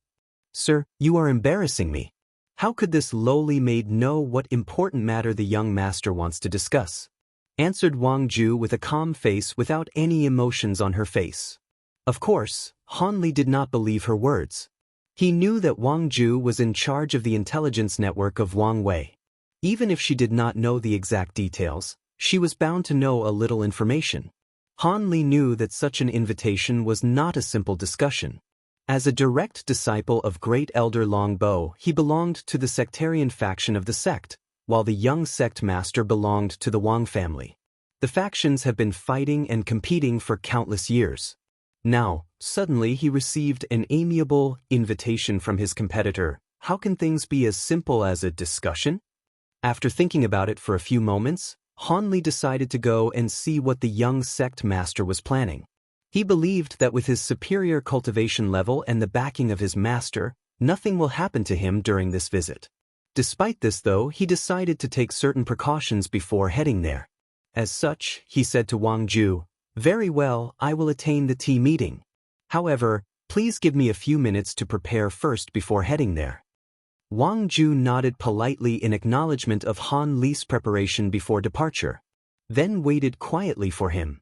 "Sir, you are embarrassing me. How could this lowly maid know what important matter the young master wants to discuss?" answered Wang Ju with a calm face without any emotions on her face. Of course, Han Li did not believe her words. He knew that Wang Ju was in charge of the intelligence network of Wang Wei. Even if she did not know the exact details, she was bound to know a little information. Han Li knew that such an invitation was not a simple discussion. As a direct disciple of Great Elder Long Bo, he belonged to the sectarian faction of the sect, while the young sect master belonged to the Wang family. The factions have been fighting and competing for countless years. Now, suddenly he received an amiable invitation from his competitor. How can things be as simple as a discussion? After thinking about it for a few moments, Han Li decided to go and see what the young sect master was planning. He believed that with his superior cultivation level and the backing of his master, nothing will happen to him during this visit. Despite this though, he decided to take certain precautions before heading there. As such, he said to Wang Ju, "Very well, I will attend the tea meeting. However, please give me a few minutes to prepare first before heading there." Wang Ju nodded politely in acknowledgement of Han Li's preparation before departure, then waited quietly for him.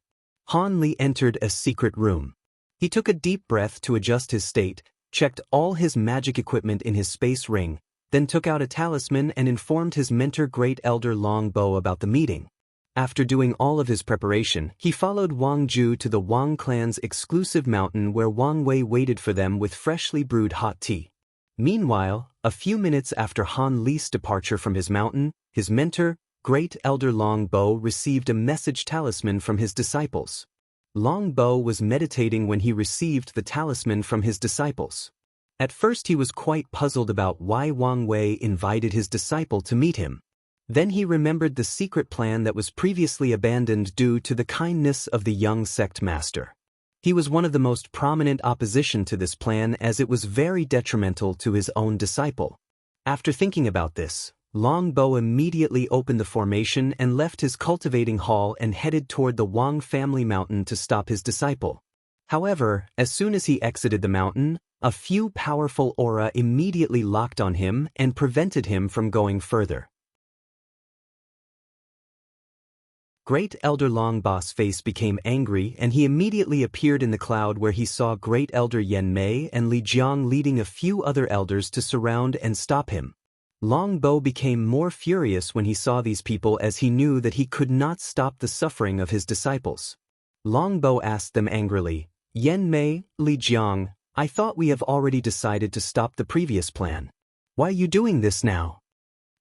Han Li entered a secret room. He took a deep breath to adjust his state, checked all his magic equipment in his space ring, then took out a talisman and informed his mentor Great Elder Long Bo about the meeting. After doing all of his preparation, he followed Wang Ju to the Wang clan's exclusive mountain where Wang Wei waited for them with freshly brewed hot tea. Meanwhile, a few minutes after Han Li's departure from his mountain, his mentor, Great Elder Long Bo, received a message talisman from his disciples. Long Bo was meditating when he received the talisman from his disciples. At first he was quite puzzled about why Wang Wei invited his disciple to meet him. Then he remembered the secret plan that was previously abandoned due to the kindness of the young sect master. He was one of the most prominent opposition to this plan as it was very detrimental to his own disciple. After thinking about this, Long Bo immediately opened the formation and left his cultivating hall and headed toward the Wang family mountain to stop his disciple. However, as soon as he exited the mountain, a few powerful aura immediately locked on him and prevented him from going further. Great Elder Long Bo's face became angry and he immediately appeared in the cloud where he saw Great Elder Yen Mei and Li Jiang leading a few other elders to surround and stop him. Long Bo became more furious when he saw these people as he knew that he could not stop the suffering of his disciples. Long Bo asked them angrily, "Yen Mei, Li Jiang, I thought we have already decided to stop the previous plan. Why are you doing this now?"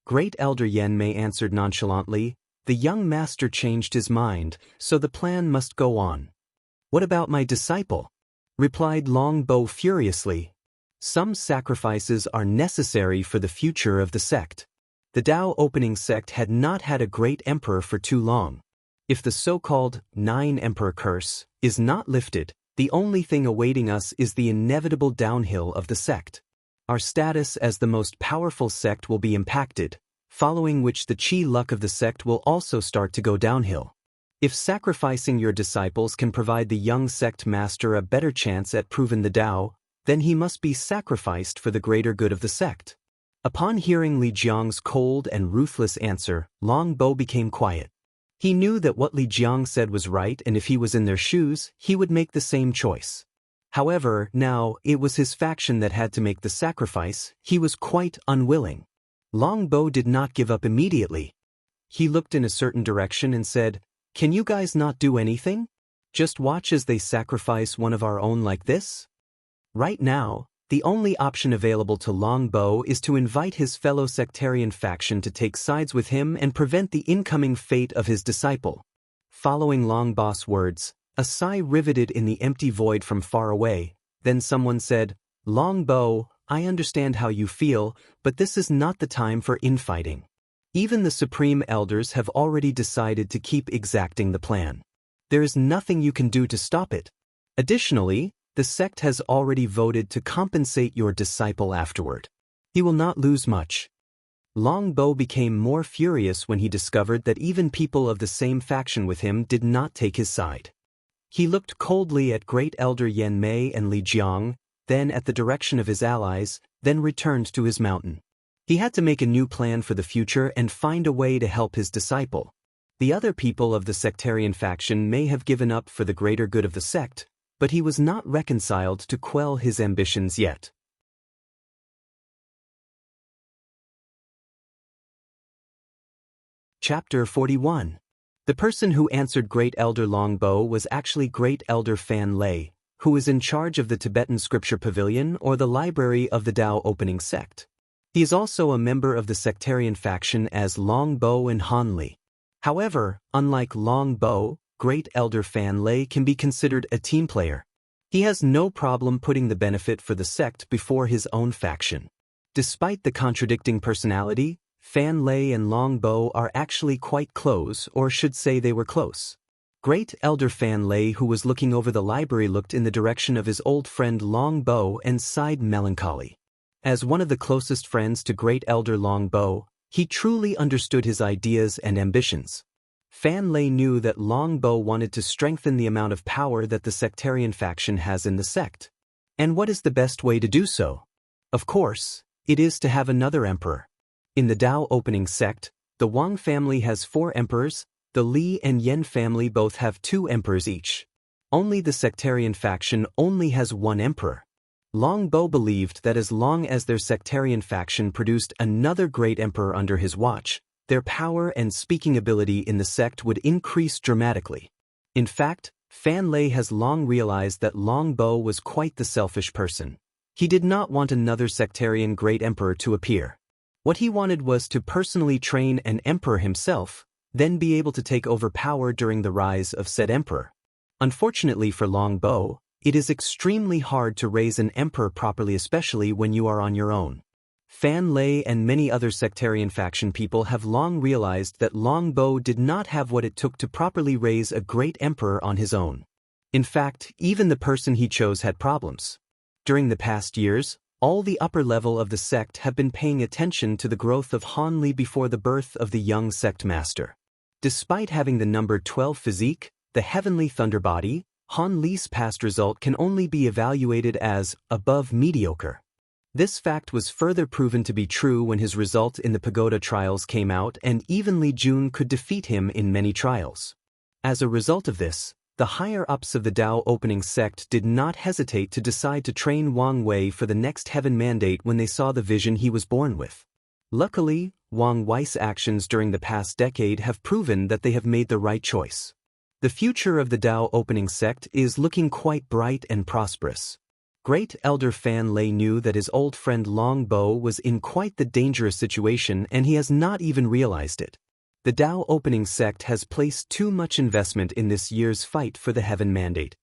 Great Elder Yen Mei answered nonchalantly, "The young master changed his mind, so the plan must go on." "What about my disciple?" replied Long Bo furiously. "Some sacrifices are necessary for the future of the sect. The Dao opening sect had not had a great emperor for too long. If the so-called 9-emperor curse is not lifted, the only thing awaiting us is the inevitable downhill of the sect. Our status as the most powerful sect will be impacted, following which the chi luck of the sect will also start to go downhill. If sacrificing your disciples can provide the young sect master a better chance at proving the Dao, then he must be sacrificed for the greater good of the sect. Upon hearing Li Jiang's cold and ruthless answer, Long Bo became quiet. He knew that what Li Jiang said was right, and if he was in their shoes, he would make the same choice. However, now, it was his faction that had to make the sacrifice. He was quite unwilling. Long Bo did not give up immediately. He looked in a certain direction and said, "Can you guys not do anything? Just watch as they sacrifice one of our own like this?" Right now, the only option available to Long Bo is to invite his fellow sectarian faction to take sides with him and prevent the incoming fate of his disciple. Following Long Bo's words, a sigh riveted in the empty void from far away. Then someone said, "Long Bo, I understand how you feel, but this is not the time for infighting. Even the Supreme Elders have already decided to keep exacting the plan. There is nothing you can do to stop it. Additionally, the sect has already voted to compensate your disciple afterward. He will not lose much." Long Bo became more furious when he discovered that even people of the same faction with him did not take his side. He looked coldly at Great Elder Yan Mei and Li Jiang, then at the direction of his allies, then returned to his mountain. He had to make a new plan for the future and find a way to help his disciple. The other people of the sectarian faction may have given up for the greater good of the sect, but he was not reconciled to quell his ambitions yet. Chapter 41. The person who answered Great Elder Long Bo was actually Great Elder Fan Lei, who was in charge of the Tibetan Scripture Pavilion or the library of the Dao opening sect. He is also a member of the sectarian faction as Long Bo and Han Li. However, unlike Long Bo, Great Elder Fan Lei can be considered a team player. He has no problem putting the benefit for the sect before his own faction. Despite the contradicting personality, Fan Lei and Long Bo are actually quite close, or should say they were close. Great Elder Fan Lei, who was looking over the library, looked in the direction of his old friend Long Bo and sighed melancholy. As one of the closest friends to Great Elder Long Bo, he truly understood his ideas and ambitions. Fan Lei knew that Long Bo wanted to strengthen the amount of power that the sectarian faction has in the sect. And what is the best way to do so? Of course, it is to have another emperor. In the Dao opening sect, the Wang family has 4 emperors, the Li and Yen family both have 2 emperors each. Only the sectarian faction only has 1 emperor. Long Bo believed that as long as their sectarian faction produced another great emperor under his watch, their power and speaking ability in the sect would increase dramatically. In fact, Fan Lei has long realized that Long Bo was quite the selfish person. He did not want another sectarian great emperor to appear. What he wanted was to personally train an emperor himself, then be able to take over power during the rise of said emperor. Unfortunately for Long Bo, it is extremely hard to raise an emperor properly, especially when you are on your own. Fan Lei and many other sectarian faction people have long realized that Long Bo did not have what it took to properly raise a great emperor on his own. In fact, even the person he chose had problems. During the past years, all the upper level of the sect have been paying attention to the growth of Han Li before the birth of the young sect master. Despite having the number 12 physique, the heavenly thunder body, Han Li's past result can only be evaluated as above mediocre. This fact was further proven to be true when his result in the pagoda trials came out, and even Li Jun could defeat him in many trials. As a result of this, the higher-ups of the Dao opening sect did not hesitate to decide to train Wang Wei for the next heaven mandate when they saw the vision he was born with. Luckily, Wang Wei's actions during the past decade have proven that they have made the right choice. The future of the Dao opening sect is looking quite bright and prosperous. Great Elder Fan Lei knew that his old friend Long Bo was in quite the dangerous situation, and he has not even realized it. The Dao opening sect has placed too much investment in this year's fight for the heaven mandate.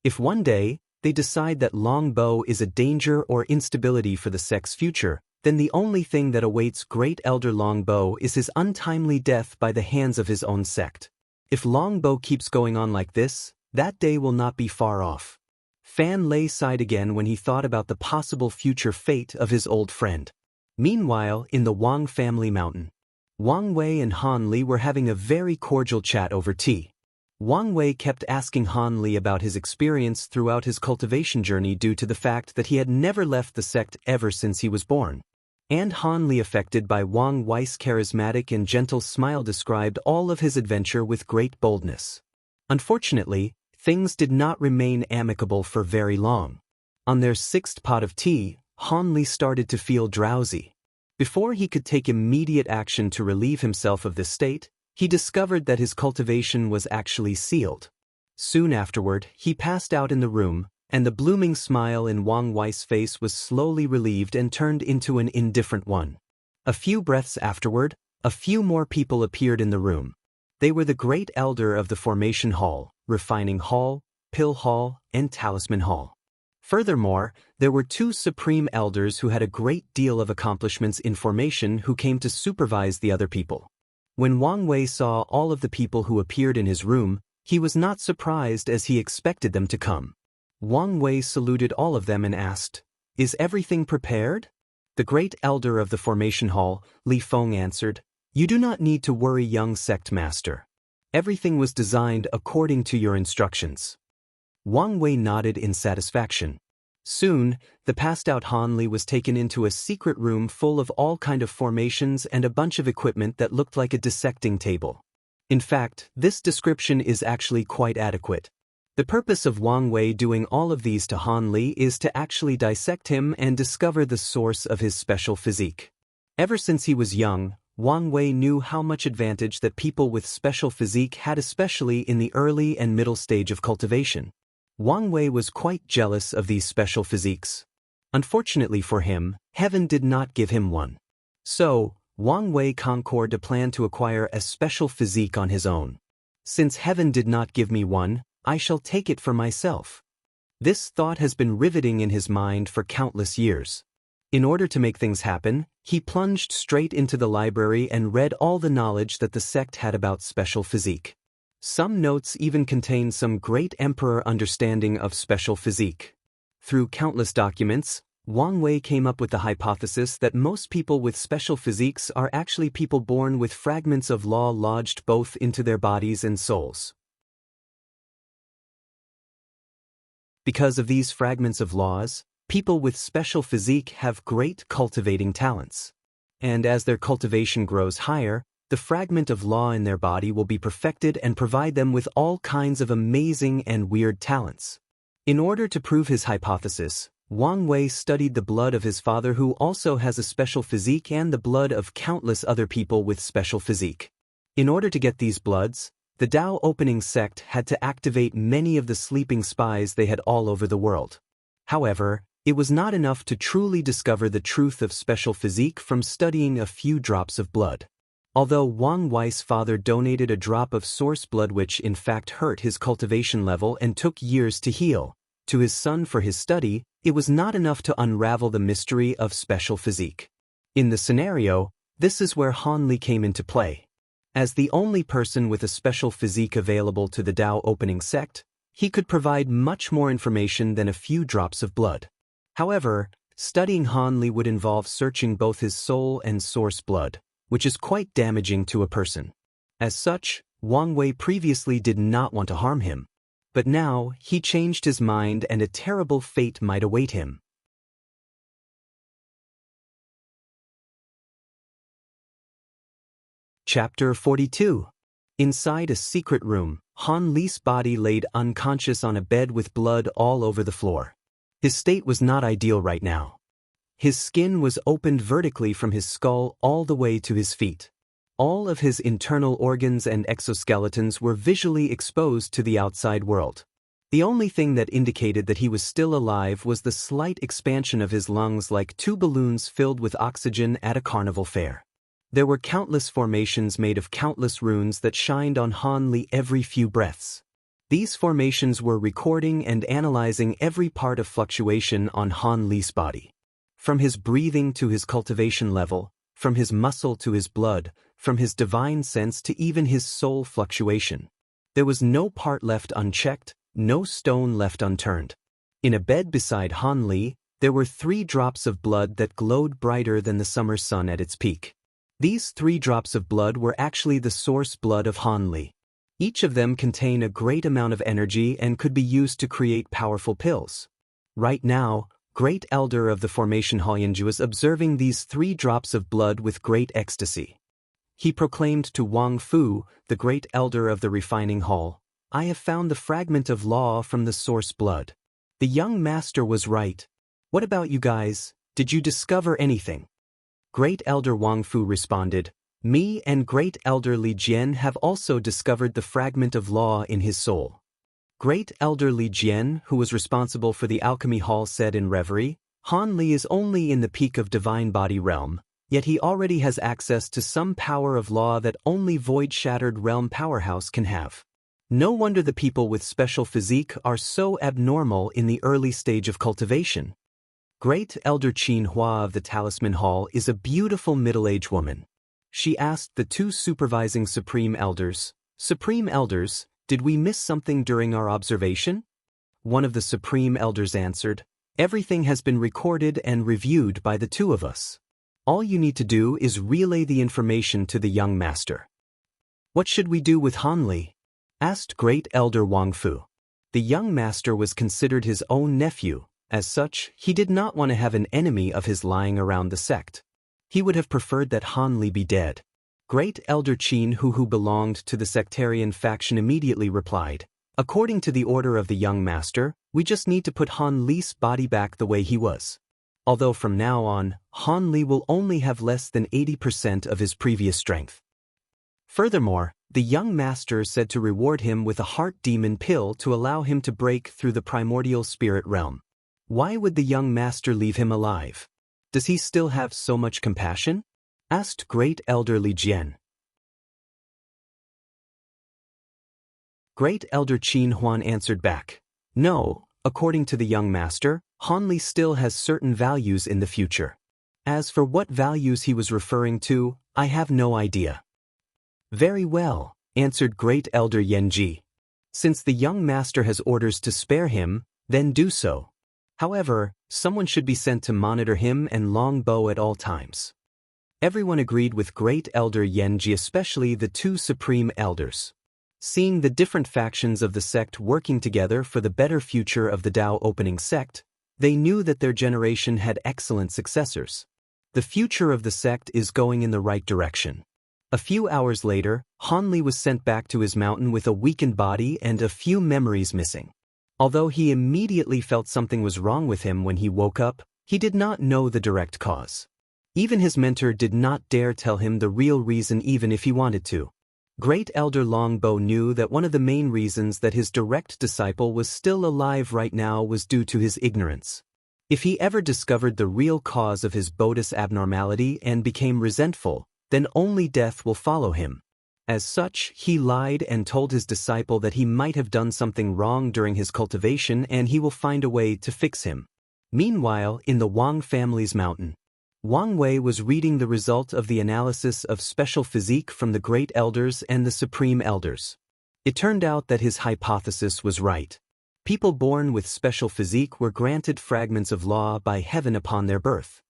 If one day, they decide that Long Bo is a danger or instability for the sect's future, then the only thing that awaits Great Elder Longbow is his untimely death by the hands of his own sect. If Longbow keeps going on like this, that day will not be far off. Fan Lei sighed again when he thought about the possible future fate of his old friend. Meanwhile, in the Wang family mountain, Wang Wei and Han Li were having a very cordial chat over tea. Wang Wei kept asking Han Li about his experience throughout his cultivation journey due to the fact that he had never left the sect ever since he was born. And Han Li, affected by Wang Wei's charismatic and gentle smile, described all of his adventure with great boldness. Unfortunately, things did not remain amicable for very long. On their sixth pot of tea, Han Li started to feel drowsy. Before he could take immediate action to relieve himself of this state, he discovered that his cultivation was actually sealed. Soon afterward, he passed out in the room, and the blooming smile in Wang Wei's face was slowly relieved and turned into an indifferent one. A few breaths afterward, a few more people appeared in the room. They were the Great Elder of the Formation Hall, Refining Hall, Pill Hall, and Talisman Hall. Furthermore, there were two Supreme Elders who had a great deal of accomplishments in formation who came to supervise the other people. When Wang Wei saw all of the people who appeared in his room, he was not surprised as he expected them to come. Wang Wei saluted all of them and asked, "Is everything prepared?" The Great Elder of the Formation Hall, Li Feng, answered, "You do not need to worry, young sect master. Everything was designed according to your instructions." Wang Wei nodded in satisfaction. Soon, the passed-out Han Li was taken into a secret room full of all kind of formations and a bunch of equipment that looked like a dissecting table. In fact, this description is actually quite adequate. The purpose of Wang Wei doing all of these to Han Li is to actually dissect him and discover the source of his special physique. Ever since he was young, Wang Wei knew how much advantage that people with special physique had, especially in the early and middle stage of cultivation. Wang Wei was quite jealous of these special physiques. Unfortunately for him, heaven did not give him one. So, Wang Wei concorded a plan to acquire a special physique on his own. Since heaven did not give me one, I shall take it for myself. This thought has been riveting in his mind for countless years. In order to make things happen, he plunged straight into the library and read all the knowledge that the sect had about special physique. Some notes even contain some great emperor understanding of special physique. Through countless documents, Wang Wei came up with the hypothesis that most people with special physiques are actually people born with fragments of law lodged both into their bodies and souls. Because of these fragments of laws, people with special physique have great cultivating talents. And as their cultivation grows higher, the fragment of law in their body will be perfected and provide them with all kinds of amazing and weird talents. In order to prove his hypothesis, Wang Wei studied the blood of his father, who also has a special physique, and the blood of countless other people with special physique. In order to get these bloods, the Dao Opening sect had to activate many of the sleeping spies they had all over the world. However, it was not enough to truly discover the truth of special physique from studying a few drops of blood. Although Wang Wei's father donated a drop of source blood which in fact hurt his cultivation level and took years to heal, to his son for his study, it was not enough to unravel the mystery of special physique. In the scenario, this is where Han Li came into play. As the only person with a special physique available to the Dao Opening sect, he could provide much more information than a few drops of blood. However, studying Han Li would involve searching both his soul and source blood, which is quite damaging to a person. As such, Wang Wei previously did not want to harm him. But now, he changed his mind and a terrible fate might await him. Chapter 42. Inside a secret room, Han Li's body laid unconscious on a bed with blood all over the floor. His state was not ideal right now. His skin was opened vertically from his skull all the way to his feet. All of his internal organs and exoskeletons were visually exposed to the outside world. The only thing that indicated that he was still alive was the slight expansion of his lungs, like two balloons filled with oxygen at a carnival fair. There were countless formations made of countless runes that shined on Han Li every few breaths. These formations were recording and analyzing every part of fluctuation on Han Li's body. From his breathing to his cultivation level, from his muscle to his blood, from his divine sense to even his soul fluctuation. There was no part left unchecked, no stone left unturned. In a bed beside Han Li, there were 3 drops of blood that glowed brighter than the summer sun at its peak. These 3 drops of blood were actually the source blood of Han Li. Each of them contained a great amount of energy and could be used to create powerful pills. Right now, Great Elder of the Formation Huoyanju was observing these 3 drops of blood with great ecstasy. He proclaimed to Wang Fu, the Great Elder of the Refining Hall, "I have found the fragment of law from the source blood." The young master was right. "What about you guys? Did you discover anything?" Great Elder Wang Fu responded, "Me and Great Elder Li Jian have also discovered the fragment of law in his soul." Great Elder Li Jian, who was responsible for the alchemy hall, said in reverie, "Han Li is only in the peak of divine body realm, yet he already has access to some power of law that only void-shattered realm powerhouse can have. No wonder the people with special physique are so abnormal in the early stage of cultivation." Great Elder Qin Hua of the Talisman Hall is a beautiful middle-aged woman. She asked the 2 supervising Supreme Elders, "Supreme Elders, did we miss something during our observation?" One of the Supreme Elders answered, "Everything has been recorded and reviewed by the 2 of us. All you need to do is relay the information to the young master." "What should we do with Han Li?" asked Great Elder Wang Fu. The young master was considered his own nephew. As such, he did not want to have an enemy of his lying around the sect. He would have preferred that Han Li be dead. Great Elder Qin Hu, who belonged to the sectarian faction, immediately replied, "According to the order of the young master, we just need to put Han Li's body back the way he was. Although from now on, Han Li will only have less than 80% of his previous strength." Furthermore, the young master said to reward him with a heart demon pill to allow him to break through the primordial spirit realm. Why would the young master leave him alive? Does he still have so much compassion? Asked Great Elder Li Jian. Great Elder Qin Huan answered back, "No, according to the young master, Han Li still has certain values in the future. As for what values he was referring to, I have no idea." "Very well," answered Great Elder Yen Ji. "Since the young master has orders to spare him, then do so. However, someone should be sent to monitor him and Longbow at all times." Everyone agreed with Great Elder Yen Ji, especially the 2 Supreme Elders. Seeing the different factions of the sect working together for the better future of the Dao opening sect, they knew that their generation had excellent successors. The future of the sect is going in the right direction. A few hours later, Han Li was sent back to his mountain with a weakened body and a few memories missing. Although he immediately felt something was wrong with him when he woke up, he did not know the direct cause. Even his mentor did not dare tell him the real reason, even if he wanted to. Great Elder Longbow knew that one of the main reasons that his direct disciple was still alive right now was due to his ignorance. If he ever discovered the real cause of his Bodhis abnormality and became resentful, then only death will follow him. As such, he lied and told his disciple that he might have done something wrong during his cultivation and he will find a way to fix him. Meanwhile, in the Wang family's mountain, Wang Wei was reading the result of the analysis of special physique from the Great Elders and the Supreme Elders. It turned out that his hypothesis was right. People born with special physique were granted fragments of law by heaven upon their birth.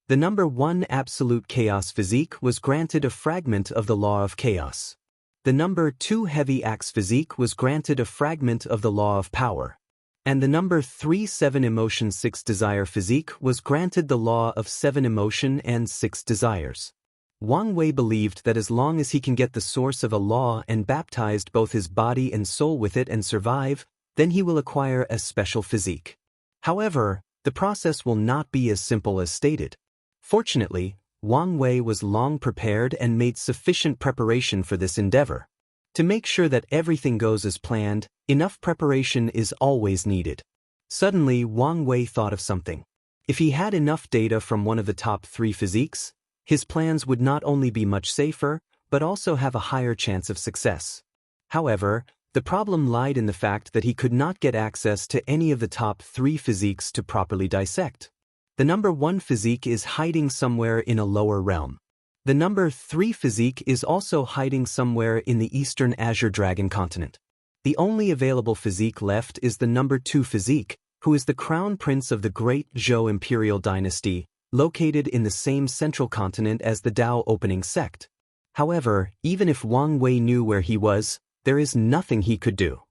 The number 1 absolute chaos physique was granted a fragment of the law of chaos. The number 2 heavy axe physique was granted a fragment of the law of power. And the number 3 7 emotion 6 desire physique was granted the law of 7 emotion and 6 desires. Wang Wei believed that as long as he can get the source of a law and baptized both his body and soul with it and survive, then he will acquire a special physique. However, the process will not be as simple as stated. Fortunately, Wang Wei was long prepared and made sufficient preparation for this endeavor. To make sure that everything goes as planned, enough preparation is always needed. Suddenly, Wang Wei thought of something. If he had enough data from one of the top 3 physiques, his plans would not only be much safer, but also have a higher chance of success. However, the problem lied in the fact that he could not get access to any of the top 3 physiques to properly dissect. The number 1 physique is hiding somewhere in a lower realm. The number 3 physique is also hiding somewhere in the eastern Azure Dragon continent. The only available physique left is the number 2 physique, who is the crown prince of the Great Zhou Imperial Dynasty, located in the same central continent as the Dao opening sect. However, even if Wang Wei knew where he was, there is nothing he could do.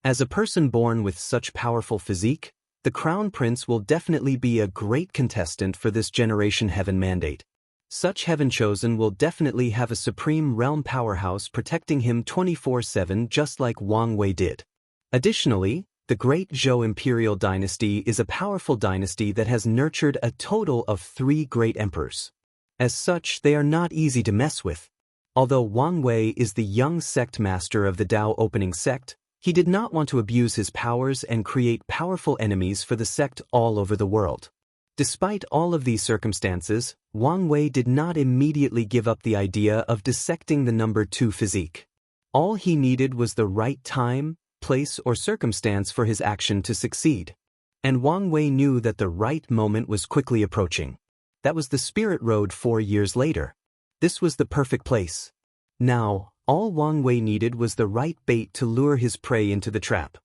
As a person born with such powerful physique, the Crown Prince will definitely be a great contestant for this generation Heaven Mandate. Such Heaven Chosen will definitely have a supreme realm powerhouse protecting him 24/7 just like Wang Wei did. Additionally, the Great Zhou Imperial Dynasty is a powerful dynasty that has nurtured a total of 3 great emperors. As such, they are not easy to mess with. Although Wang Wei is the young sect master of the Dao opening sect, he did not want to abuse his powers and create powerful enemies for the sect all over the world. Despite all of these circumstances, Wang Wei did not immediately give up the idea of dissecting the number 2 physique. All he needed was the right time, place, or circumstance for his action to succeed. And Wang Wei knew that the right moment was quickly approaching. That was the Spirit Road 4 years later. This was the perfect place. Now, all Wang Wei needed was the right bait to lure his prey into the trap.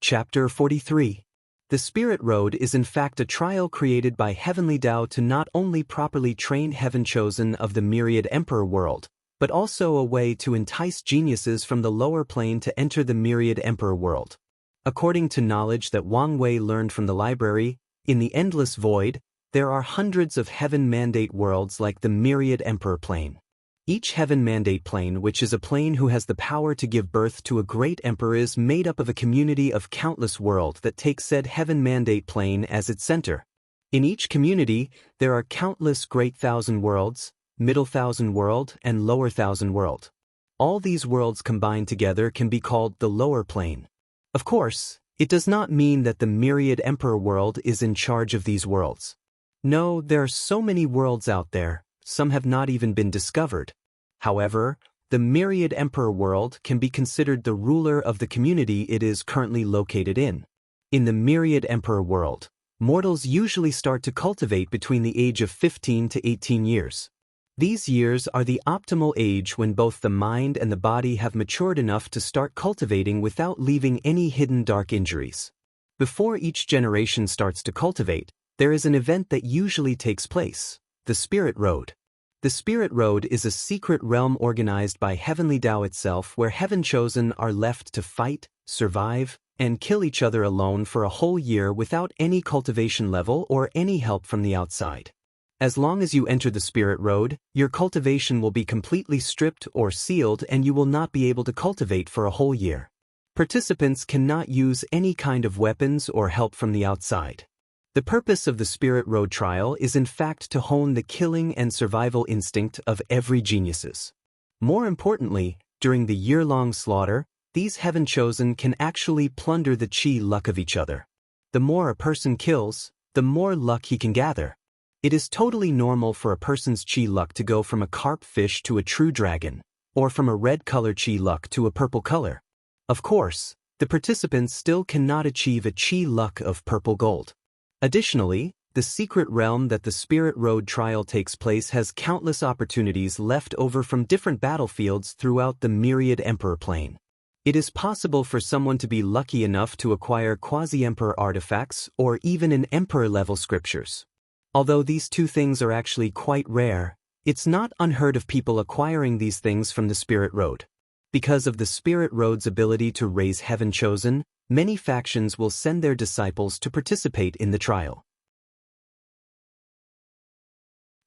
Chapter 43. The Spirit Road is in fact a trial created by Heavenly Dao to not only properly train Heaven Chosen of the Myriad Emperor world, but also a way to entice geniuses from the lower plane to enter the Myriad Emperor world. According to knowledge that Wang Wei learned from the library, in the Endless Void, there are hundreds of Heaven Mandate worlds like the Myriad Emperor plane. Each Heaven Mandate plane, which is a plane who has the power to give birth to a great emperor, is made up of a community of countless worlds that take said Heaven Mandate plane as its center. In each community, there are countless Great Thousand Worlds, Middle Thousand World, and Lower Thousand World. All these worlds combined together can be called the lower plane. Of course, it does not mean that the Myriad Emperor world is in charge of these worlds. No, there are so many worlds out there, some have not even been discovered. However, the Myriad Emperor world can be considered the ruler of the community it is currently located in. In the Myriad Emperor world, mortals usually start to cultivate between the age of 15 to 18 years. These years are the optimal age when both the mind and the body have matured enough to start cultivating without leaving any hidden dark injuries. Before each generation starts to cultivate, there is an event that usually takes place, the Spirit Road. The Spirit Road is a secret realm organized by Heavenly Dao itself where Heaven Chosen are left to fight, survive, and kill each other alone for a whole year without any cultivation level or any help from the outside. As long as you enter the Spirit Road, your cultivation will be completely stripped or sealed and you will not be able to cultivate for a whole year. Participants cannot use any kind of weapons or help from the outside. The purpose of the Spirit Road trial is in fact to hone the killing and survival instinct of every geniuses. More importantly, during the year-long slaughter, these Heaven Chosen can actually plunder the chi luck of each other. The more a person kills, the more luck he can gather. It is totally normal for a person's chi luck to go from a carp fish to a true dragon, or from a red color chi luck to a purple color. Of course, the participants still cannot achieve a chi luck of purple gold. Additionally, the secret realm that the Spirit Road trial takes place has countless opportunities left over from different battlefields throughout the Myriad Emperor plane. It is possible for someone to be lucky enough to acquire quasi-emperor artifacts or even an emperor-level scriptures. Although these two things are actually quite rare, it's not unheard of people acquiring these things from the Spirit Road. Because of the Spirit Road's ability to raise Heaven Chosen, many factions will send their disciples to participate in the trial.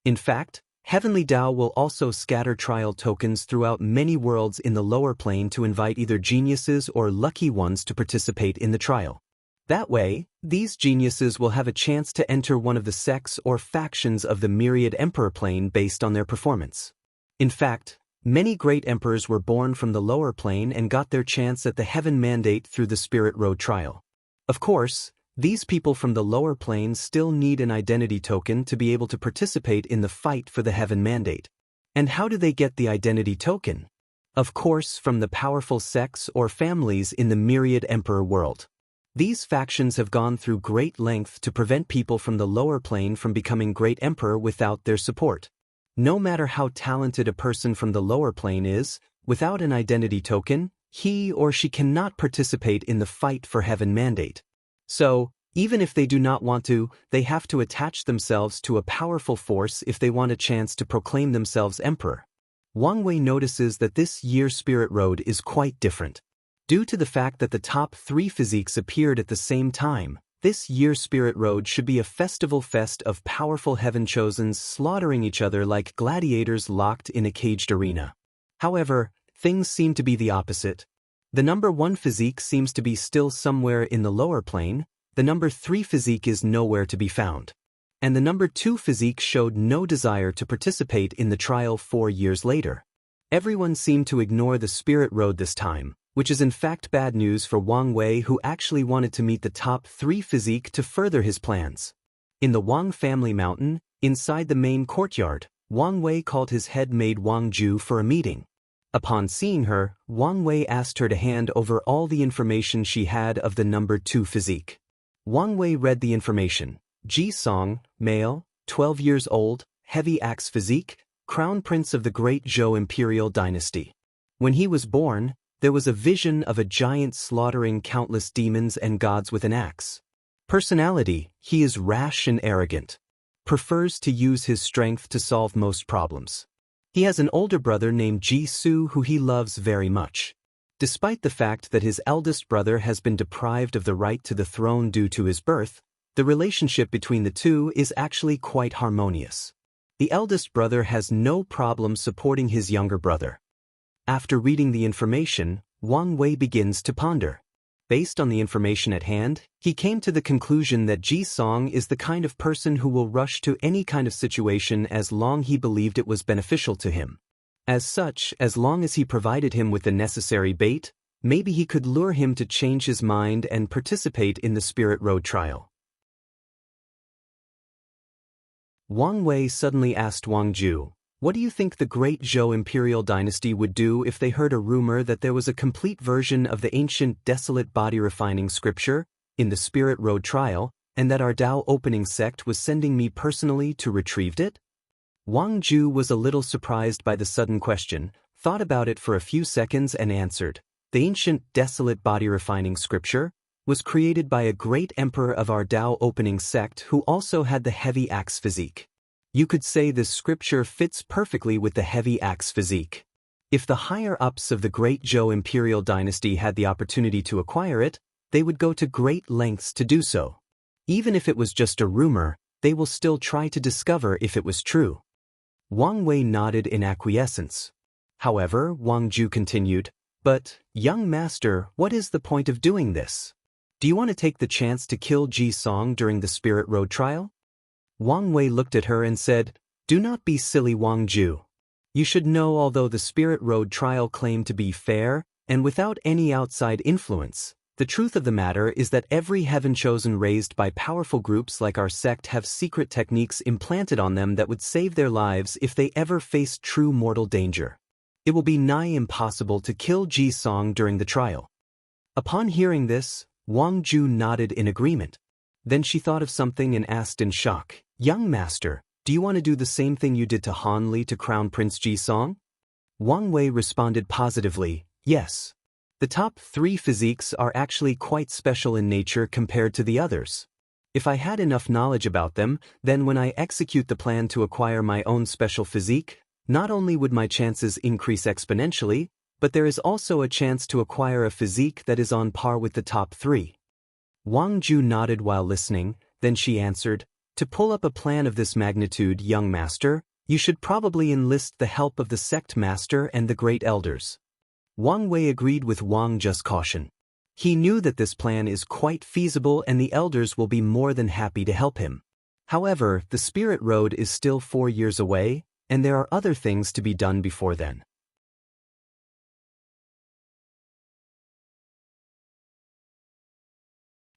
In fact, Heavenly Dao will also scatter trial tokens throughout many worlds in the lower plane to invite either geniuses or lucky ones to participate in the trial. That way, these geniuses will have a chance to enter one of the sects or factions of the Myriad Emperor plane based on their performance. In fact, many great emperors were born from the lower plane and got their chance at the Heaven Mandate through the Spirit Road trial. Of course, these people from the lower plane still need an identity token to be able to participate in the fight for the Heaven Mandate. And how do they get the identity token? Of course, from the powerful sects or families in the myriad emperor world. These factions have gone through great length to prevent people from the lower plane from becoming great emperor without their support. No matter how talented a person from the lower plane is, without an identity token, he or she cannot participate in the fight for heaven mandate. So, even if they do not want to, they have to attach themselves to a powerful force if they want a chance to proclaim themselves emperor. Wang Wei notices that this year's Spirit Road is quite different. Due to the fact that the top 3 physiques appeared at the same time, this year's Spirit Road should be a festival fest of powerful heaven-chosens slaughtering each other like gladiators locked in a caged arena. However, things seem to be the opposite. The number 1 physique seems to be still somewhere in the lower plane, the number 3 physique is nowhere to be found. And the number 2 physique showed no desire to participate in the trial 4 years later. Everyone seemed to ignore the Spirit Road this time, which is in fact bad news for Wang Wei, who actually wanted to meet the top 3 physique to further his plans. In the Wang family mountain, inside the main courtyard, Wang Wei called his head maid Wang Ju for a meeting. Upon seeing her, Wang Wei asked her to hand over all the information she had of the number 2 physique. Wang Wei read the information. Ji Song, male, 12 years old, heavy axe physique, crown prince of the Great Zhou Imperial Dynasty. When he was born, there was a vision of a giant slaughtering countless demons and gods with an axe. Personality, he is rash and arrogant. Prefers to use his strength to solve most problems. He has an older brother named Ji Su who he loves very much. Despite the fact that his eldest brother has been deprived of the right to the throne due to his birth, the relationship between the two is actually quite harmonious. The eldest brother has no problem supporting his younger brother. After reading the information, Wang Wei begins to ponder. Based on the information at hand, he came to the conclusion that Ji Song is the kind of person who will rush to any kind of situation as long he believed it was beneficial to him. As such, as long as he provided him with the necessary bait, maybe he could lure him to change his mind and participate in the Spirit Road trial. Wang Wei suddenly asked Wang Ju, "What do you think the Great Zhou Imperial Dynasty would do if they heard a rumor that there was a complete version of the ancient desolate body-refining scripture in the Spirit Road trial, and that our Dao opening sect was sending me personally to retrieve it?" Wang Ju was a little surprised by the sudden question, thought about it for a few seconds and answered, "The ancient desolate body-refining scripture was created by a great emperor of our Dao opening sect who also had the heavy axe physique. You could say this scripture fits perfectly with the heavy axe physique. If the higher-ups of the Great Zhou Imperial Dynasty had the opportunity to acquire it, they would go to great lengths to do so. Even if it was just a rumor, they will still try to discover if it was true." Wang Wei nodded in acquiescence. However, Wang Ju continued, "But, young master, what is the point of doing this? Do you want to take the chance to kill Ji Song during the Spirit Road trial?" Wang Wei looked at her and said, "Do not be silly, Wang Ju. You should know although the Spirit Road trial claimed to be fair, and without any outside influence, the truth of the matter is that every heaven chosen raised by powerful groups like our sect have secret techniques implanted on them that would save their lives if they ever faced true mortal danger. It will be nigh impossible to kill Ji Song during the trial." Upon hearing this, Wang Ju nodded in agreement. Then she thought of something and asked in shock, "Young master, do you want to do the same thing you did to Han Li to Crown Prince Ji Song?" Wang Wei responded positively, "Yes. The top 3 physiques are actually quite special in nature compared to the others. If I had enough knowledge about them, then when I execute the plan to acquire my own special physique, not only would my chances increase exponentially, but there is also a chance to acquire a physique that is on par with the top 3. Wang Ju nodded while listening, then she answered, "To pull up a plan of this magnitude, young master, you should probably enlist the help of the sect master and the great elders." Wang Wei agreed with Wang Ju's caution. He knew that this plan is quite feasible and the elders will be more than happy to help him. However, the Spirit Road is still 4 years away, and there are other things to be done before then.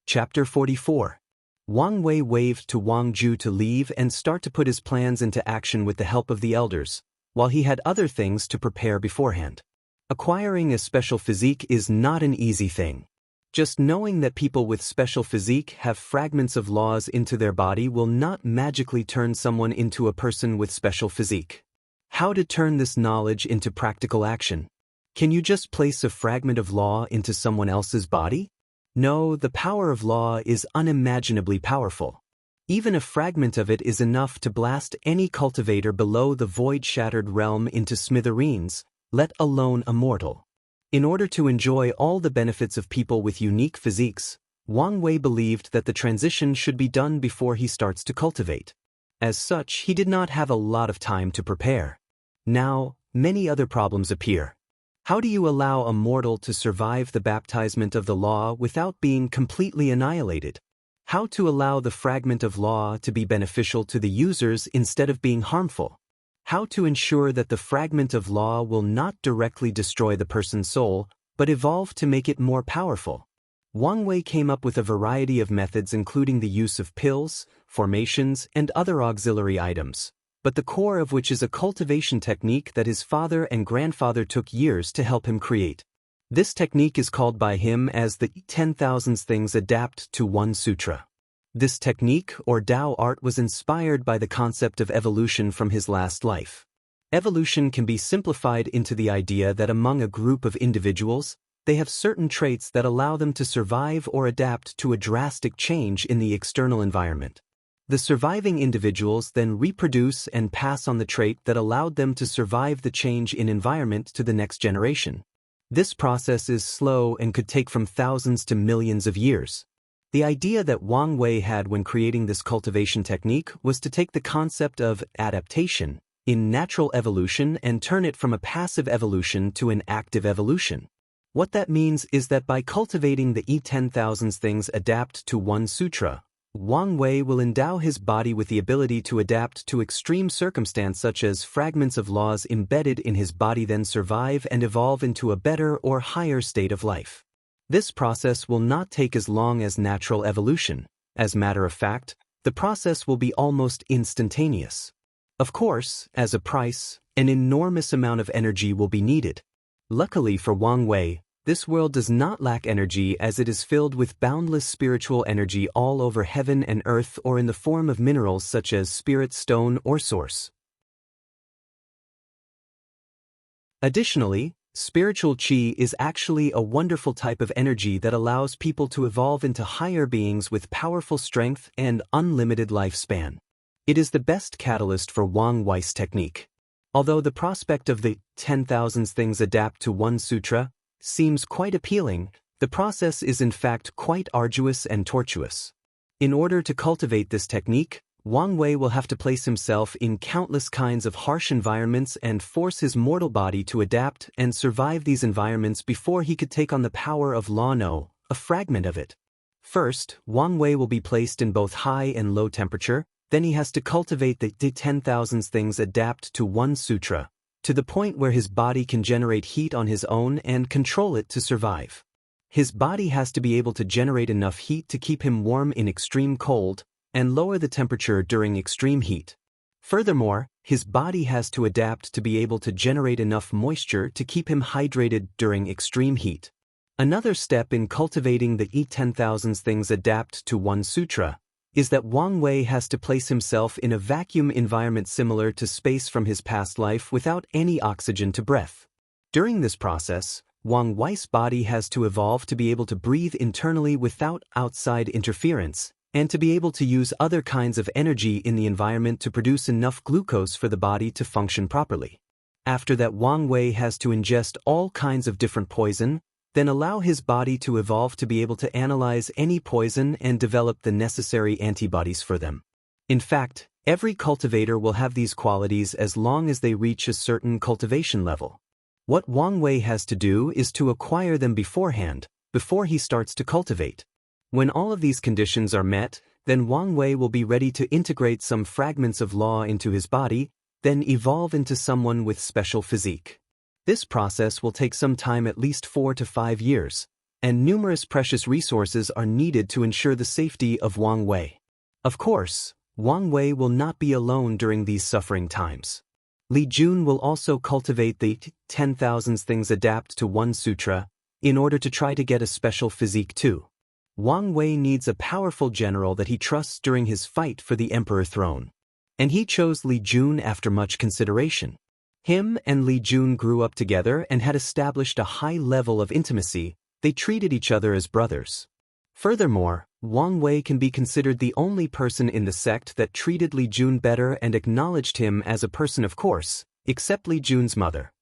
Chapter 44. Wang Wei waved to Wang Ju to leave and start to put his plans into action with the help of the elders, while he had other things to prepare beforehand. Acquiring a special physique is not an easy thing. Just knowing that people with special physique have fragments of laws into their body will not magically turn someone into a person with special physique. How to turn this knowledge into practical action? Can you just place a fragment of law into someone else's body? No, the power of law is unimaginably powerful. Even a fragment of it is enough to blast any cultivator below the void-shattered realm into smithereens, let alone a mortal. In order to enjoy all the benefits of people with unique physiques, Wang Wei believed that the transition should be done before he starts to cultivate. As such, he did not have a lot of time to prepare. Now, many other problems appear. How do you allow a mortal to survive the baptizement of the law without being completely annihilated? How to allow the fragment of law to be beneficial to the users instead of being harmful? How to ensure that the fragment of law will not directly destroy the person's soul, but evolve to make it more powerful? Wang Wei came up with a variety of methods including the use of pills, formations, and other auxiliary items, but the core of which is a cultivation technique that his father and grandfather took years to help him create. This technique is called by him as the 10,000 things adapt to one sutra. This technique, or Tao art, was inspired by the concept of evolution from his last life. Evolution can be simplified into the idea that among a group of individuals, they have certain traits that allow them to survive or adapt to a drastic change in the external environment. The surviving individuals then reproduce and pass on the trait that allowed them to survive the change in environment to the next generation. This process is slow and could take from thousands to millions of years. The idea that Wang Wei had when creating this cultivation technique was to take the concept of adaptation in natural evolution and turn it from a passive evolution to an active evolution. What that means is that by cultivating the 10,000 things adapt to one sutra, Wang Wei will endow his body with the ability to adapt to extreme circumstances such as fragments of laws embedded in his body then survive and evolve into a better or higher state of life. This process will not take as long as natural evolution. As a matter of fact, the process will be almost instantaneous. Of course, as a price, an enormous amount of energy will be needed. Luckily for Wang Wei, this world does not lack energy as it is filled with boundless spiritual energy all over heaven and earth or in the form of minerals such as spirit stone or source. Additionally, spiritual qi is actually a wonderful type of energy that allows people to evolve into higher beings with powerful strength and unlimited lifespan. It is the best catalyst for Wang Wei's technique. Although the prospect of the 10,000 things adapt to one sutra seems quite appealing, the process is in fact quite arduous and tortuous. In order to cultivate this technique, Wang Wei will have to place himself in countless kinds of harsh environments and force his mortal body to adapt and survive these environments before he could take on the power of Lano, a fragment of it. First, Wang Wei will be placed in both high and low temperature, then he has to cultivate the 10,000 things adapt to one sutra, to the point where his body can generate heat on his own and control it to survive. His body has to be able to generate enough heat to keep him warm in extreme cold, and lower the temperature during extreme heat. Furthermore, his body has to adapt to be able to generate enough moisture to keep him hydrated during extreme heat. Another step in cultivating the 10,000 things adapt to one sutra is that Wang Wei has to place himself in a vacuum environment similar to space from his past life without any oxygen to breath. During this process, Wang Wei's body has to evolve to be able to breathe internally without outside interference, and to be able to use other kinds of energy in the environment to produce enough glucose for the body to function properly. After that, Wang Wei has to ingest all kinds of different poison, then allow his body to evolve to be able to analyze any poison and develop the necessary antibodies for them. In fact, every cultivator will have these qualities as long as they reach a certain cultivation level. What Wang Wei has to do is to acquire them beforehand, before he starts to cultivate. When all of these conditions are met, then Wang Wei will be ready to integrate some fragments of law into his body, then evolve into someone with special physique. This process will take some time, at least 4 to 5 years, and numerous precious resources are needed to ensure the safety of Wang Wei. Of course, Wang Wei will not be alone during these suffering times. Li Jun will also cultivate the 10,000 things adapt to one sutra in order to try to get a special physique too. Wang Wei needs a powerful general that he trusts during his fight for the emperor throne. And he chose Li Jun after much consideration. Him and Li Jun grew up together and had established a high level of intimacy. They treated each other as brothers. Furthermore, Wang Wei can be considered the only person in the sect that treated Li Jun better and acknowledged him as a person, of course, except Li Jun's mother.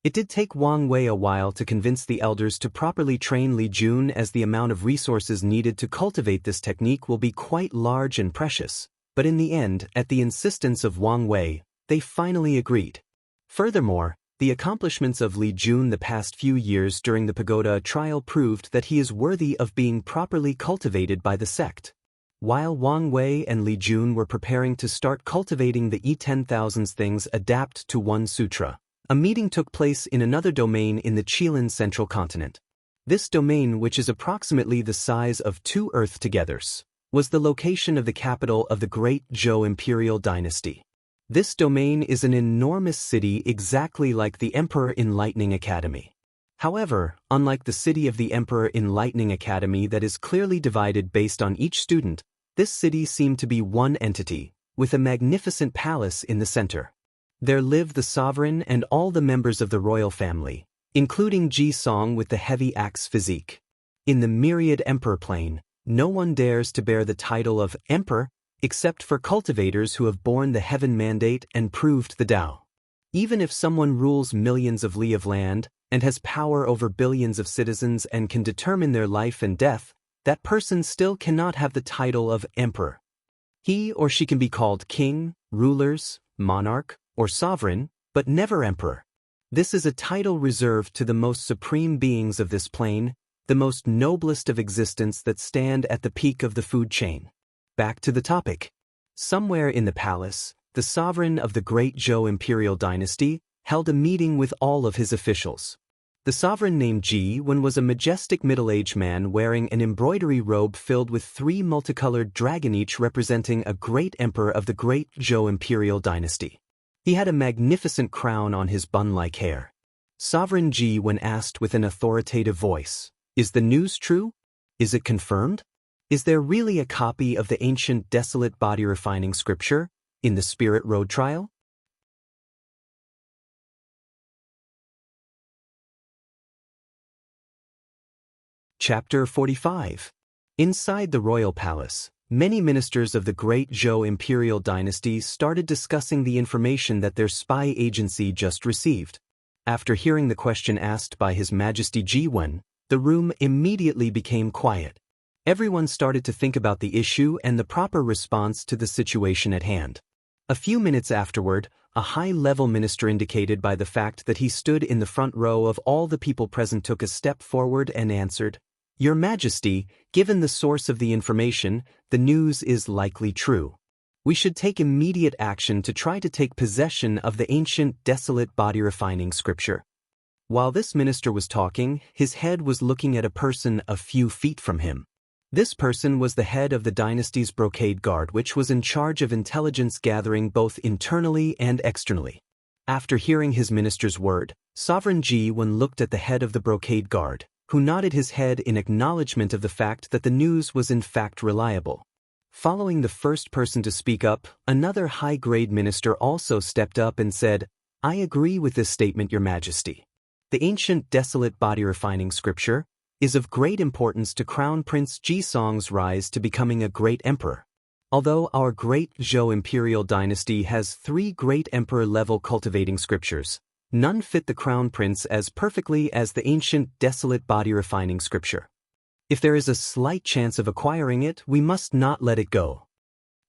It did take Wang Wei a while to convince the elders to properly train Li Jun, as the amount of resources needed to cultivate this technique will be quite large and precious, but in the end, at the insistence of Wang Wei, they finally agreed. Furthermore, the accomplishments of Li Jun the past few years during the pagoda trial proved that he is worthy of being properly cultivated by the sect. While Wang Wei and Li Jun were preparing to start cultivating the E10,000 things adapt to one sutra, a meeting took place in another domain in the Qilin central continent. This domain, which is approximately the size of 2 Earth-togethers, was the location of the capital of the Great Zhou Imperial Dynasty. This domain is an enormous city exactly like the Emperor Enlightening Academy. However, unlike the city of the Emperor Enlightening Academy that is clearly divided based on each student, this city seemed to be one entity, with a magnificent palace in the center. There lived the sovereign and all the members of the royal family, including Ji Song with the heavy axe physique. In the myriad emperor plane, no one dares to bear the title of emperor, except for cultivators who have borne the heaven mandate and proved the Tao. Even if someone rules millions of li of land and has power over billions of citizens and can determine their life and death, that person still cannot have the title of emperor. He or she can be called king, rulers, monarch, or sovereign, but never emperor. This is a title reserved to the most supreme beings of this plane, the most noblest of existence that stand at the peak of the food chain. Back to the topic. Somewhere in the palace, the sovereign of the Great Zhou Imperial Dynasty held a meeting with all of his officials. The sovereign named Ji Wen was a majestic middle-aged man wearing an embroidery robe filled with 3 multicolored dragons, each representing a great emperor of the Great Zhou Imperial Dynasty. He had a magnificent crown on his bun-like hair. Sovereign Ji Wen asked with an authoritative voice, "Is the news true? Is it confirmed? Is there really a copy of the ancient desolate body-refining scripture in the Spirit Road trial?" Chapter 45. Inside the royal palace, many ministers of the Great Zhou Imperial Dynasty started discussing the information that their spy agency just received. After hearing the question asked by His Majesty Ji Wen, the room immediately became quiet. Everyone started to think about the issue and the proper response to the situation at hand. A few minutes afterward, a high-level minister indicated by the fact that he stood in the front row of all the people present took a step forward and answered, "Your Majesty, given the source of the information, the news is likely true. We should take immediate action to try to take possession of the ancient desolate body-refining scripture." While this minister was talking, his head was looking at a person a few feet from him. This person was the head of the dynasty's brocade guard, which was in charge of intelligence gathering both internally and externally. After hearing his minister's word, Sovereign Ji Wen looked at the head of the brocade guard, who nodded his head in acknowledgement of the fact that the news was in fact reliable. Following the first person to speak up, another high-grade minister also stepped up and said, "I agree with this statement, Your Majesty. The ancient desolate body-refining scripture is of great importance to Crown Prince Jisong's rise to becoming a great emperor. Although our Great Zhou Imperial Dynasty has 3 great emperor-level cultivating scriptures, none fit the Crown Prince as perfectly as the ancient desolate body-refining scripture. If there is a slight chance of acquiring it, we must not let it go."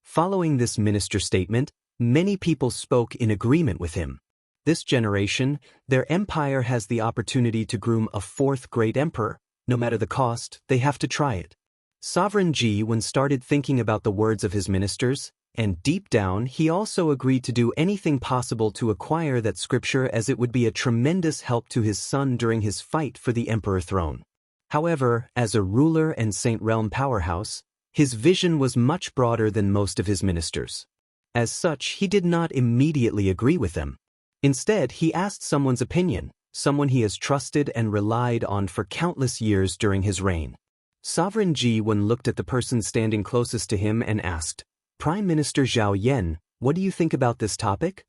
Following this minister's statement, many people spoke in agreement with him. This generation, their empire has the opportunity to groom a 4th great emperor. No matter the cost, they have to try it. Sovereign Ji Wen started thinking about the words of his ministers, and deep down he also agreed to do anything possible to acquire that scripture, as it would be a tremendous help to his son during his fight for the emperor throne. However, as a ruler and Saint Realm powerhouse, His vision was much broader than most of his ministers. As such, he did not immediately agree with them. Instead, he asked someone's opinion, someone he has trusted and relied on for countless years during his reign. Sovereign Ji Wen looked at the person standing closest to him and asked, "Prime Minister Zhao Yan, what do you think about this topic?"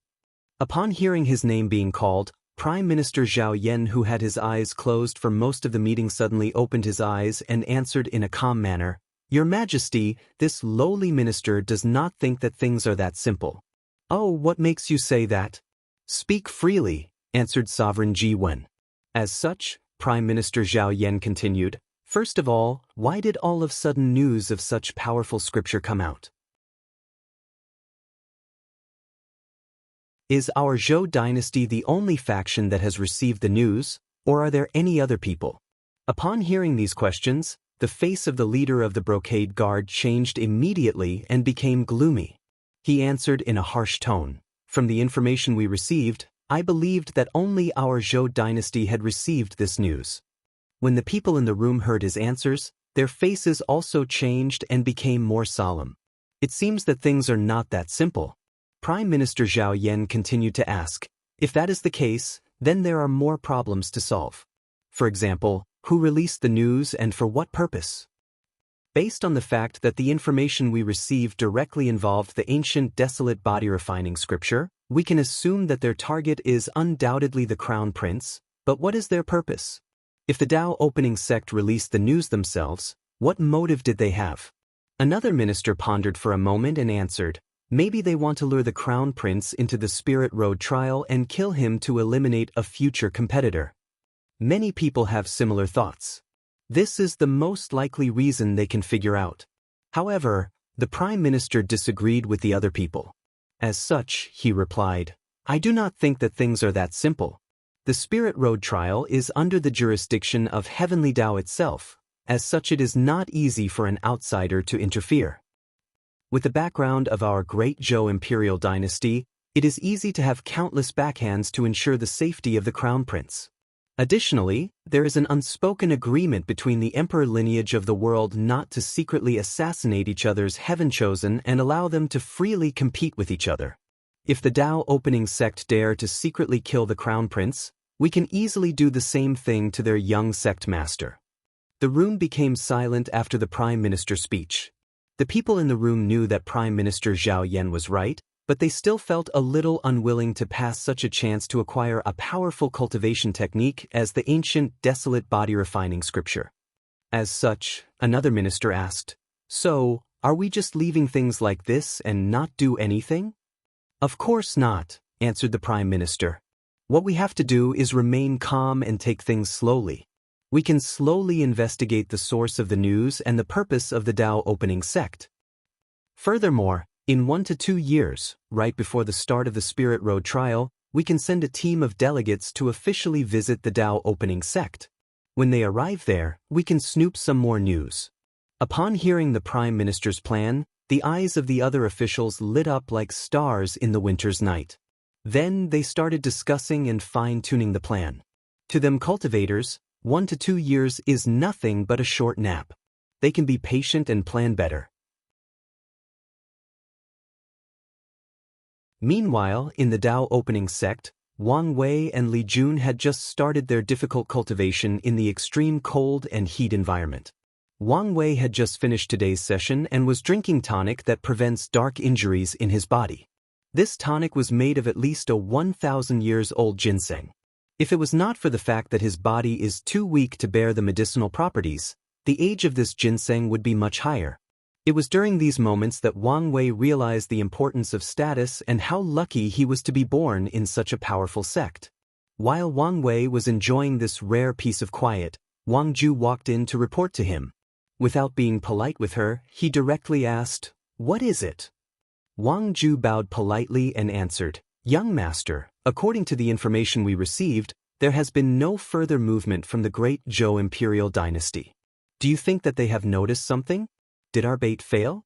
Upon hearing his name being called, Prime Minister Zhao Yan, who had his eyes closed for most of the meeting, suddenly opened his eyes and answered in a calm manner, "Your Majesty, this lowly minister does not think that things are that simple." "Oh, what makes you say that?" "Speak freely," answered Sovereign Ji Wen. As such, Prime Minister Zhao Yan continued, "First of all, why did all of sudden news of such powerful scripture come out? Is our Zhou dynasty the only faction that has received the news, or are there any other people?" Upon hearing these questions, the face of the leader of the brocade guard changed immediately and became gloomy. He answered in a harsh tone, "From the information we received, I believed that only our Zhou dynasty had received this news." When the people in the room heard his answers, their faces also changed and became more solemn. It seems that things are not that simple. Prime Minister Zhao Yan continued to ask, "If that is the case, then there are more problems to solve. For example, who released the news and for what purpose?" Based on the fact that the information we received directly involved the ancient desolate body refining scripture, we can assume that their target is undoubtedly the Crown Prince, but what is their purpose? If the Dao opening sect released the news themselves, what motive did they have? Another minister pondered for a moment and answered, "Maybe they want to lure the Crown Prince into the Spirit Road trial and kill him to eliminate a future competitor." Many people have similar thoughts. This is the most likely reason they can figure out. However, the Prime Minister disagreed with the other people. As such, he replied, "I do not think that things are that simple. The Spirit Road trial is under the jurisdiction of Heavenly Dao itself. As such, it is not easy for an outsider to interfere. With the background of our great Zhou imperial dynasty, it is easy to have countless backhands to ensure the safety of the Crown Prince. Additionally, there is an unspoken agreement between the emperor lineage of the world not to secretly assassinate each other's heaven-chosen and allow them to freely compete with each other. If the Dao opening sect dare to secretly kill the Crown Prince, we can easily do the same thing to their young sect master." The room became silent after the Prime Minister's speech. The people in the room knew that Prime Minister Zhao Yan was right, but they still felt a little unwilling to pass such a chance to acquire a powerful cultivation technique as the ancient desolate body refining scripture. As such, another minister asked, "So, are we just leaving things like this and not do anything?" "Of course not," answered the Prime Minister. "What we have to do is remain calm and take things slowly. We can slowly investigate the source of the news and the purpose of the Dao opening sect. Furthermore, in 1 to 2 years, right before the start of the Spirit Road trial, we can send a team of delegates to officially visit the Dao opening sect. When they arrive there, we can snoop some more news." Upon hearing the Prime Minister's plan, the eyes of the other officials lit up like stars in the winter's night. Then they started discussing and fine-tuning the plan. To them cultivators, 1 to 2 years is nothing but a short nap. They can be patient and plan better. Meanwhile, in the Dao opening sect, Wang Wei and Li Jun had just started their difficult cultivation in the extreme cold and heat environment. Wang Wei had just finished today's session and was drinking tonic that prevents dark injuries in his body. This tonic was made of at least a 1,000 years old ginseng. If it was not for the fact that his body is too weak to bear the medicinal properties, the age of this ginseng would be much higher. It was during these moments that Wang Wei realized the importance of status and how lucky he was to be born in such a powerful sect. While Wang Wei was enjoying this rare piece of quiet, Wang Ju walked in to report to him. Without being polite with her, he directly asked, "What is it?" Wang Ju bowed politely and answered, "Young master, according to the information we received, there has been no further movement from the great Zhou imperial dynasty. Do you think that they have noticed something? Did our bait fail?"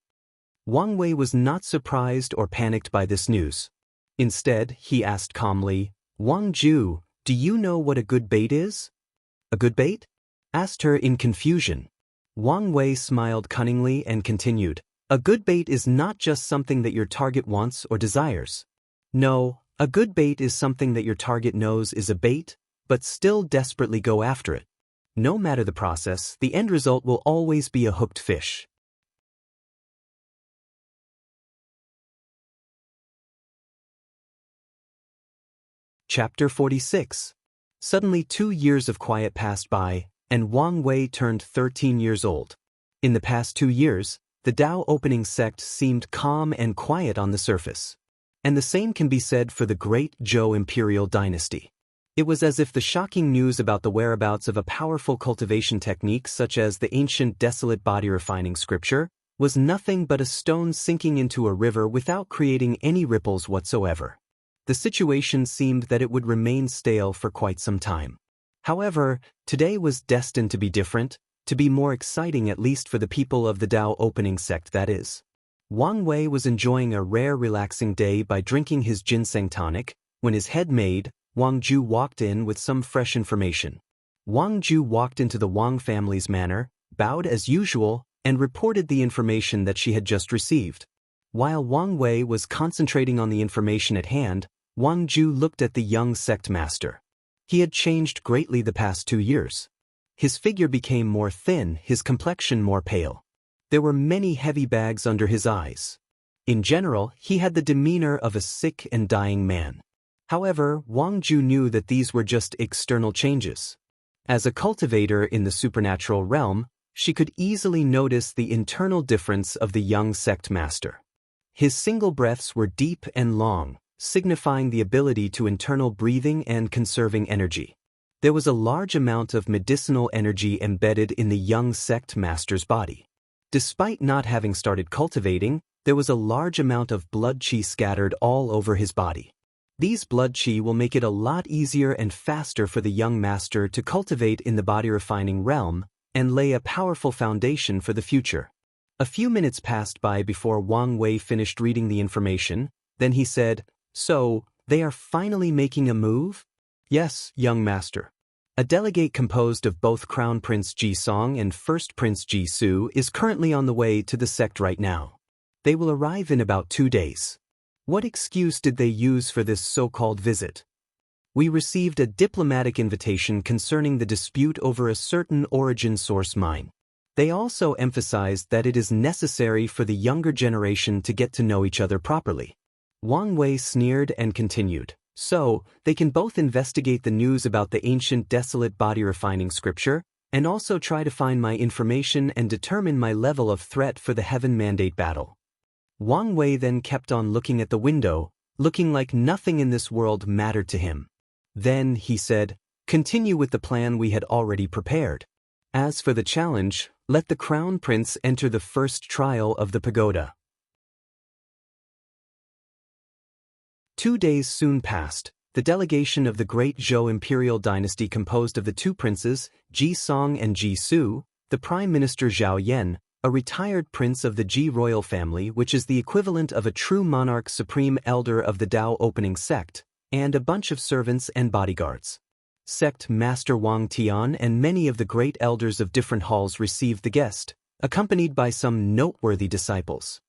Wang Wei was not surprised or panicked by this news. Instead, he asked calmly, "Wang Ju, do you know what a good bait is?" "A good bait?" asked her in confusion. Wang Wei smiled cunningly and continued, "A good bait is not just something that your target wants or desires. No, a good bait is something that your target knows is a bait, but still desperately go after it. No matter the process, the end result will always be a hooked fish." Chapter 46. Suddenly 2 years of quiet passed by, and Wang Wei turned 13 years old. In the past 2 years, the Dao opening sect seemed calm and quiet on the surface. And the same can be said for the great Zhou imperial dynasty. It was as if the shocking news about the whereabouts of a powerful cultivation technique such as the ancient desolate body refining scripture was nothing but a stone sinking into a river without creating any ripples whatsoever. The situation seemed that it would remain stale for quite some time. However, today was destined to be different, to be more exciting at least for the people of the Dao opening sect, that is. Wang Wei was enjoying a rare relaxing day by drinking his ginseng tonic, when his head maid, Wang Ju, walked in with some fresh information. Wang Ju walked into the Wang family's manor, bowed as usual, and reported the information that she had just received. While Wang Wei was concentrating on the information at hand, Wang Ju looked at the young sect master. He had changed greatly the past 2 years. His figure became more thin, his complexion more pale. There were many heavy bags under his eyes. In general, he had the demeanor of a sick and dying man. However, Wang Ju knew that these were just external changes. As a cultivator in the supernatural realm, she could easily notice the internal difference of the young sect master. His single breaths were deep and long, signifying the ability to internal breathing and conserving energy. There was a large amount of medicinal energy embedded in the young sect master's body. Despite not having started cultivating, there was a large amount of blood qi scattered all over his body. These blood qi will make it a lot easier and faster for the young master to cultivate in the body refining realm and lay a powerful foundation for the future. A few minutes passed by before Wang Wei finished reading the information, then he said, "So, they are finally making a move?" "Yes, young master. A delegate composed of both Crown Prince Jisong and First Prince Jisu is currently on the way to the sect right now. They will arrive in about 2 days. What excuse did they use for this so-called visit?" "We received a diplomatic invitation concerning the dispute over a certain origin source mine. They also emphasized that it is necessary for the younger generation to get to know each other properly." Wang Wei sneered and continued, "So, they can both investigate the news about the ancient desolate body refining scripture, and also try to find my information and determine my level of threat for the Heaven Mandate battle." Wang Wei then kept on looking at the window, looking like nothing in this world mattered to him. Then, he said, "Continue with the plan we had already prepared. As for the challenge, let the Crown Prince enter the first trial of the pagoda." 2 days soon passed. The delegation of the great Zhou imperial dynasty composed of the 2 princes, Ji Song and Ji Su, the Prime Minister Zhao Yan, a retired prince of the Ji royal family which is the equivalent of a true monarch supreme elder of the Dao opening sect, and a bunch of servants and bodyguards. Sect Master Wang Tian and many of the great elders of different halls received the guest, accompanied by some noteworthy disciples.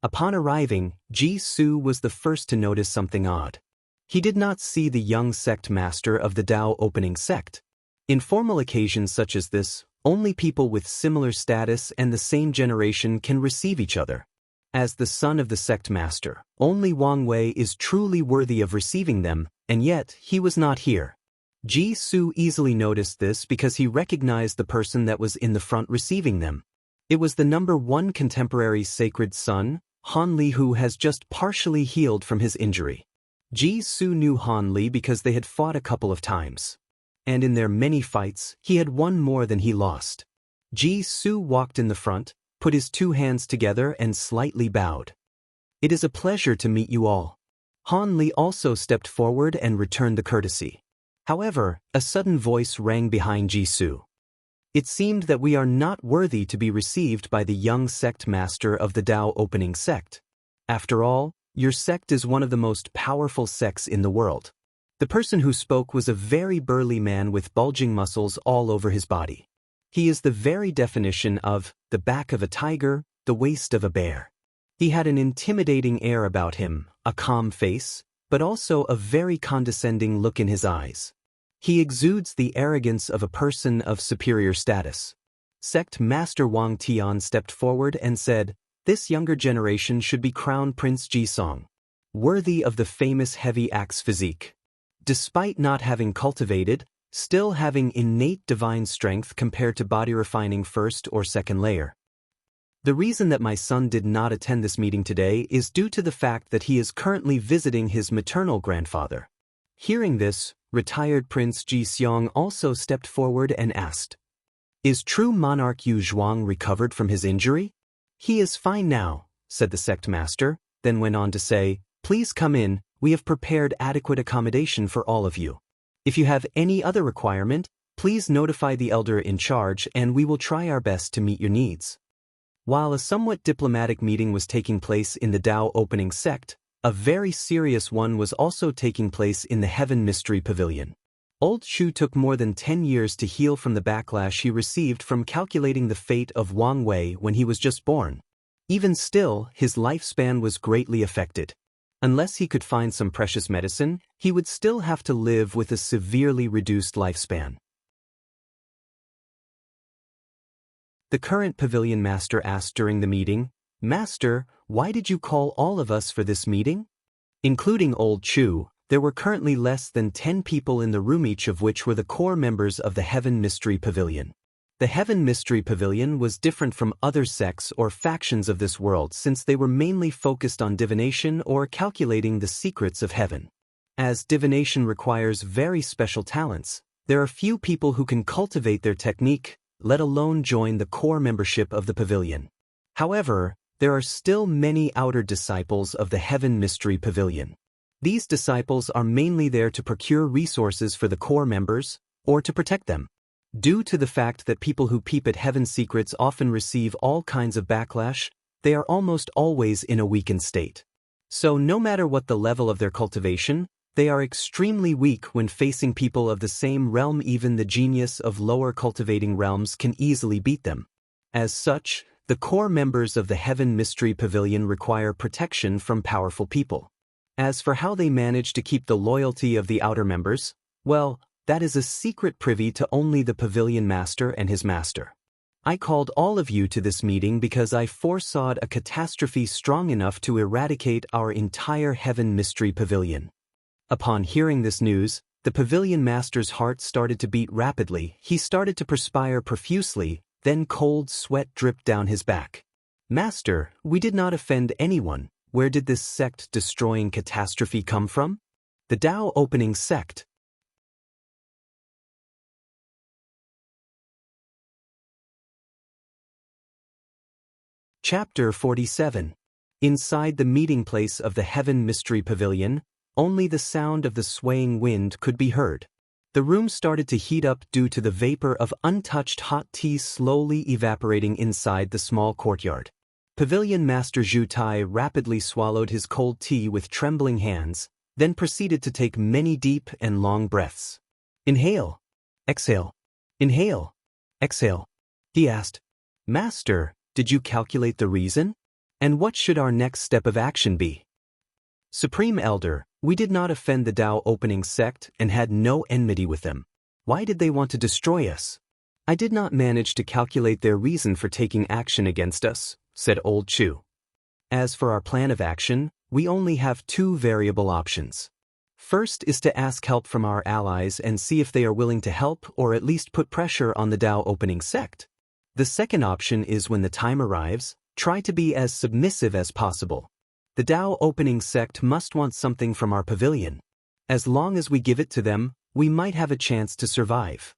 Upon arriving, Ji Su was the first to notice something odd. He did not see the young sect master of the Dao opening sect. In formal occasions such as this, only people with similar status and the same generation can receive each other. As the son of the sect master, only Wang Wei is truly worthy of receiving them, and yet he was not here. Ji Su easily noticed this because he recognized the person that was in the front receiving them. It was the number 1 contemporary sacred son, Han Li, who has just partially healed from his injury. Ji Su knew Han Li because they had fought a couple of times. And in their many fights, he had won more than he lost. Ji Su walked in the front, put his 2 hands together and slightly bowed. "It is a pleasure to meet you all." Han Li also stepped forward and returned the courtesy. However, a sudden voice rang behind Ji Su. "It seemed that we are not worthy to be received by the young sect master of the Dao opening sect. After all, your sect is one of the most powerful sects in the world." The person who spoke was a very burly man with bulging muscles all over his body. He is the very definition of the back of a tiger, the waist of a bear. He had an intimidating air about him, a calm face, but also a very condescending look in his eyes. He exudes the arrogance of a person of superior status. Sect Master Wang Tian stepped forward and said, "This younger generation should be crowned Prince Jisong, worthy of the famous heavy axe physique. Despite not having cultivated, still having innate divine strength compared to body refining first or second layer. The reason that my son did not attend this meeting today is due to the fact that he is currently visiting his maternal grandfather." Hearing this, retired Prince Jisong also stepped forward and asked, "Is true Monarch Yu Zhuang recovered from his injury?" "He is fine now," said the sect master, then went on to say, "Please come in, we have prepared adequate accommodation for all of you. If you have any other requirement, please notify the elder in charge and we will try our best to meet your needs." While a somewhat diplomatic meeting was taking place in the Dao opening sect, a very serious one was also taking place in the Heaven Mystery Pavilion. Old Chu took more than 10 years to heal from the backlash he received from calculating the fate of Wang Wei when he was just born. Even still, his lifespan was greatly affected. Unless he could find some precious medicine, he would still have to live with a severely reduced lifespan. The current pavilion master asked during the meeting, "Master, why did you call all of us for this meeting?" Including Old Chu, there were currently less than 10 people in the room, each of which were the core members of the Heaven Mystery Pavilion. The Heaven Mystery Pavilion was different from other sects or factions of this world since they were mainly focused on divination or calculating the secrets of heaven. As divination requires very special talents, there are few people who can cultivate their technique, let alone join the core membership of the pavilion. However, there are still many outer disciples of the Heaven Mystery Pavilion. These disciples are mainly there to procure resources for the core members, or to protect them. Due to the fact that people who peep at heaven secrets often receive all kinds of backlash, they are almost always in a weakened state. So no matter what the level of their cultivation, they are extremely weak when facing people of the same realm. Even the genius of lower cultivating realms can easily beat them. As such, the core members of the Heaven Mystery Pavilion require protection from powerful people. As for how they manage to keep the loyalty of the outer members, well, that is a secret privy to only the pavilion master and his master. I called all of you to this meeting because I foresaw a catastrophe strong enough to eradicate our entire Heaven Mystery Pavilion. Upon hearing this news, the pavilion master's heart started to beat rapidly. He started to perspire profusely, then cold sweat dripped down his back. "Master, we did not offend anyone. Where did this sect-destroying catastrophe come from?" The Dao opening sect. Chapter 47. Inside the meeting place of the Heaven Mystery Pavilion, only the sound of the swaying wind could be heard. The room started to heat up due to the vapor of untouched hot tea slowly evaporating inside the small courtyard. Pavilion Master Zhu Tai rapidly swallowed his cold tea with trembling hands, then proceeded to take many deep and long breaths. "Inhale. Exhale. Inhale. Exhale." He asked, "Master, did you calculate the reason? And what should our next step of action be?" "Supreme Elder, we did not offend the Dao opening sect and had no enmity with them. Why did they want to destroy us?" "I did not manage to calculate their reason for taking action against us," said Old Chu. "As for our plan of action, we only have 2 variable options. First is to ask help from our allies and see if they are willing to help or at least put pressure on the Dao opening sect. The second option is when the time arrives, try to be as submissive as possible. The Dao opening sect must want something from our pavilion. As long as we give it to them, we might have a chance to survive."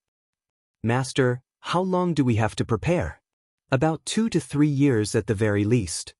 "Master, how long do we have to prepare?" "About 2 to 3 years at the very least.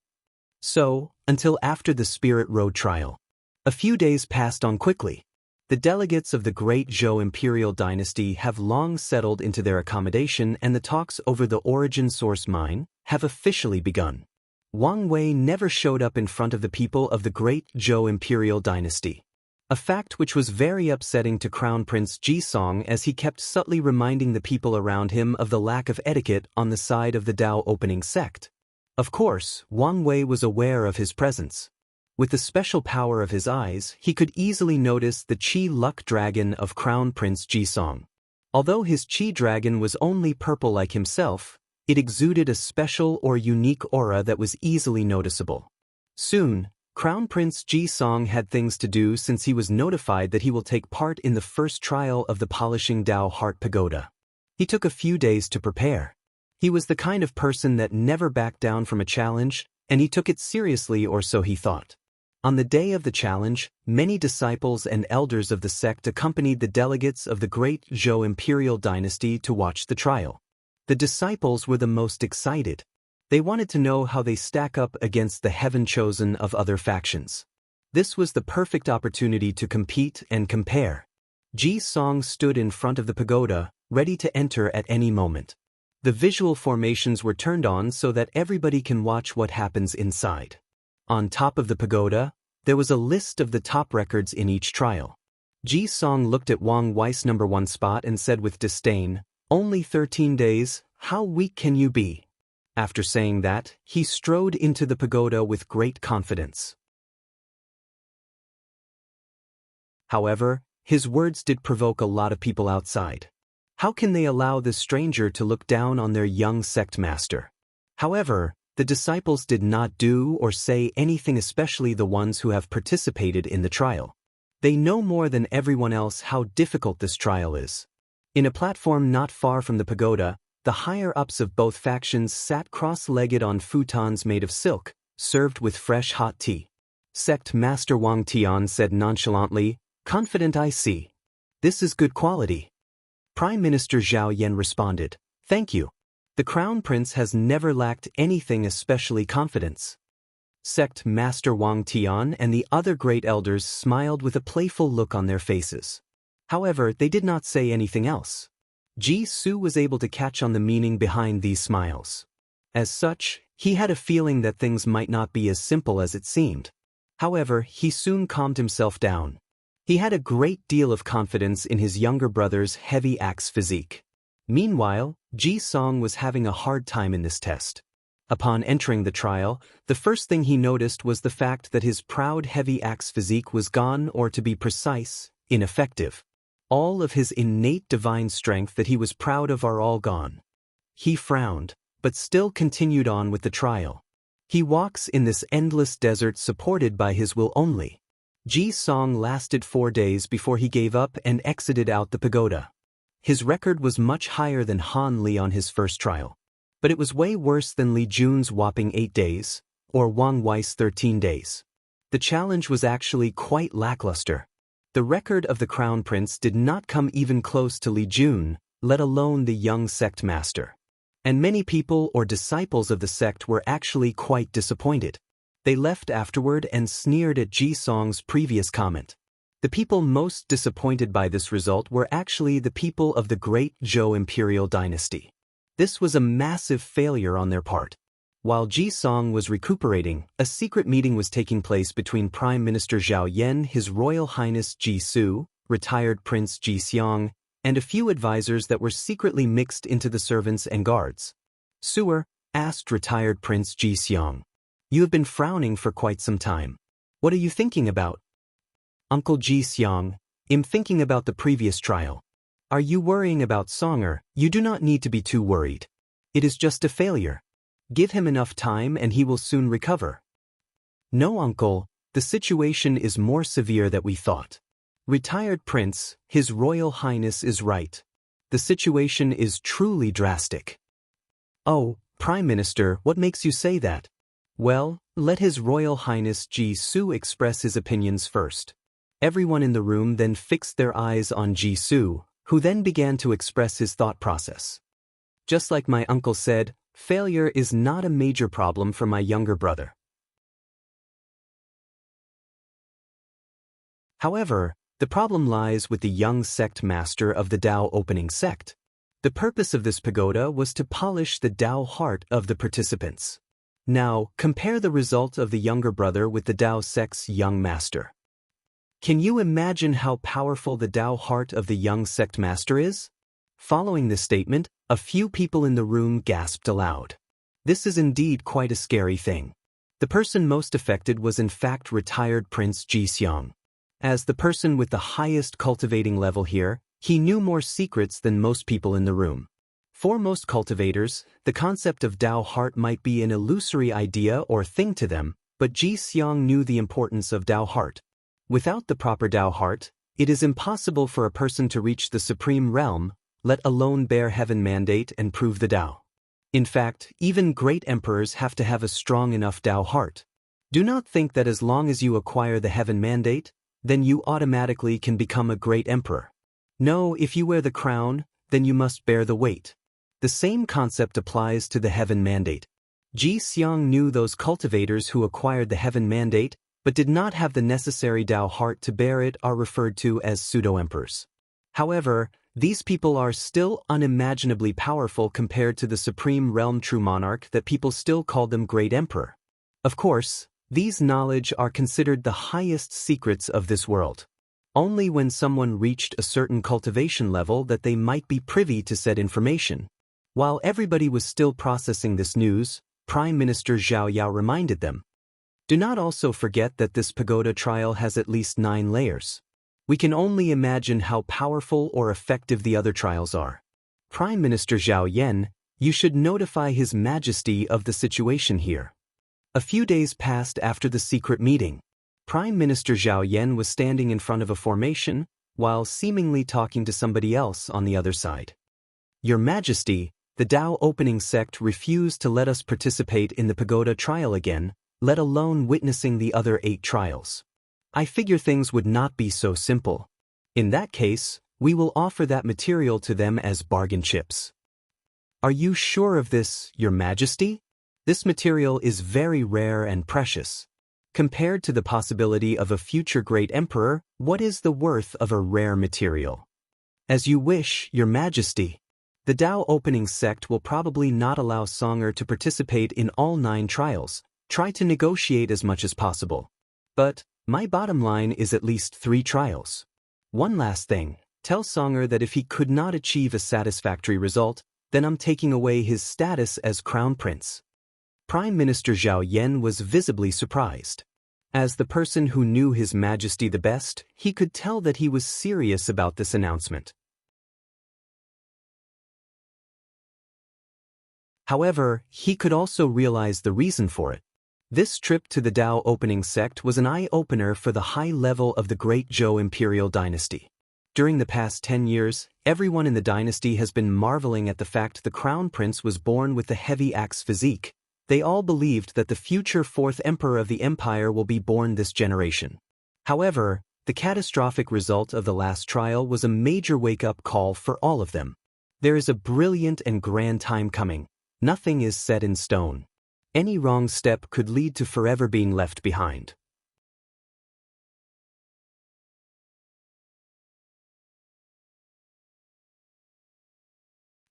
So, until after the Spirit Road trial." A few days passed on quickly. The delegates of the Great Zhou Imperial Dynasty have long settled into their accommodation and the talks over the origin source mine have officially begun. Wang Wei never showed up in front of the people of the Great Zhou Imperial Dynasty. a fact which was very upsetting to Crown Prince Jisong, as he kept subtly reminding the people around him of the lack of etiquette on the side of the Dao opening sect. Of course, Wang Wei was aware of his presence. With the special power of his eyes, he could easily notice the Qi Luck Dragon of Crown Prince Jisong. Although his Qi Dragon was only purple like himself, it exuded a special or unique aura that was easily noticeable. Soon, Crown Prince Jisong had things to do, since he was notified that he will take part in the first trial of the Polishing Dao Heart Pagoda. He took a few days to prepare. He was the kind of person that never backed down from a challenge, and he took it seriously, or so he thought. On the day of the challenge, many disciples and elders of the sect accompanied the delegates of the great Zhou imperial dynasty to watch the trial. The disciples were the most excited. They wanted to know how they stack up against the heaven-chosen of other factions. This was the perfect opportunity to compete and compare. Jisong stood in front of the pagoda, ready to enter at any moment. The visual formations were turned on so that everybody can watch what happens inside. On top of the pagoda, there was a list of the top records in each trial. Jisong looked at Wang Wei's number 1 spot and said with disdain, "Only 13 days, how weak can you be?" After saying that, he strode into the pagoda with great confidence. However, his words did provoke a lot of people outside. How can they allow this stranger to look down on their young sect master? However, the disciples did not do or say anything, especially the ones who have participated in the trial. They know more than everyone else how difficult this trial is. In a platform not far from the pagoda, the higher-ups of both factions sat cross-legged on futons made of silk, served with fresh hot tea. Sect Master Wang Tian said nonchalantly, "Confident, I see. This is good quality." Prime Minister Zhao Yan responded, "Thank you. The Crown Prince has never lacked anything, especially confidence." Sect Master Wang Tian and the other great elders smiled with a playful look on their faces. However, they did not say anything else. Ji Su was able to catch on the meaning behind these smiles. As such, he had a feeling that things might not be as simple as it seemed. However, he soon calmed himself down. He had a great deal of confidence in his younger brother's heavy axe physique. Meanwhile, Jisong was having a hard time in this test. Upon entering the trial, the first thing he noticed was the fact that his proud heavy axe physique was gone, or to be precise, ineffective. All of his innate divine strength that he was proud of are all gone. He frowned, but still continued on with the trial. He walks in this endless desert supported by his will only. Jisong lasted 4 days before he gave up and exited out the pagoda. His record was much higher than Han Li on his first trial, but it was way worse than Li Jun's whopping 8 days, or Wang Wei's 13 days. The challenge was actually quite lackluster. The record of the Crown Prince did not come even close to Li Jun, let alone the young sect master. And many people or disciples of the sect were actually quite disappointed. They left afterward and sneered at Jisong's previous comment. The people most disappointed by this result were actually the people of the great Zhou imperial dynasty. This was a massive failure on their part. While Jisong was recuperating, a secret meeting was taking place between Prime Minister Zhao Yan, His Royal Highness Ji Su, retired Prince Ji Xiang, and a few advisors that were secretly mixed into the servants and guards. "Sewer," asked retired Prince Ji Xiang, "you have been frowning for quite some time. What are you thinking about?" "Uncle Ji Xiang, I'm thinking about the previous trial. Are you worrying about Songer? You do not need to be too worried. It is just a failure. Give him enough time and he will soon recover." "No, uncle, the situation is more severe than we thought. Retired Prince, His Royal Highness is right. The situation is truly drastic." "Oh, Prime Minister, what makes you say that?" "Well, let His Royal Highness Ji Su express his opinions first." Everyone in the room then fixed their eyes on Ji Su, who then began to express his thought process. "Just like my uncle said, failure is not a major problem for my younger brother. However, the problem lies with the young sect master of the Dao opening sect. The purpose of this pagoda was to polish the Dao heart of the participants. Now, compare the result of the younger brother with the Dao sect's young master. Can you imagine how powerful the Tao heart of the young sect master is? Following this statement, a few people in the room gasped aloud. This is indeed quite a scary thing. The person most affected was in fact retired Prince Xianxia. As the person with the highest cultivating level here, he knew more secrets than most people in the room. For most cultivators, the concept of Tao heart might be an illusory idea or thing to them, but Xianxia knew the importance of Tao heart. Without the proper Tao heart, it is impossible for a person to reach the supreme realm, let alone bear heaven mandate and prove the Tao. In fact, even great emperors have to have a strong enough Tao heart. Do not think that as long as you acquire the heaven mandate, then you automatically can become a great emperor. No, if you wear the crown, then you must bear the weight. The same concept applies to the heaven mandate. Xianxia knew those cultivators who acquired the heaven mandate, but did not have the necessary Tao heart to bear it are referred to as pseudo-emperors. However, these people are still unimaginably powerful compared to the supreme realm true monarch that people still call them great emperor. Of course, these knowledge are considered the highest secrets of this world. Only when someone reached a certain cultivation level that they might be privy to said information. While everybody was still processing this news, Prime Minister Zhao Yao reminded them, "Do not also forget that this pagoda trial has at least 9 layers. We can only imagine how powerful or effective the other trials are. Prime Minister Zhao Yan, you should notify His Majesty of the situation here." A few days passed after the secret meeting. Prime Minister Zhao Yan was standing in front of a formation, while seemingly talking to somebody else on the other side. "Your Majesty, the Tao opening sect refused to let us participate in the pagoda trial again, let alone witnessing the other 8 trials. I figure things would not be so simple. In that case, we will offer that material to them as bargain chips." "Are you sure of this, Your Majesty? This material is very rare and precious. Compared to the possibility of a future great emperor, what is the worth of a rare material?" "As you wish, Your Majesty. The Tao opening sect will probably not allow Songer to participate in all 9 trials. Try to negotiate as much as possible. But my bottom line is at least 3 trials. One last thing, tell Songer that if he could not achieve a satisfactory result, then I'm taking away his status as Crown Prince." Prime Minister Zhao Yan was visibly surprised. As the person who knew His Majesty the best, he could tell that he was serious about this announcement. However, he could also realize the reason for it. This trip to the Tao opening sect was an eye-opener for the high level of the Great Zhou Imperial Dynasty. During the past 10 years, everyone in the dynasty has been marveling at the fact the Crown Prince was born with the heavy axe physique. They all believed that the future 4th emperor of the empire will be born this generation. However, the catastrophic result of the last trial was a major wake-up call for all of them. There is a brilliant and grand time coming. Nothing is set in stone. Any wrong step could lead to forever being left behind.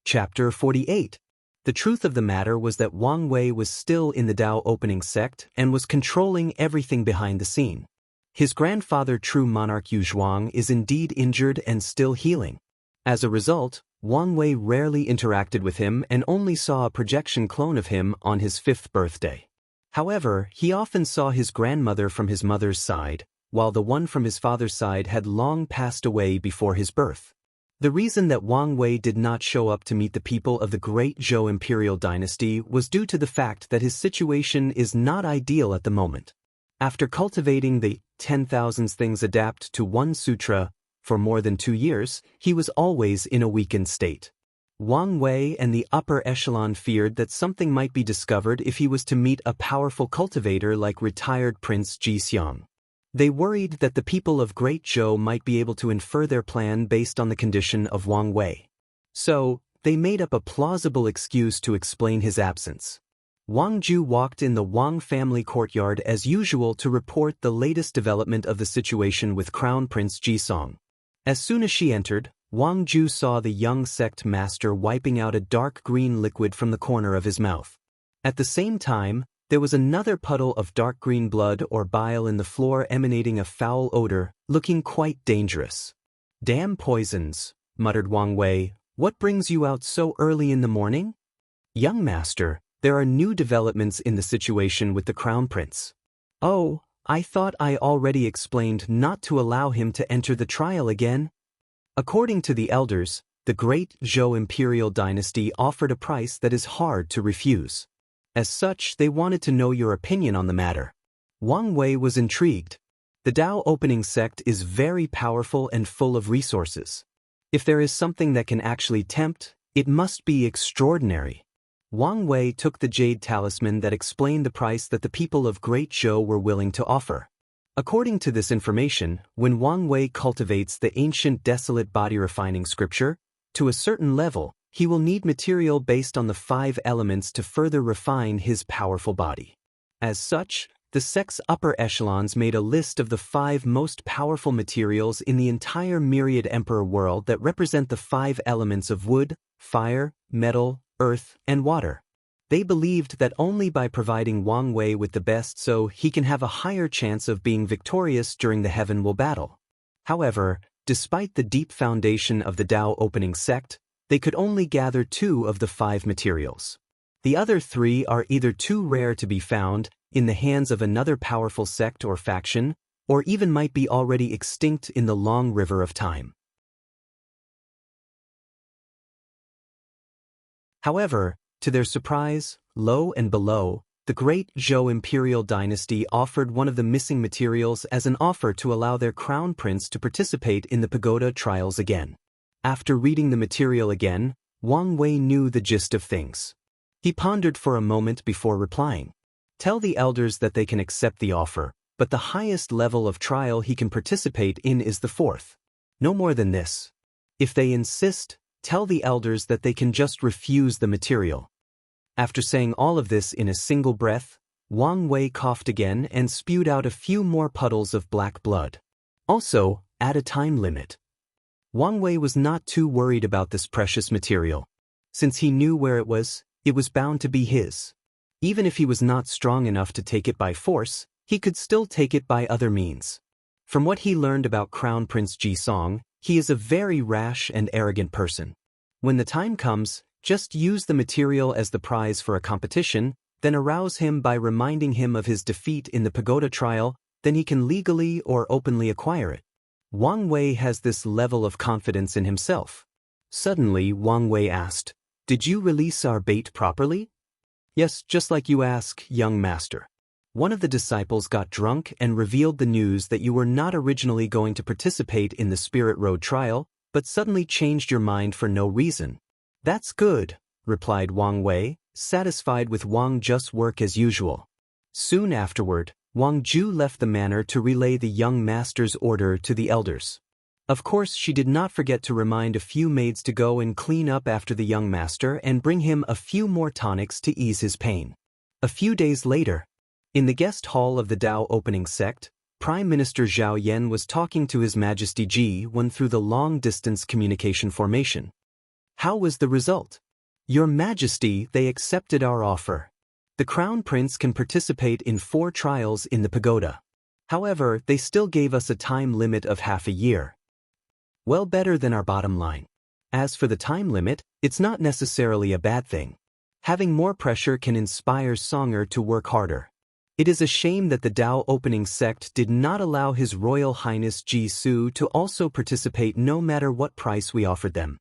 Chapter 48. The truth of the matter was that Wang Wei was still in the Tao opening sect and was controlling everything behind the scene. His grandfather true monarch Yu Zhuang is indeed injured and still healing. As a result, Wang Wei rarely interacted with him and only saw a projection clone of him on his 5th birthday. However, he often saw his grandmother from his mother's side, while the one from his father's side had long passed away before his birth. The reason that Wang Wei did not show up to meet the people of the Great Zhou Imperial Dynasty was due to the fact that his situation is not ideal at the moment. After cultivating the 10,000 things adapt to one sutra for more than 2 years, he was always in a weakened state. Wang Wei and the upper echelon feared that something might be discovered if he was to meet a powerful cultivator like retired Prince Xianxia. They worried that the people of Great Zhou might be able to infer their plan based on the condition of Wang Wei. So, they made up a plausible excuse to explain his absence. Wang Ju walked in the Wang family courtyard as usual to report the latest development of the situation with Crown Prince Jisong. As soon as she entered, Wang Ju saw the young sect master wiping out a dark green liquid from the corner of his mouth. At the same time, There was another puddle of dark green blood or bile in the floor emanating a foul odor, looking quite dangerous. "Damn poisons," muttered Wang Wei. "What brings you out so early in the morning?" "Young master, there are new developments in the situation with the crown prince." "Oh, I thought I already explained not to allow him to enter the trial again." According to the elders, the great Zhou imperial dynasty offered a price that is hard to refuse. As such, they wanted to know your opinion on the matter. Wang Wei was intrigued. The Dao opening sect is very powerful and full of resources. If there is something that can actually tempt, it must be extraordinary. Wang Wei took the jade talisman that explained the price that the people of Great Zhou were willing to offer. According to this information, when Wang Wei cultivates the ancient desolate body refining scripture, to a certain level, he will need material based on the 5 elements to further refine his powerful body. As such, the sect's upper echelons made a list of the 5 most powerful materials in the entire myriad emperor world that represent the 5 elements of wood, fire, metal, earth, and water. They believed that only by providing Wang Wei with the best so he can have a higher chance of being victorious during the Heavenwell battle. However, despite the deep foundation of the Dao opening sect, they could only gather 2 of the 5 materials. The other 3 are either too rare to be found, in the hands of another powerful sect or faction, or even might be already extinct in the long river of time. However, to their surprise, low and below, the great Zhou imperial dynasty offered one of the missing materials as an offer to allow their crown prince to participate in the pagoda trials again. After reading the material again, Wang Wei knew the gist of things. He pondered for a moment before replying. Tell the elders that they can accept the offer, but the highest level of trial he can participate in is the 4th. No more than this. If they insist, tell the elders that they can just refuse the material. After saying all of this in a single breath, Wang Wei coughed again and spewed out a few more puddles of black blood. Also, add a time limit. Wang Wei was not too worried about this precious material. Since he knew where it was bound to be his. Even if he was not strong enough to take it by force, he could still take it by other means. From what he learned about Crown Prince Jisong, he is a very rash and arrogant person. When the time comes, just use the material as the prize for a competition, then arouse him by reminding him of his defeat in the pagoda trial, then he can legally or openly acquire it. Wang Wei has this level of confidence in himself. Suddenly, Wang Wei asked, "Did you release our bait properly?" "Yes, just like you ask, young master. One of the disciples got drunk and revealed the news that you were not originally going to participate in the Spirit Road trial, but suddenly changed your mind for no reason." "That's good," replied Wang Wei, satisfied with Wang Ju's work as usual. Soon afterward, Wang Ju left the manor to relay the young master's order to the elders. Of course, she did not forget to remind a few maids to go and clean up after the young master and bring him a few more tonics to ease his pain. A few days later, in the guest hall of the Dao opening sect, Prime Minister Zhao Yan was talking to His Majesty Ji-1 through the long-distance communication formation. "How was the result?" "Your Majesty, they accepted our offer. The Crown Prince can participate in 4 trials in the pagoda. However, they still gave us a time limit of half a year. Well, better than our bottom line. As for the time limit, it's not necessarily a bad thing. Having more pressure can inspire Songer to work harder. It is a shame that the Dao opening sect did not allow His Royal Highness Ji-Su to also participate no matter what price we offered them."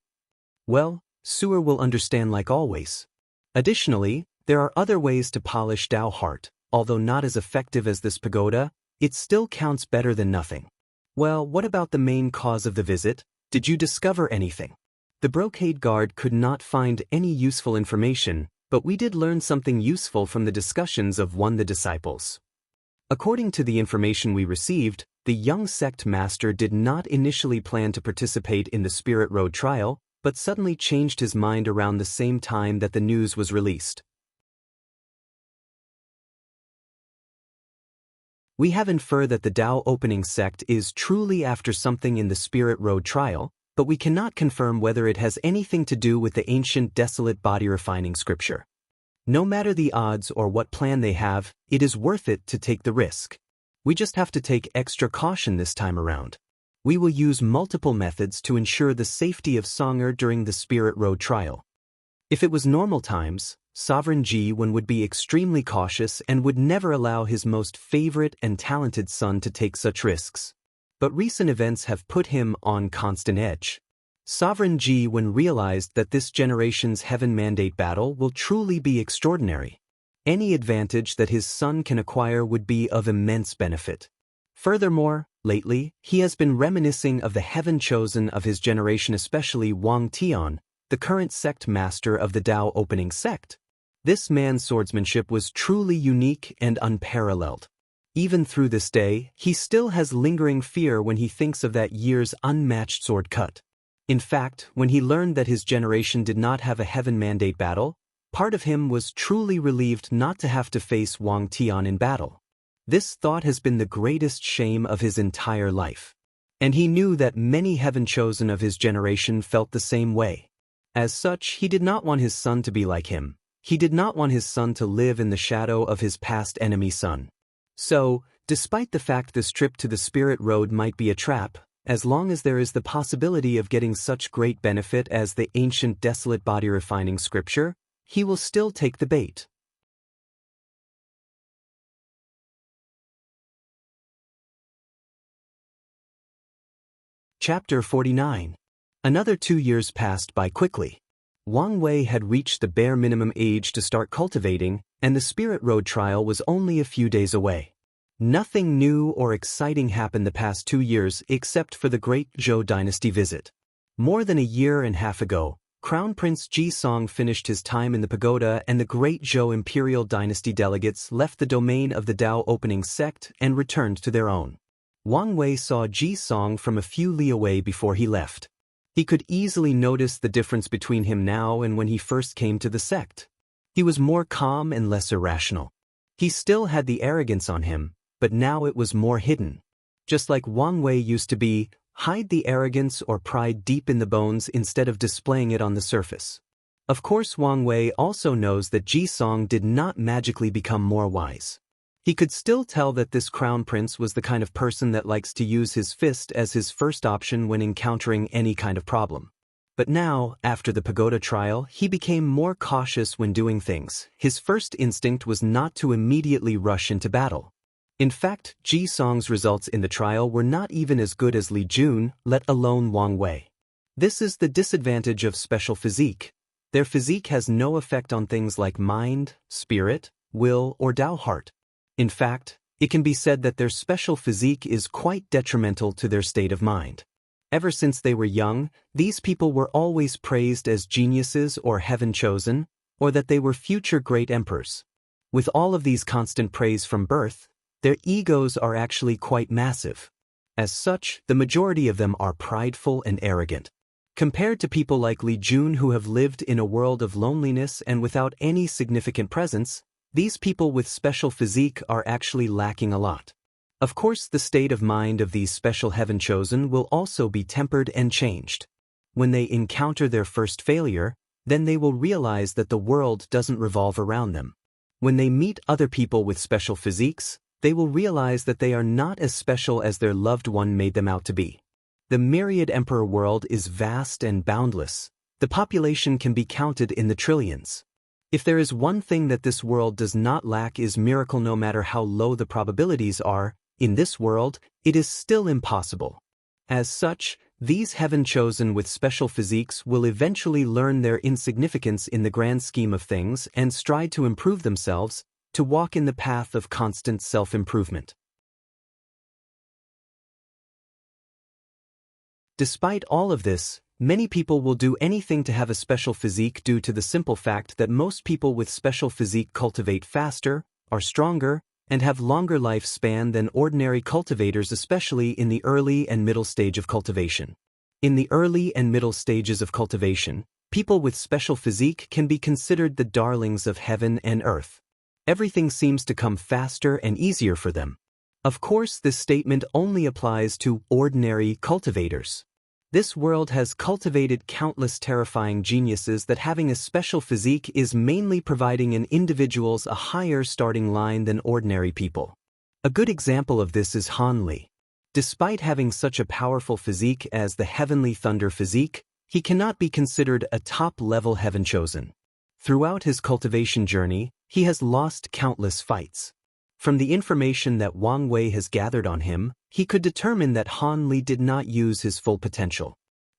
Well, Sewer will understand like always. Additionally, there are other ways to polish Dao heart. Although not as effective as this pagoda, it still counts better than nothing. Well, what about the main cause of the visit? Did you discover anything? The brocade guard could not find any useful information, but we did learn something useful from the discussions of one of the disciples. According to the information we received, the young sect master did not initially plan to participate in the Spirit Road trial, but suddenly changed his mind around the same time that the news was released. We have inferred that the Dao opening sect is truly after something in the Spirit Road trial, but we cannot confirm whether it has anything to do with the ancient desolate body refining scripture. No matter the odds or what plan they have, it is worth it to take the risk. We just have to take extra caution this time around. We will use multiple methods to ensure the safety of Songer during the Spirit Road trial. If it was normal times, Sovereign Ji-Wen would be extremely cautious and would never allow his most favorite and talented son to take such risks. But recent events have put him on constant edge. Sovereign Ji-Wen realized that this generation's Heaven Mandate battle will truly be extraordinary. Any advantage that his son can acquire would be of immense benefit. Furthermore, lately, he has been reminiscing of the Heaven Chosen of his generation, especially Wang Tian, the current sect master of the Dao opening sect. This man's swordsmanship was truly unique and unparalleled. Even through this day, he still has lingering fear when he thinks of that year's unmatched sword cut. In fact, when he learned that his generation did not have a Heaven Mandate battle, part of him was truly relieved not to have to face Wang Tian in battle. This thought has been the greatest shame of his entire life. And he knew that many Heaven Chosen of his generation felt the same way. As such, he did not want his son to be like him. He did not want his son to live in the shadow of his past enemy son. So, despite the fact this trip to the Spirit Road might be a trap, as long as there is the possibility of getting such great benefit as the ancient desolate body refining scripture, he will still take the bait. Chapter 49. Another 2 years passed by quickly. Wang Wei had reached the bare minimum age to start cultivating, and the Spirit Road trial was only a few days away. Nothing new or exciting happened the past 2 years except for the Great Zhou Dynasty visit. More than a year and a half ago, Crown Prince Ji Song finished his time in the pagoda and the Great Zhou Imperial Dynasty delegates left the domain of the Dao opening sect and returned to their own. Wang Wei saw Ji Song from a few li away before he left. He could easily notice the difference between him now and when he first came to the sect. He was more calm and less irrational. He still had the arrogance on him, but now it was more hidden. Just like Wang Wei used to be, hide the arrogance or pride deep in the bones instead of displaying it on the surface. Of course, Wang Wei also knows that Ji Song did not magically become more wise. He could still tell that this crown prince was the kind of person that likes to use his fist as his first option when encountering any kind of problem. But now, after the pagoda trial, he became more cautious when doing things. His first instinct was not to immediately rush into battle. In fact, Ji Song's results in the trial were not even as good as Li Jun, let alone Wang Wei. This is the disadvantage of special physique. Their physique has no effect on things like mind, spirit, will, or Dao heart. In fact, it can be said that their special physique is quite detrimental to their state of mind. Ever since they were young, these people were always praised as geniuses or heaven chosen, or that they were future great emperors. With all of these constant praise from birth, their egos are actually quite massive. As such, the majority of them are prideful and arrogant. Compared to people like Li Jun who have lived in a world of loneliness and without any significant presence, these people with special physique are actually lacking a lot. Of course, the state of mind of these special heaven chosen will also be tempered and changed. When they encounter their first failure, then they will realize that the world doesn't revolve around them. When they meet other people with special physiques, they will realize that they are not as special as their loved one made them out to be. The myriad emperor world is vast and boundless. The population can be counted in the trillions. If there is one thing that this world does not lack is miracle. No matter how low the probabilities are, in this world, it is still impossible. As such, these heaven chosen with special physiques will eventually learn their insignificance in the grand scheme of things and strive to improve themselves, to walk in the path of constant self-improvement. Despite all of this, many people will do anything to have a special physique due to the simple fact that most people with special physique cultivate faster, are stronger, and have longer lifespan than ordinary cultivators, especially in the early and middle stage of cultivation. In the early and middle stages of cultivation, people with special physique can be considered the darlings of heaven and earth. Everything seems to come faster and easier for them. Of course, this statement only applies to ordinary cultivators. This world has cultivated countless terrifying geniuses that having a special physique is mainly providing in individuals a higher starting line than ordinary people. A good example of this is Han Li. Despite having such a powerful physique as the Heavenly Thunder physique, he cannot be considered a top-level heaven chosen. Throughout his cultivation journey, he has lost countless fights. From the information that Wang Wei has gathered on him, he could determine that Han Li did not use his full potential.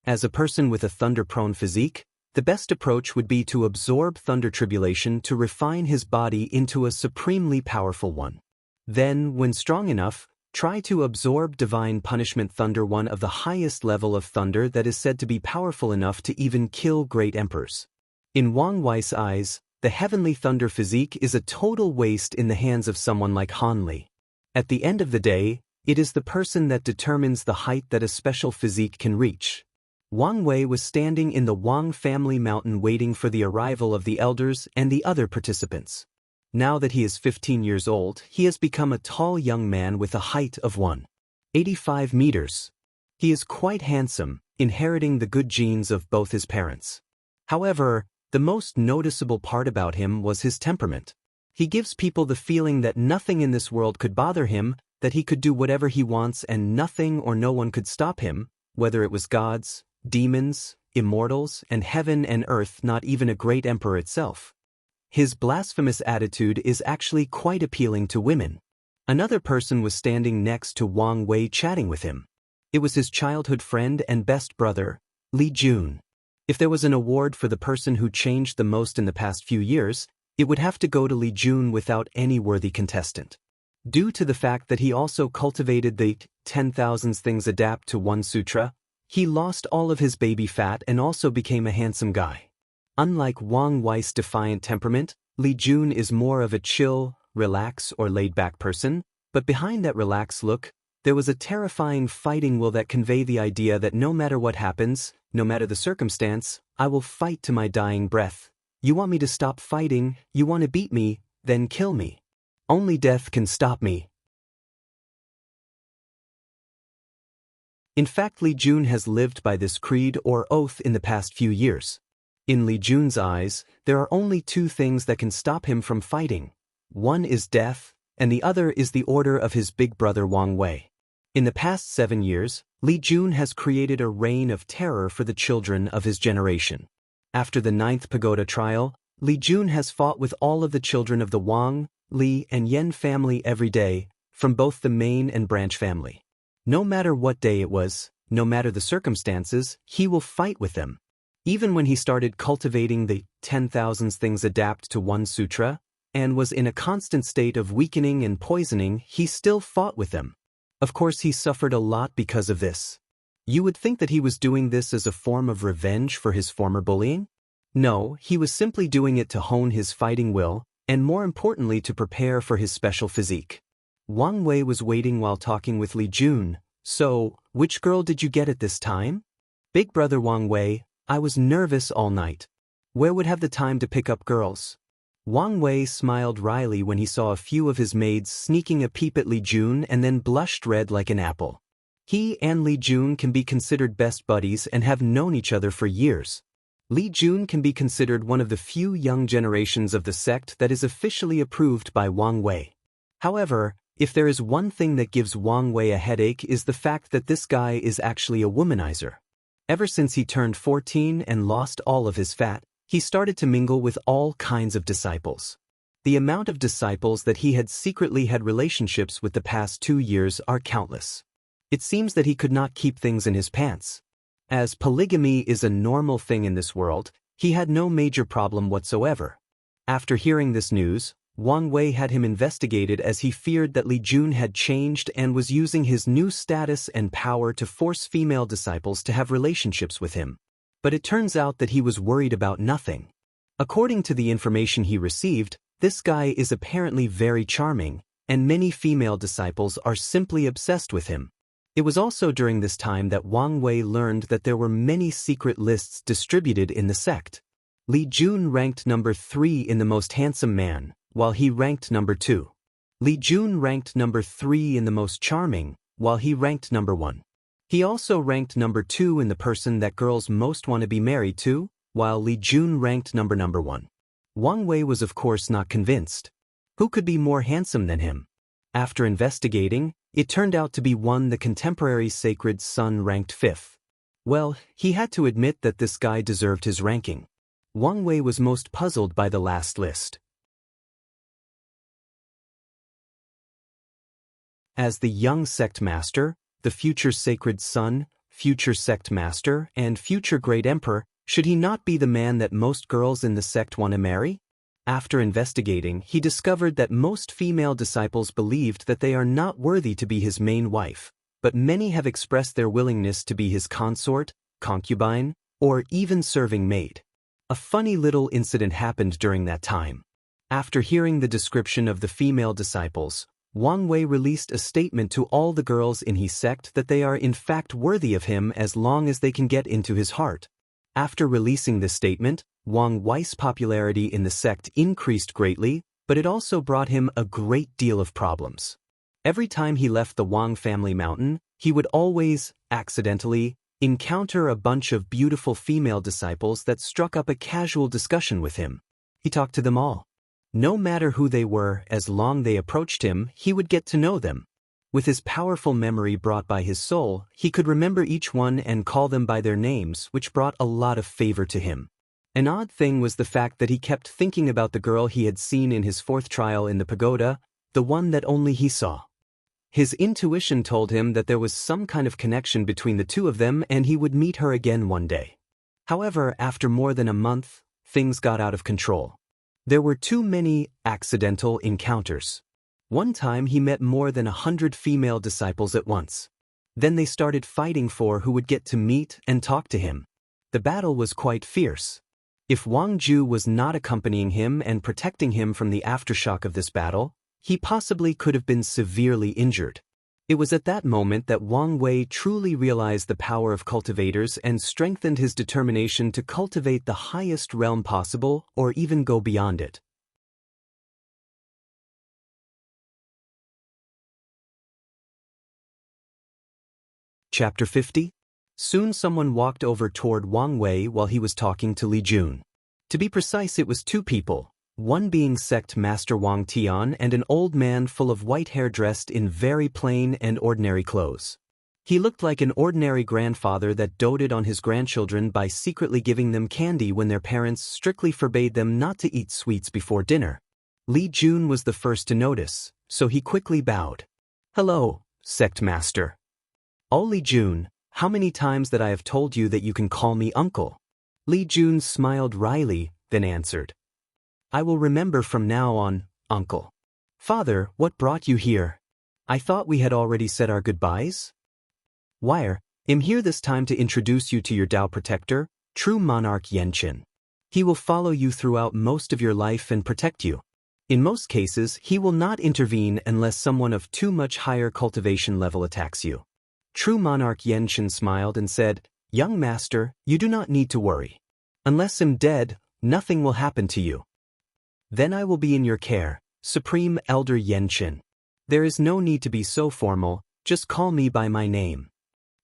As a person with a thunder-prone physique, the best approach would be to absorb thunder tribulation to refine his body into a supremely powerful one. Then, when strong enough, try to absorb divine punishment thunder, one of the highest level of thunder that is said to be powerful enough to even kill great emperors. In Wang Wei's eyes, the Heavenly Thunder physique is a total waste in the hands of someone like Han Li. At the end of the day, it is the person that determines the height that a special physique can reach. Wang Wei was standing in the Wang family mountain waiting for the arrival of the elders and the other participants. Now that he is 15 years old, he has become a tall young man with a height of 185 meters. He is quite handsome, inheriting the good genes of both his parents. However, the most noticeable part about him was his temperament. He gives people the feeling that nothing in this world could bother him, that he could do whatever he wants and nothing or no one could stop him, whether it was gods, demons, immortals, and heaven and earth, not even a great emperor itself. His blasphemous attitude is actually quite appealing to women. Another person was standing next to Wang Wei chatting with him. It was his childhood friend and best brother, Li Jun. If there was an award for the person who changed the most in the past few years, it would have to go to Li Jun without any worthy contestant. Due to the fact that he also cultivated the 10,000 things adapt to one sutra, he lost all of his baby fat and also became a handsome guy. Unlike Wang Wei's defiant temperament, Li Jun is more of a chill, relax or laid-back person, but behind that relaxed look, there was a terrifying fighting will that convey the idea that no matter what happens, no matter the circumstance, I will fight to my dying breath. You want me to stop fighting, you want to beat me, then kill me. Only death can stop me. In fact, Li Jun has lived by this creed or oath in the past few years. In Li Jun's eyes, there are only two things that can stop him from fighting. One is death, and the other is the order of his big brother Wang Wei. In the past 7 years, Li Jun has created a reign of terror for the children of his generation. After the 9th pagoda trial, Li Jun has fought with all of the children of the Wang, Li, and Yan family every day, from both the main and branch family. No matter what day it was, no matter the circumstances, he will fight with them. Even when he started cultivating the 10,000 things adapt to one sutra, and was in a constant state of weakening and poisoning, he still fought with them. Of course, he suffered a lot because of this. You would think that he was doing this as a form of revenge for his former bullying? No, he was simply doing it to hone his fighting will, and more importantly to prepare for his special physique. Wang Wei was waiting while talking with Li Jun. So, which girl did you get at this time? Big brother Wang Wei, I was nervous all night. Where would have the time to pick up girls? Wang Wei smiled wryly when he saw a few of his maids sneaking a peep at Li Jun and then blushed red like an apple. He and Li Jun can be considered best buddies and have known each other for years. Li Jun can be considered one of the few young generations of the sect that is officially approved by Wang Wei. However, if there is one thing that gives Wang Wei a headache is the fact that this guy is actually a womanizer. Ever since he turned 14 and lost all of his fat, he started to mingle with all kinds of disciples. The amount of disciples that he had secretly had relationships with the past 2 years are countless. It seems that he could not keep things in his pants. As polygamy is a normal thing in this world, he had no major problem whatsoever. After hearing this news, Wang Wei had him investigated as he feared that Li Jun had changed and was using his new status and power to force female disciples to have relationships with him. But it turns out that he was worried about nothing. According to the information he received, this guy is apparently very charming, and many female disciples are simply obsessed with him. It was also during this time that Wang Wei learned that there were many secret lists distributed in the sect. Li Jun ranked number 3 in the most handsome man, while he ranked number 2. Li Jun ranked number 3 in the most charming, while he ranked number 1. He also ranked number 2 in the person that girls most want to be married to, while Li Jun ranked number 1. Wang Wei was of course not convinced. Who could be more handsome than him? After investigating, it turned out to be the contemporary sacred son ranked 5th. Well, he had to admit that this guy deserved his ranking. Wang Wei was most puzzled by the last list. As the young sect master, the future sacred son, future sect master, and future great emperor, should he not be the man that most girls in the sect want to marry? After investigating, he discovered that most female disciples believed that they are not worthy to be his main wife, but many have expressed their willingness to be his consort, concubine, or even serving maid. A funny little incident happened during that time. After hearing the description of the female disciples, Wang Wei released a statement to all the girls in his sect that they are in fact worthy of him as long as they can get into his heart. After releasing this statement, Wang Wei's popularity in the sect increased greatly, but it also brought him a great deal of problems. Every time he left the Wang family mountain, he would always, accidentally, encounter a bunch of beautiful female disciples that struck up a casual discussion with him. He talked to them all. No matter who they were, as long they approached him, he would get to know them. With his powerful memory brought by his soul, he could remember each one and call them by their names, which brought a lot of favor to him. An odd thing was the fact that he kept thinking about the girl he had seen in his 4th trial in the pagoda, the one that only he saw. His intuition told him that there was some kind of connection between the two of them and he would meet her again one day. However, after more than a month, things got out of control. There were too many accidental encounters. One time he met more than 100 female disciples at once. Then they started fighting for who would get to meet and talk to him. The battle was quite fierce. If Wang Ju was not accompanying him and protecting him from the aftershock of this battle, he possibly could have been severely injured. It was at that moment that Wang Wei truly realized the power of cultivators and strengthened his determination to cultivate the highest realm possible or even go beyond it. Chapter 50. Soon someone walked over toward Wang Wei while he was talking to Li Jun. To be precise, it was 2 people. One being sect master Wang Tian and an old man full of white hair dressed in very plain and ordinary clothes. He looked like an ordinary grandfather that doted on his grandchildren by secretly giving them candy when their parents strictly forbade them not to eat sweets before dinner. Li Jun was the first to notice, so he quickly bowed. "Hello, sect master." "Oh, Li Jun, how many times that I have told you that you can call me uncle?" Li Jun smiled wryly, then answered, "I will remember from now on, uncle." "Father, what brought you here? I thought we had already said our goodbyes?" "Wire, I'm here this time to introduce you to your Tao protector, true Monarch Xianxia. He will follow you throughout most of your life and protect you. In most cases, he will not intervene unless someone of too much higher cultivation level attacks you." True Monarch Xianxia smiled and said, "Young master, you do not need to worry. Unless I'm dead, nothing will happen to you. Then I will be in your care, Supreme Elder Xianxia. There is no need to be so formal, just call me by my name."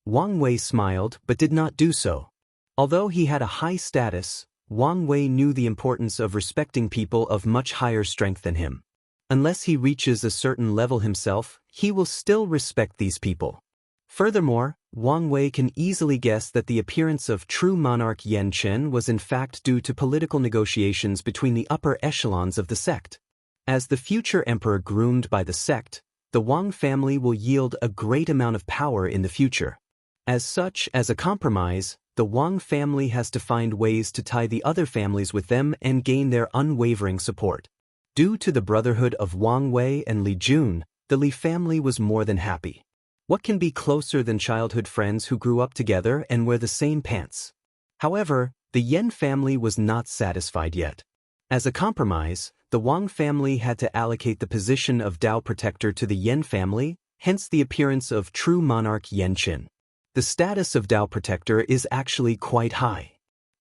Wang Wei smiled but did not do so. Although he had a high status, Wang Wei knew the importance of respecting people of much higher strength than him. Unless he reaches a certain level himself, he will still respect these people. Furthermore, Wang Wei can easily guess that the appearance of true Monarch Xianxia was in fact due to political negotiations between the upper echelons of the sect. As the future emperor groomed by the sect, the Wang family will yield a great amount of power in the future. As such, as a compromise, the Wang family has to find ways to tie the other families with them and gain their unwavering support. Due to the brotherhood of Wang Wei and Li Jun, the Li family was more than happy. What can be closer than childhood friends who grew up together and wear the same pants? However, the Yan family was not satisfied yet. As a compromise, the Wang family had to allocate the position of Tao protector to the Yan family, hence the appearance of true Monarch Xianxia. The status of Tao protector is actually quite high.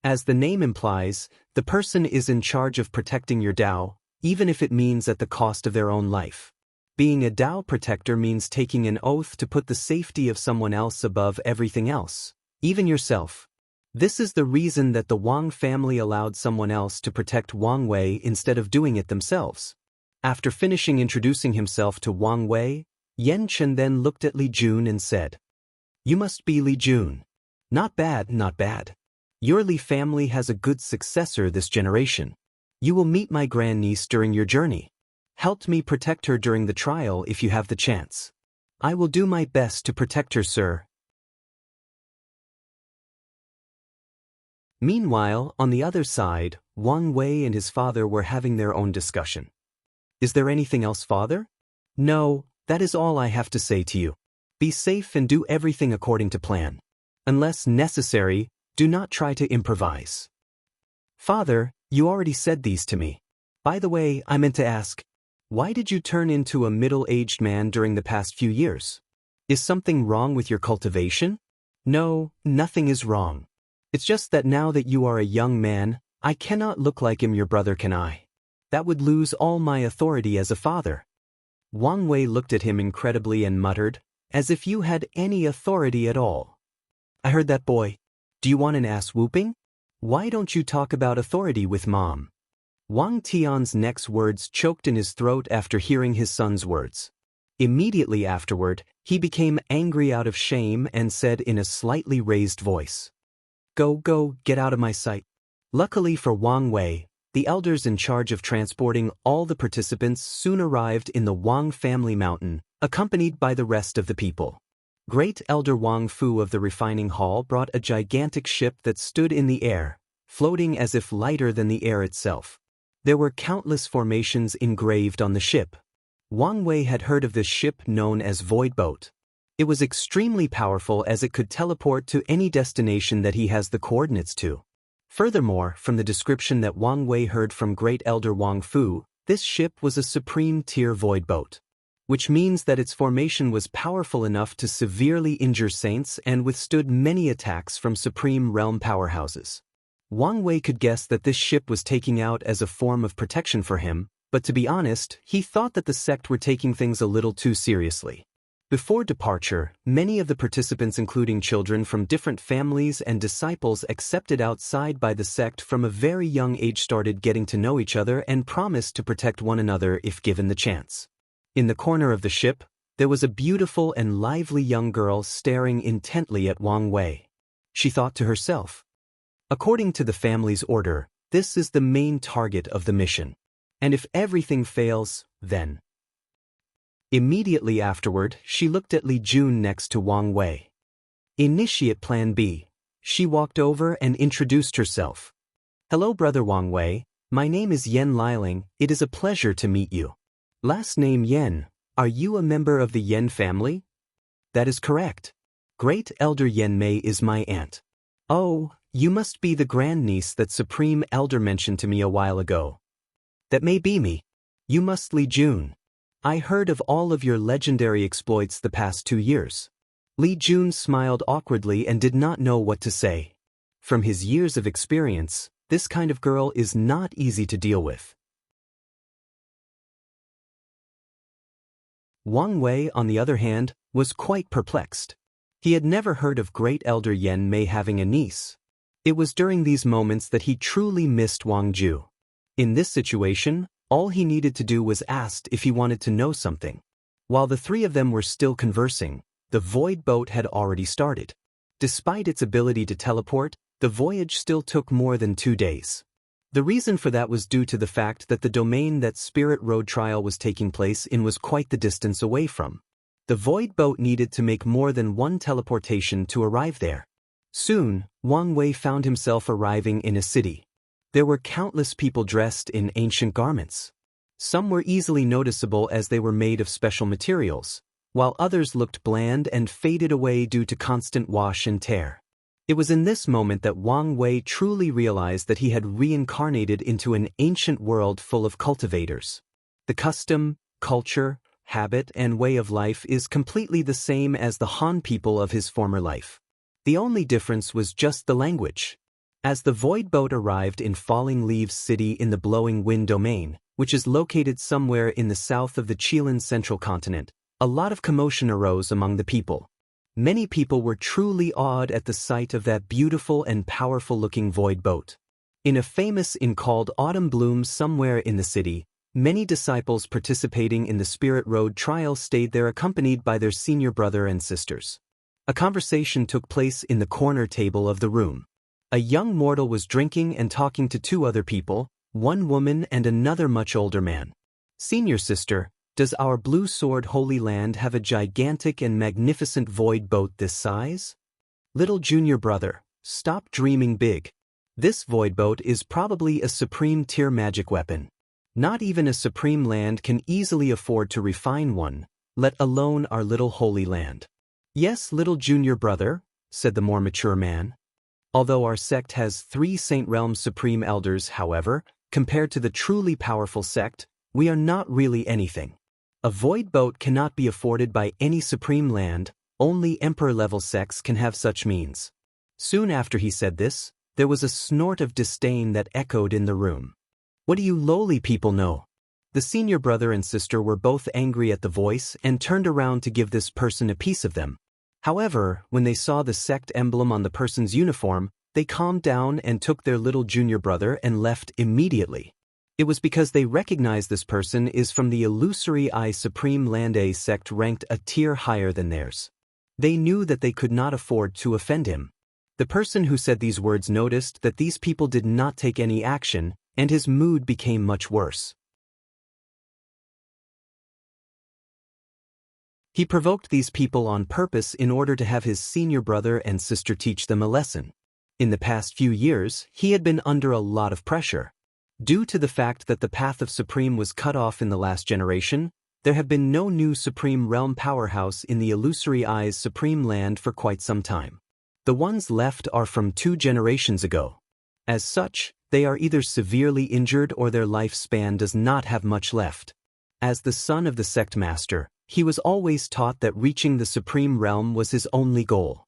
As the name implies, the person is in charge of protecting your Tao, even if it means at the cost of their own life. Being a Tao protector means taking an oath to put the safety of someone else above everything else, even yourself. This is the reason that the Wang family allowed someone else to protect Wang Wei instead of doing it themselves. After finishing introducing himself to Wang Wei, Yan Chen then looked at Li Jun and said, "You must be Li Jun. Not bad, not bad. Your Li family has a good successor this generation. You will meet my grandniece during your journey. Help me protect her during the trial if you have the chance. I will do my best to protect her, sir." Meanwhile, on the other side, Wang Wei and his father were having their own discussion. "Is there anything else, father?" "No, that is all I have to say to you. Be safe and do everything according to plan. Unless necessary, do not try to improvise." "Father, you already said these to me. By the way, I meant to ask, why did you turn into a middle-aged man during the past few years? Is something wrong with your cultivation?" "No, nothing is wrong. It's just that now that you are a young man, I cannot look like him, your brother, can I? That would lose all my authority as a father." Wang Wei looked at him incredibly and muttered, "As if you had any authority at all." "I heard that, boy. Do you want an ass whooping? Why don't you talk about authority with Mom?" Wang Tian's next words choked in his throat after hearing his son's words. Immediately afterward, he became angry out of shame and said in a slightly raised voice, Go, get out of my sight." Luckily for Wang Wei, the elders in charge of transporting all the participants soon arrived in the Wang family mountain, accompanied by the rest of the people. Great Elder Wang Fu of the refining hall brought a gigantic ship that stood in the air, floating as if lighter than the air itself. There were countless formations engraved on the ship. Wang Wei had heard of this ship known as Void Boat. It was extremely powerful as it could teleport to any destination that he has the coordinates to. Furthermore, from the description that Wang Wei heard from Great Elder Wang Fu, this ship was a supreme tier void boat, which means that its formation was powerful enough to severely injure saints and withstood many attacks from supreme realm powerhouses. Wang Wei could guess that this ship was taking out as a form of protection for him, but to be honest, he thought that the sect were taking things a little too seriously. Before departure, many of the participants, including children from different families and disciples accepted outside by the sect from a very young age, started getting to know each other and promised to protect one another if given the chance. In the corner of the ship, there was a beautiful and lively young girl staring intently at Wang Wei. She thought to herself, "According to the family's order, this is the main target of the mission. And if everything fails, then..." Immediately afterward, she looked at Li Jun next to Wang Wei. "Initiate Plan B." She walked over and introduced herself. "Hello, Brother Wang Wei. My name is Yan Liling. It is a pleasure to meet you." "Last name Yan. Are you a member of the Yan family?" "That is correct. Great Elder Yan Mei is my aunt." "Oh, you must be the grandniece that Supreme Elder mentioned to me a while ago." "That may be me. You must Li Jun. I heard of all of your legendary exploits the past 2 years." Li Jun smiled awkwardly and did not know what to say. From his years of experience, this kind of girl is not easy to deal with. Wang Wei, on the other hand, was quite perplexed. He had never heard of Great Elder Yan Mei having a niece. It was during these moments that he truly missed Wang Ju. In this situation, all he needed to do was ask if he wanted to know something. While the three of them were still conversing, the void boat had already started. Despite its ability to teleport, the voyage still took more than 2 days. The reason for that was due to the fact that the domain that Spirit Road trial was taking place in was quite the distance away from. The void boat needed to make more than one teleportation to arrive there. Soon, Wang Wei found himself arriving in a city. There were countless people dressed in ancient garments. Some were easily noticeable as they were made of special materials, while others looked bland and faded away due to constant wash and tear. It was in this moment that Wang Wei truly realized that he had reincarnated into an ancient world full of cultivators. The custom, culture, habit, and way of life is completely the same as the Han people of his former life. The only difference was just the language. As the void boat arrived in Falling Leaves City in the Blowing Wind domain, which is located somewhere in the south of the Chilean central continent, a lot of commotion arose among the people. Many people were truly awed at the sight of that beautiful and powerful-looking void boat. In a famous inn called Autumn Bloom somewhere in the city, many disciples participating in the Spirit Road trial stayed there accompanied by their senior brother and sisters. A conversation took place in the corner table of the room. A young mortal was drinking and talking to two other people, one woman and another much older man. "Senior sister, does our Blue Sword Holy Land have a gigantic and magnificent void boat this size?" "Little junior brother, stop dreaming big. This void boat is probably a supreme tier magic weapon. Not even a supreme land can easily afford to refine one, let alone our little holy land." "Yes, little junior brother," said the more mature man. "Although our sect has 3 Saint Realm Supreme Elders, however, compared to the truly powerful sect, we are not really anything. A void boat cannot be afforded by any supreme land, only emperor-level sects can have such means." Soon after he said this, there was a snort of disdain that echoed in the room. "What do you lowly people know?" The senior brother and sister were both angry at the voice and turned around to give this person a piece of them. However, when they saw the sect emblem on the person's uniform, they calmed down and took their little junior brother and left immediately. It was because they recognized this person is from the Illusory Eye Supreme Land, a sect ranked a tier higher than theirs. They knew that they could not afford to offend him. The person who said these words noticed that these people did not take any action, and his mood became much worse. He provoked these people on purpose in order to have his senior brother and sister teach them a lesson. In the past few years, he had been under a lot of pressure. Due to the fact that the path of Supreme was cut off in the last generation, there have been no new Supreme Realm powerhouse in the Illusory Eyes Supreme Land for quite some time. The ones left are from 2 generations ago. As such, they are either severely injured or their lifespan does not have much left. As the son of the sect master, he was always taught that reaching the Supreme Realm was his only goal.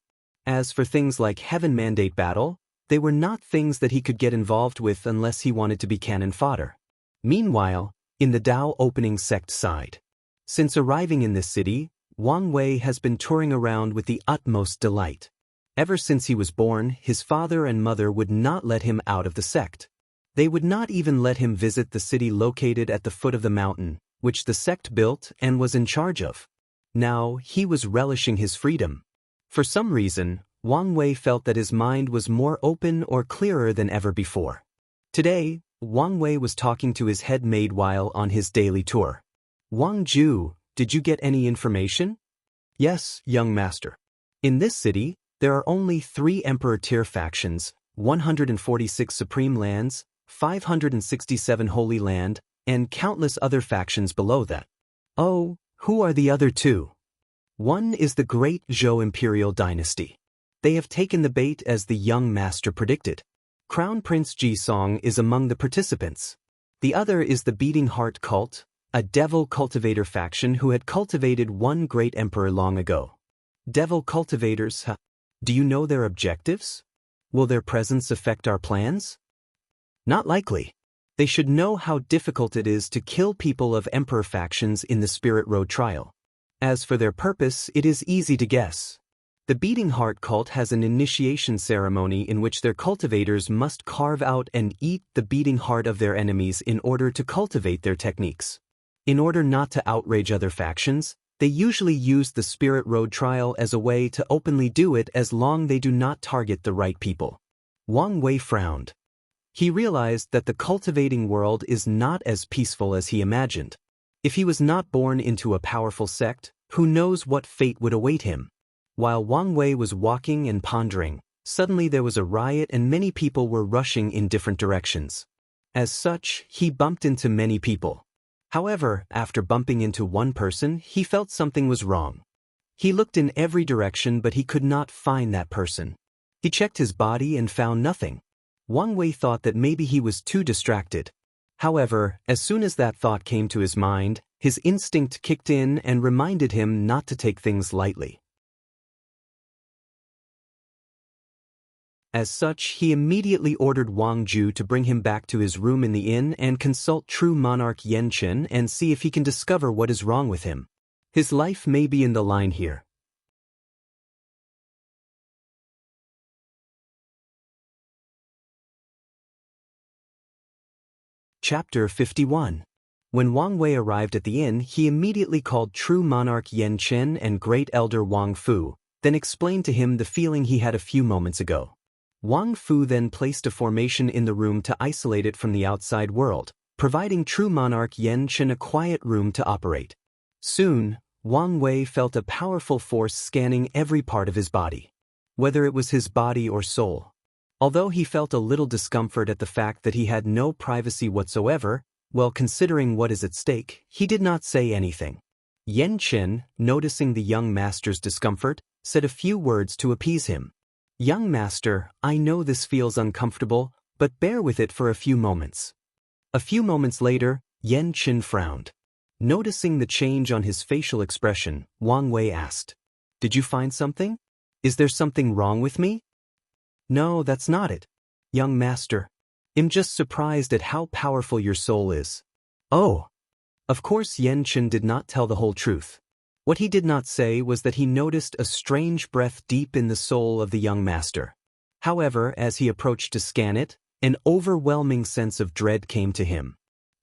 As for things like Heaven Mandate battle, they were not things that he could get involved with unless he wanted to be cannon fodder. Meanwhile, in the Dao opening sect side, since arriving in this city, Wang Wei has been touring around with the utmost delight. Ever since he was born, his father and mother would not let him out of the sect. They would not even let him visit the city located at the foot of the mountain, which the sect built and was in charge of. Now, he was relishing his freedom. For some reason, Wang Wei felt that his mind was more open or clearer than ever before. Today, Wang Wei was talking to his head maid while on his daily tour. "Wang Ju, did you get any information?" "Yes, young master. In this city, there are only 3 Emperor tier factions, 146 Supreme Lands, 567 Holy Land, and countless other factions below that." "Oh, who are the other 2? "One is the Great Zhou Imperial Dynasty. They have taken the bait as the young master predicted. Crown Prince Jisong is among the participants. The other is the Beating Heart Cult, a devil cultivator faction who had cultivated one great emperor long ago." "Devil cultivators, huh? Do you know their objectives? Will their presence affect our plans?" "Not likely. They should know how difficult it is to kill people of emperor factions in the Spirit Road trial. As for their purpose, it is easy to guess. The Beating Heart cult has an initiation ceremony in which their cultivators must carve out and eat the beating heart of their enemies in order to cultivate their techniques. In order not to outrage other factions, they usually use the Spirit Road trial as a way to openly do it as long they do not target the right people. Wang Wei frowned. He realized that the cultivating world is not as peaceful as he imagined. If he was not born into a powerful sect, who knows what fate would await him? While Wang Wei was walking and pondering, suddenly there was a riot and many people were rushing in different directions. As such, he bumped into many people. However, after bumping into one person, he felt something was wrong. He looked in every direction but he could not find that person. He checked his body and found nothing. Wang Wei thought that maybe he was too distracted. However, as soon as that thought came to his mind, his instinct kicked in and reminded him not to take things lightly. As such, he immediately ordered Wang Ju to bring him back to his room in the inn and consult true monarch Xianxia and see if he can discover what is wrong with him. His life may be in the line here. Chapter 51. When Wang Wei arrived at the inn, he immediately called true monarch Xianxia and great elder Wang Fu, then explained to him the feeling he had a few moments ago. Wang Fu then placed a formation in the room to isolate it from the outside world, providing true monarch Xianxia a quiet room to operate. Soon, Wang Wei felt a powerful force scanning every part of his body. Whether it was his body or soul. Although he felt a little discomfort at the fact that he had no privacy whatsoever, well, considering what is at stake, he did not say anything. Xianxia, noticing the young master's discomfort, said a few words to appease him. "Young master, I know this feels uncomfortable, but bear with it for a few moments." A few moments later, Xianxia frowned. Noticing the change on his facial expression, Wang Wei asked, "Did you find something? Is there something wrong with me?" "No, that's not it, young master. I'm just surprised at how powerful your soul is." "Oh." Of course, Xianxia did not tell the whole truth. What he did not say was that he noticed a strange breath deep in the soul of the young master. However, as he approached to scan it, an overwhelming sense of dread came to him.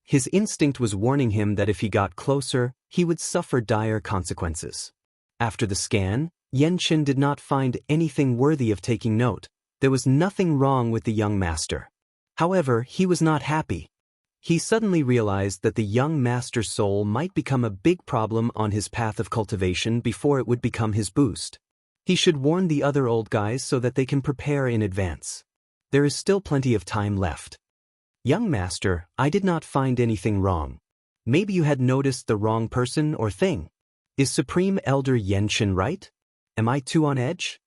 His instinct was warning him that if he got closer, he would suffer dire consequences. After the scan, Xianxia did not find anything worthy of taking note. There was nothing wrong with the young master. However, he was not happy. He suddenly realized that the young master's soul might become a big problem on his path of cultivation before it would become his boost. He should warn the other old guys so that they can prepare in advance. There is still plenty of time left. "Young master, I did not find anything wrong. Maybe you had noticed the wrong person or thing. Is Supreme Elder Xianxia right? Am I too on edge?"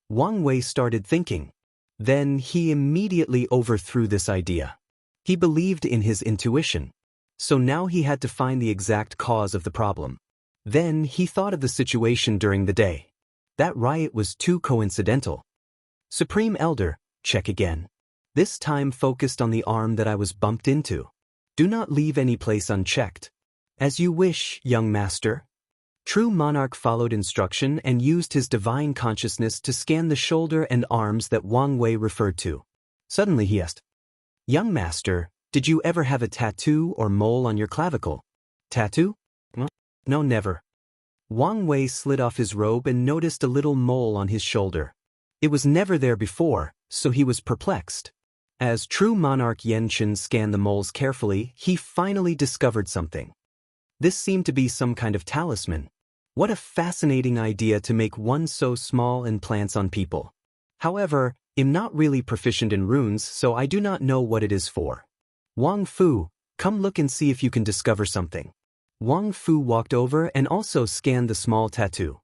Wang Wei started thinking. Then he immediately overthrew this idea. He believed in his intuition. So now he had to find the exact cause of the problem. Then he thought of the situation during the day. That riot was too coincidental. "Supreme Elder, check again. This time focused on the arm that I was bumped into. Do not leave any place unchecked." "As you wish, young master." True Monarch followed instruction and used his divine consciousness to scan the shoulder and arms that Wang Wei referred to. Suddenly he asked, "Young master, did you ever have a tattoo or mole on your clavicle?" "Tattoo? No, never." Wang Wei slid off his robe and noticed a little mole on his shoulder. It was never there before, so he was perplexed. As true Monarch Xianxia scanned the moles carefully, he finally discovered something. This seemed to be some kind of talisman. What a fascinating idea to make one so small and plants on people. However, I'm not really proficient in runes, so I do not know what it is for. "Wang Fu, come look and see if you can discover something." Wang Fu walked over and also scanned the small tattoo.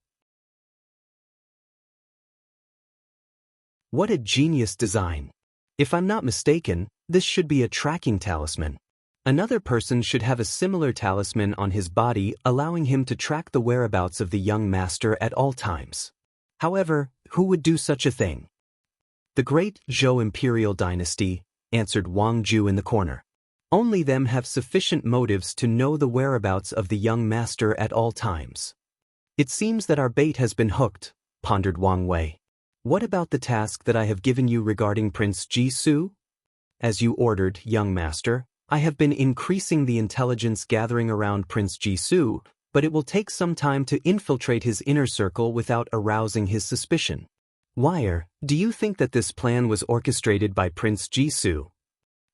What a genius design. If I'm not mistaken, this should be a tracking talisman. Another person should have a similar talisman on his body, allowing him to track the whereabouts of the young master at all times. However, who would do such a thing? "The great Zhou imperial dynasty," answered Wang Ju in the corner. "Only them have sufficient motives to know the whereabouts of the young master at all times." "It seems that our bait has been hooked," pondered Wang Wei. "What about the task that I have given you regarding Prince Jisoo?" "As you ordered, young master, I have been increasing the intelligence gathering around Prince Jisoo, but it will take some time to infiltrate his inner circle without arousing his suspicion." "Wire, do you think that this plan was orchestrated by Prince Jisoo?"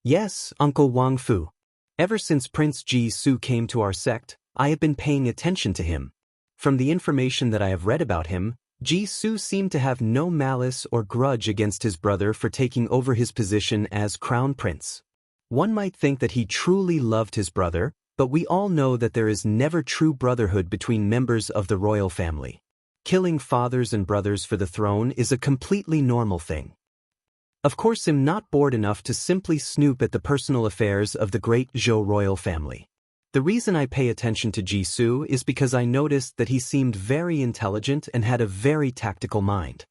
"Yes, Uncle Wang Fu. Ever since Prince Jisoo came to our sect, I have been paying attention to him. From the information that I have read about him, Jisoo seemed to have no malice or grudge against his brother for taking over his position as crown prince. One might think that he truly loved his brother, but we all know that there is never true brotherhood between members of the royal family. Killing fathers and brothers for the throne is a completely normal thing. Of course, I'm not bored enough to simply snoop at the personal affairs of the great Zhou royal family. The reason I pay attention to Jisoo is because I noticed that he seemed very intelligent and had a very tactical mind.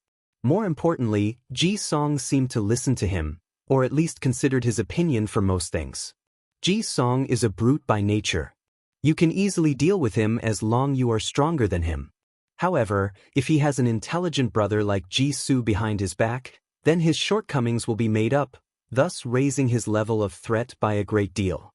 More importantly, Ji Song seemed to listen to him, or at least considered his opinion for most things. Ji Song is a brute by nature. You can easily deal with him as long you are stronger than him. However, if he has an intelligent brother like Ji Su behind his back, then his shortcomings will be made up, thus raising his level of threat by a great deal.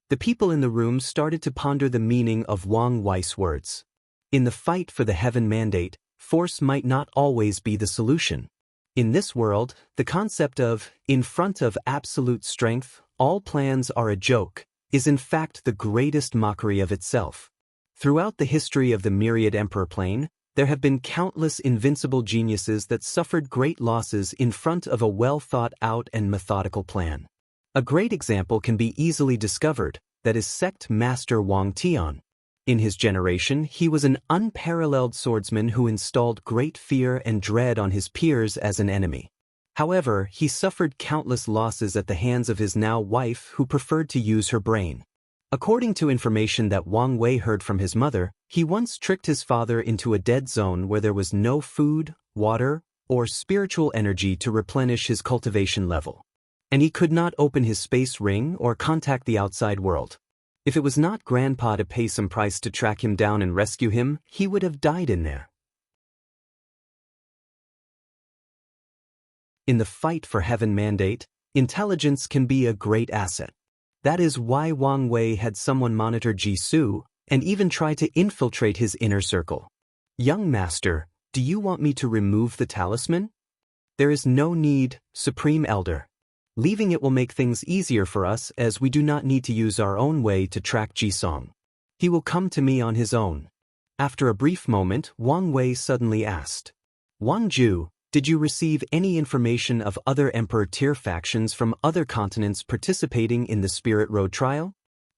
The people in the room started to ponder the meaning of Wang Wei's words. In the fight for the heaven mandate, force might not always be the solution. In this world, the concept of, in front of absolute strength, all plans are a joke, is in fact the greatest mockery of itself. Throughout the history of the myriad emperor plane, there have been countless invincible geniuses that suffered great losses in front of a well-thought-out and methodical plan. A great example can be easily discovered, that is sect master Wang Tian. In his generation, he was an unparalleled swordsman who installed great fear and dread on his peers as an enemy. However, he suffered countless losses at the hands of his now wife who preferred to use her brain. According to information that Wang Wei heard from his mother, he once tricked his father into a dead zone where there was no food, water, or spiritual energy to replenish his cultivation level. And he could not open his space ring or contact the outside world. If it was not Grandpa to pay some price to track him down and rescue him, he would have died in there. In the fight for heaven mandate, intelligence can be a great asset. That is why Wang Wei had someone monitor Ji Su, and even try to infiltrate his inner circle. Young master, do you want me to remove the talisman? There is no need, Supreme Elder. Leaving it will make things easier for us as we do not need to use our own way to track Ji Song. He will come to me on his own. After a brief moment, Wang Wei suddenly asked, Wang Ju, did you receive any information of other Emperor tier factions from other continents participating in the Spirit Road trial?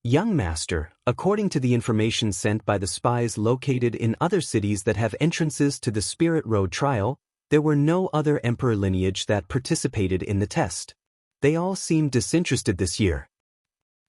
Young master, according to the information sent by the spies located in other cities that have entrances to the Spirit Road trial, there were no other Emperor lineage that participated in the test. They all seem disinterested this year.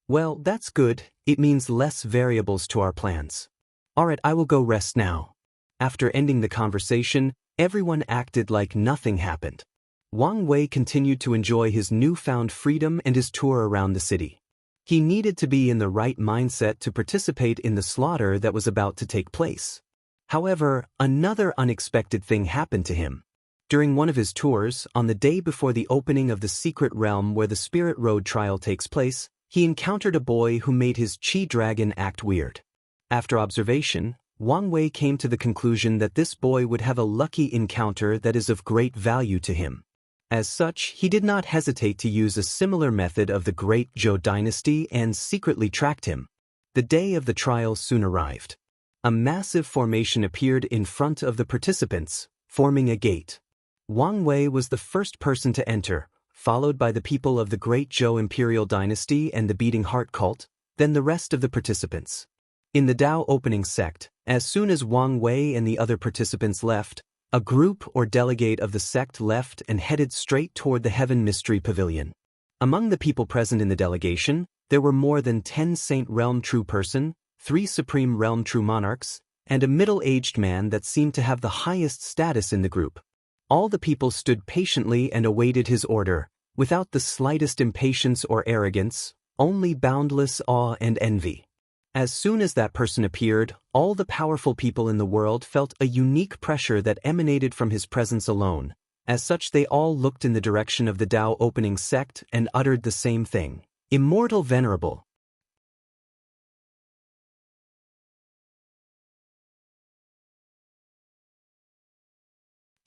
Well, that's good, it means less variables to our plans. Alright, I will go rest now. After ending the conversation, everyone acted like nothing happened. Wang Wei continued to enjoy his newfound freedom and his tour around the city. He needed to be in the right mindset to participate in the slaughter that was about to take place. However, another unexpected thing happened to him. During one of his tours, on the day before the opening of the secret realm where the Spirit Road trial takes place, he encountered a boy who made his Chi Dragon act weird. After observation, Wang Wei came to the conclusion that this boy would have a lucky encounter that is of great value to him. As such, he did not hesitate to use a similar method of the great Zhou dynasty and secretly tracked him. The day of the trial soon arrived. A massive formation appeared in front of the participants, forming a gate. Wang Wei was the first person to enter, followed by the people of the great Zhou imperial dynasty and the Beating Heart cult, then the rest of the participants. In the Dao opening sect, as soon as Wang Wei and the other participants left, a group or delegate of the sect left and headed straight toward the Heaven Mystery Pavilion. Among the people present in the delegation, there were more than 10 Saint Realm True Person, 3 Supreme Realm True Monarchs, and a middle-aged man that seemed to have the highest status in the group. All the people stood patiently and awaited his order, without the slightest impatience or arrogance, only boundless awe and envy. As soon as that person appeared, all the powerful people in the world felt a unique pressure that emanated from his presence alone. As such, they all looked in the direction of the Dao opening sect and uttered the same thing. Immortal Venerable.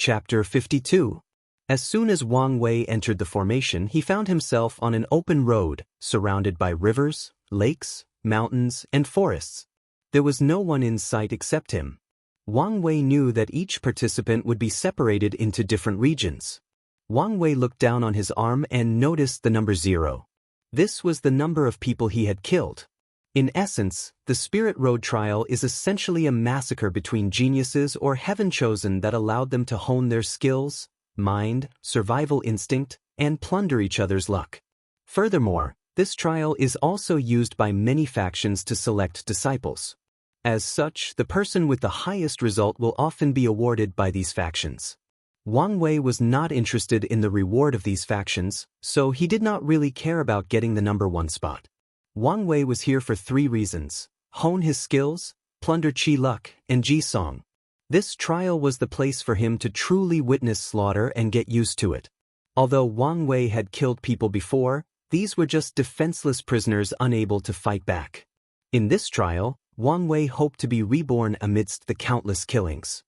Chapter 52. As soon as Wang Wei entered the formation, he found himself on an open road, surrounded by rivers, lakes, mountains, and forests. There was no one in sight except him. Wang Wei knew that each participant would be separated into different regions. Wang Wei looked down on his arm and noticed the number 0. This was the number of people he had killed. In essence, the Spirit Road trial is essentially a massacre between geniuses or heaven-chosen that allowed them to hone their skills, mind, survival instinct, and plunder each other's luck. Furthermore, this trial is also used by many factions to select disciples. As such, the person with the highest result will often be awarded by these factions. Wang Wei was not interested in the reward of these factions, so he did not really care about getting the #1 spot. Wang Wei was here for 3 reasons: hone his skills, plunder Qi luck, and Ji Song. This trial was the place for him to truly witness slaughter and get used to it. Although Wang Wei had killed people before, these were just defenseless prisoners unable to fight back. In this trial, Wang Wei hoped to be reborn amidst the countless killings.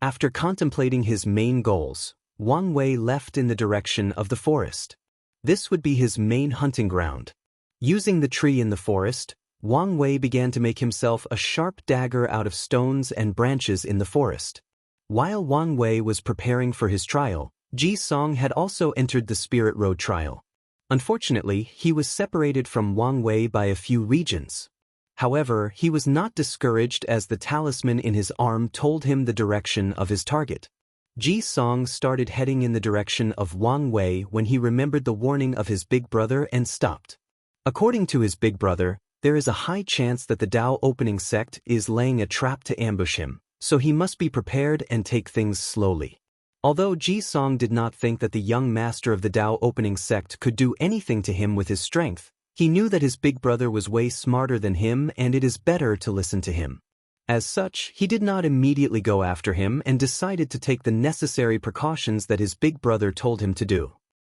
After contemplating his main goals, Wang Wei left in the direction of the forest. This would be his main hunting ground. Using the tree in the forest, Wang Wei began to make himself a sharp dagger out of stones and branches in the forest. While Wang Wei was preparing for his trial, Ji Song had also entered the Spirit Road trial. Unfortunately, he was separated from Wang Wei by a few regions. However, he was not discouraged as the talisman in his arm told him the direction of his target. Ji Song started heading in the direction of Wang Wei when he remembered the warning of his big brother and stopped. According to his big brother, there is a high chance that the Dao opening sect is laying a trap to ambush him, so he must be prepared and take things slowly. Although Ji Song did not think that the young master of the Dao opening sect could do anything to him with his strength, he knew that his big brother was way smarter than him and it is better to listen to him. As such, he did not immediately go after him and decided to take the necessary precautions that his big brother told him to do.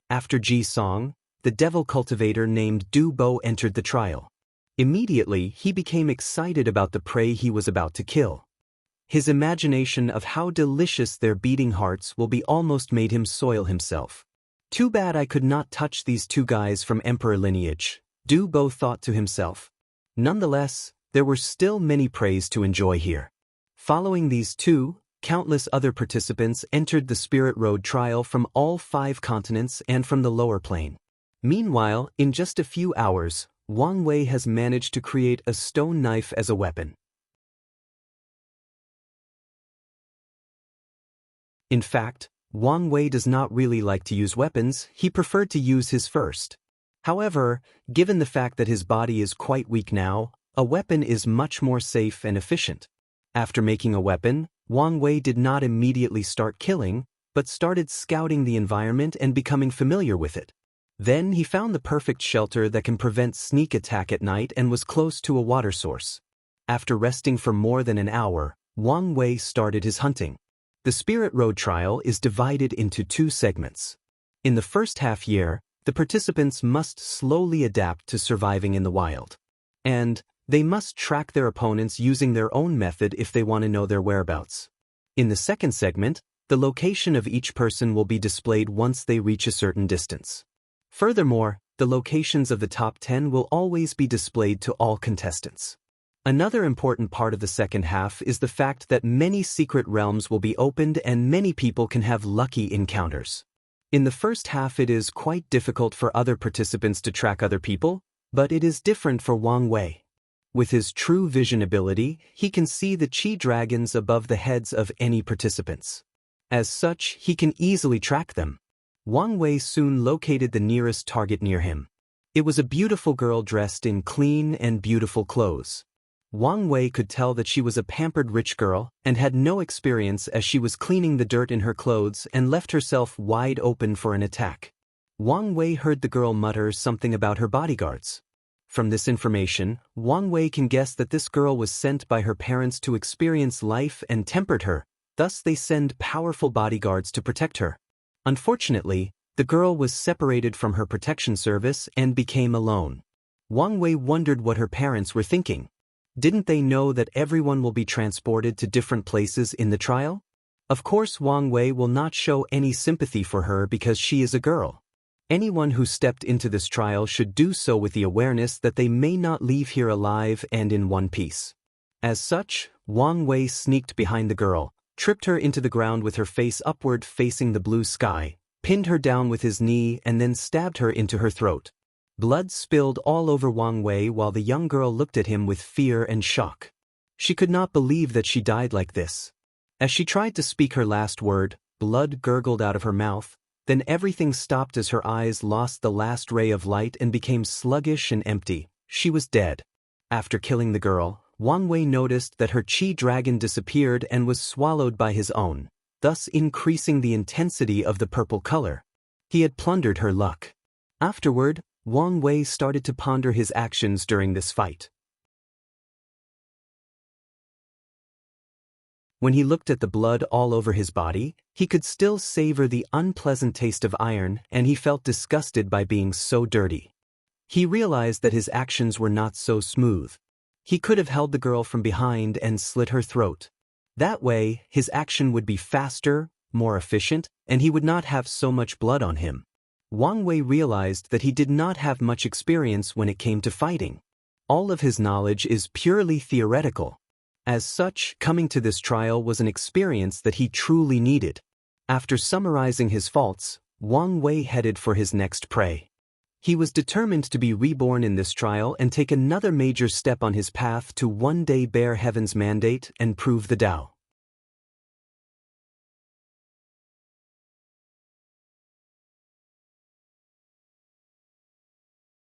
After Ji Song, the devil cultivator named Du Bo entered the trial. Immediately, he became excited about the prey he was about to kill. His imagination of how delicious their beating hearts will be almost made him soil himself. Too bad I could not touch these 2 guys from emperor lineage, Du Bo thought to himself. Nonetheless, there were still many preys to enjoy here. Following these 2, countless other participants entered the Spirit Road trial from all 5 continents and from the lower plane. Meanwhile, in just a few hours, Wang Wei has managed to create a stone knife as a weapon. In fact, Wang Wei does not really like to use weapons, he preferred to use his first. However, given the fact that his body is quite weak now, a weapon is much more safe and efficient. After making a weapon, Wang Wei did not immediately start killing, but started scouting the environment and becoming familiar with it. Then he found the perfect shelter that can prevent sneak attack at night and was close to a water source. After resting for more than an hour, Wang Wei started his hunting. The Spirit Road trial is divided into 2 segments. In the first half year, the participants must slowly adapt to surviving in the wild. And they must track their opponents using their own method if they want to know their whereabouts. In the second segment, the location of each person will be displayed once they reach a certain distance. Furthermore, the locations of the top 10 will always be displayed to all contestants. Another important part of the second half is the fact that many secret realms will be opened and many people can have lucky encounters. In the first half it is quite difficult for other participants to track other people, but it is different for Wang Wei. With his true vision ability, he can see the Qi dragons above the heads of any participants. As such, he can easily track them. Wang Wei soon located the nearest target near him. It was a beautiful girl dressed in clean and beautiful clothes. Wang Wei could tell that she was a pampered rich girl and had no experience as she was cleaning the dirt in her clothes and left herself wide open for an attack. Wang Wei heard the girl mutter something about her bodyguards. From this information, Wang Wei can guess that this girl was sent by her parents to experience life and tempered her, thus they send powerful bodyguards to protect her. Unfortunately, the girl was separated from her protection service and became alone. Wang Wei wondered what her parents were thinking. Didn't they know that everyone will be transported to different places in the trial? Of course Wang Wei will not show any sympathy for her because she is a girl. Anyone who stepped into this trial should do so with the awareness that they may not leave here alive and in one piece. As such, Wang Wei sneaked behind the girl, tripped her into the ground with her face upward facing the blue sky, pinned her down with his knee and then stabbed her into her throat. Blood spilled all over Wang Wei while the young girl looked at him with fear and shock. She could not believe that she died like this. As she tried to speak her last word, blood gurgled out of her mouth, then everything stopped as her eyes lost the last ray of light and became sluggish and empty. She was dead. After killing the girl, Wang Wei noticed that her Qi dragon disappeared and was swallowed by his own. thus increasing the intensity of the purple color. He had plundered her luck. Afterward, Wang Wei started to ponder his actions during this fight. When he looked at the blood all over his body, he could still savor the unpleasant taste of iron, and he felt disgusted by being so dirty. He realized that his actions were not so smooth. He could have held the girl from behind and slit her throat. That way, his action would be faster, more efficient, and he would not have so much blood on him. Wang Wei realized that he did not have much experience when it came to fighting. All of his knowledge is purely theoretical. As such, coming to this trial was an experience that he truly needed. After summarizing his faults, Wang Wei headed for his next prey. He was determined to be reborn in this trial and take another major step on his path to one day bear heaven's mandate and prove the Tao.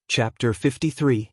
Chapter 53.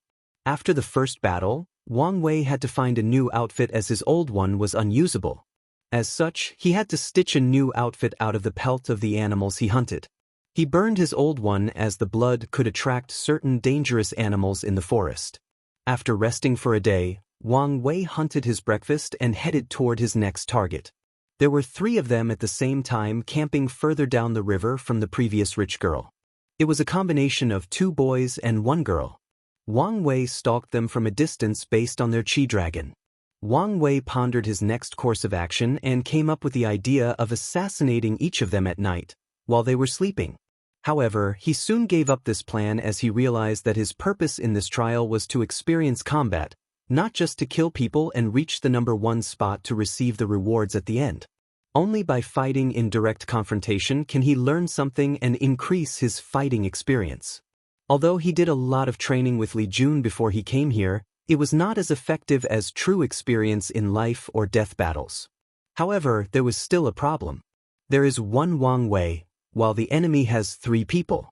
After the first battle, Wang Wei had to find a new outfit as his old one was unusable. As such, he had to stitch a new outfit out of the pelt of the animals he hunted. He burned his old one as the blood could attract certain dangerous animals in the forest. After resting for a day, Wang Wei hunted his breakfast and headed toward his next target. There were 3 of them at the same time camping further down the river from the previous rich girl. It was a combination of 2 boys and 1 girl. Wang Wei stalked them from a distance based on their chi dragon. Wang Wei pondered his next course of action and came up with the idea of assassinating each of them at night, while they were sleeping. However, he soon gave up this plan as he realized that his purpose in this trial was to experience combat, not just to kill people and reach the number 1 spot to receive the rewards at the end. Only by fighting in direct confrontation can he learn something and increase his fighting experience. Although he did a lot of training with Li Jun before he came here, it was not as effective as true experience in life or death battles. However, there was still a problem. There is 1 Wang Wei, while the enemy has 3 people.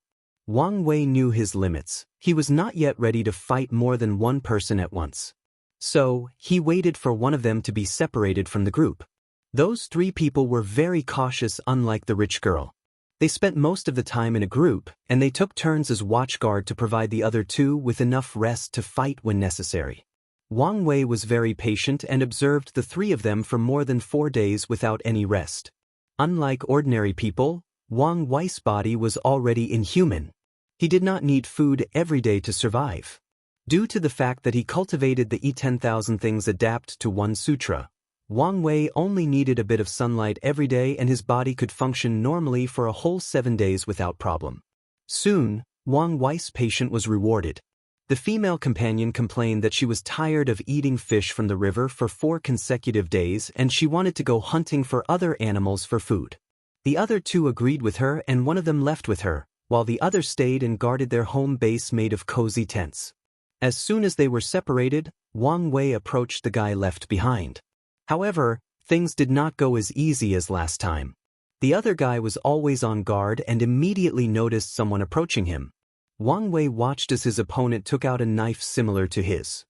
Wang Wei knew his limits. He was not yet ready to fight more than 1 person at once. So, he waited for one of them to be separated from the group. Those 3 people were very cautious, unlike the rich girl. They spent most of the time in a group, and they took turns as watchguard to provide the other 2 with enough rest to fight when necessary. Wang Wei was very patient and observed the 3 of them for more than 4 days without any rest. Unlike ordinary people, Wang Wei's body was already inhuman. He did not need food every day to survive. Due to the fact that he cultivated the 10,000 things adapt to 1 sutra, Wang Wei only needed a bit of sunlight every day and his body could function normally for a whole 7 days without problem. Soon, Wang Wei's patient was rewarded. The female companion complained that she was tired of eating fish from the river for 4 consecutive days and she wanted to go hunting for other animals for food. The other 2 agreed with her and one of them left with her, while the other stayed and guarded their home base made of cozy tents. As soon as they were separated, Wang Wei approached the guy left behind. However, things did not go as easy as last time. The other guy was always on guard and immediately noticed someone approaching him. Wang Wei watched as his opponent took out a knife similar to his.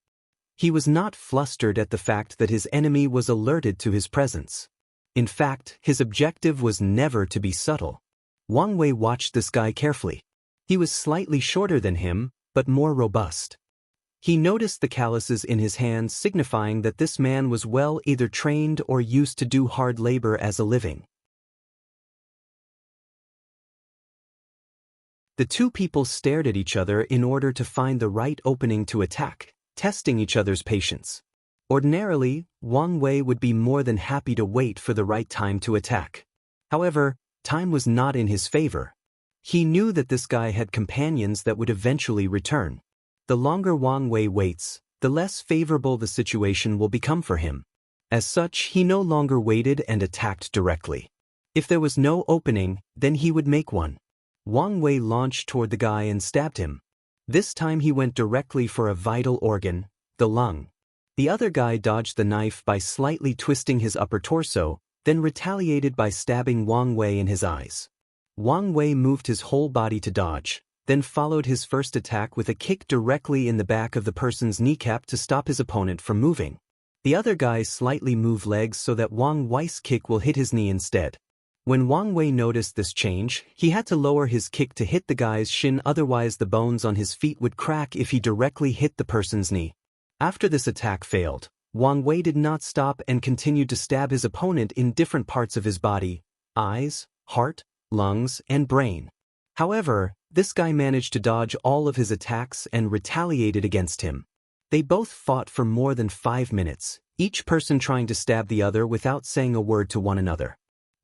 He was not flustered at the fact that his enemy was alerted to his presence. In fact, his objective was never to be subtle. Wang Wei watched this guy carefully. He was slightly shorter than him, but more robust. He noticed the calluses in his hands signifying that this man was well either trained or used to do hard labor as a living. The 2 people stared at each other in order to find the right opening to attack, testing each other's patience. Ordinarily, Wang Wei would be more than happy to wait for the right time to attack. However, time was not in his favor. He knew that this guy had companions that would eventually return. The longer Wang Wei waits, the less favorable the situation will become for him. As such, he no longer waited and attacked directly. If there was no opening, then he would make one. Wang Wei launched toward the guy and stabbed him. This time he went directly for a vital organ, the lung. The other guy dodged the knife by slightly twisting his upper torso, then retaliated by stabbing Wang Wei in his eyes. Wang Wei moved his whole body to dodge, then followed his first attack with a kick directly in the back of the person's kneecap to stop his opponent from moving. The other guy slightly moved legs so that Wang Wei's kick will hit his knee instead. When Wang Wei noticed this change, he had to lower his kick to hit the guy's shin, otherwise the bones on his feet would crack if he directly hit the person's knee. After this attack failed, Wang Wei did not stop and continued to stab his opponent in different parts of his body: eyes, heart, lungs, and brain. However, this guy managed to dodge all of his attacks and retaliated against him. They both fought for more than 5 minutes, each person trying to stab the other without saying a word to one another.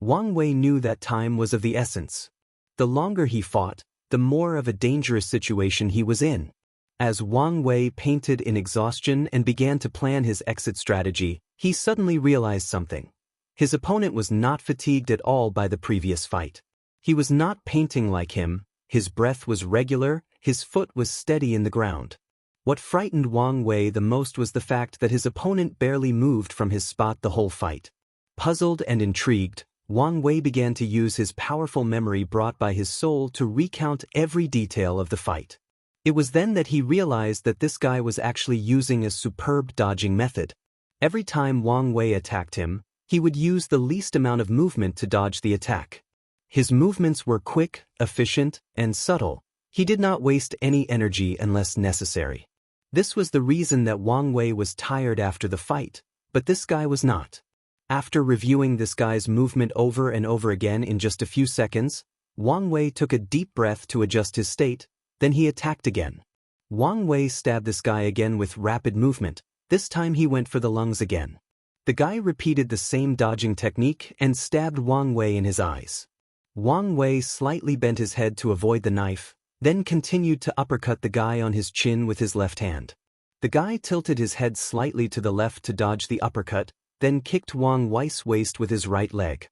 Wang Wei knew that time was of the essence. The longer he fought, the more of a dangerous situation he was in. As Wang Wei painted in exhaustion and began to plan his exit strategy, he suddenly realized something. His opponent was not fatigued at all by the previous fight. He was not painting like him, his breath was regular, his foot was steady in the ground. What frightened Wang Wei the most was the fact that his opponent barely moved from his spot the whole fight. Puzzled and intrigued, Wang Wei began to use his powerful memory brought by his soul to recount every detail of the fight. It was then that he realized that this guy was actually using a superb dodging method. Every time Wang Wei attacked him, he would use the least amount of movement to dodge the attack. His movements were quick, efficient, and subtle. He did not waste any energy unless necessary. This was the reason that Wang Wei was tired after the fight, but this guy was not. After reviewing this guy's movement over and over again in just a few seconds, Wang Wei took a deep breath to adjust his state, then he attacked again. Wang Wei stabbed this guy again with rapid movement. This time he went for the lungs again. The guy repeated the same dodging technique and stabbed Wang Wei in his eyes. Wang Wei slightly bent his head to avoid the knife, then continued to uppercut the guy on his chin with his left hand. The guy tilted his head slightly to the left to dodge the uppercut, then kicked Wang Wei's waist with his right leg.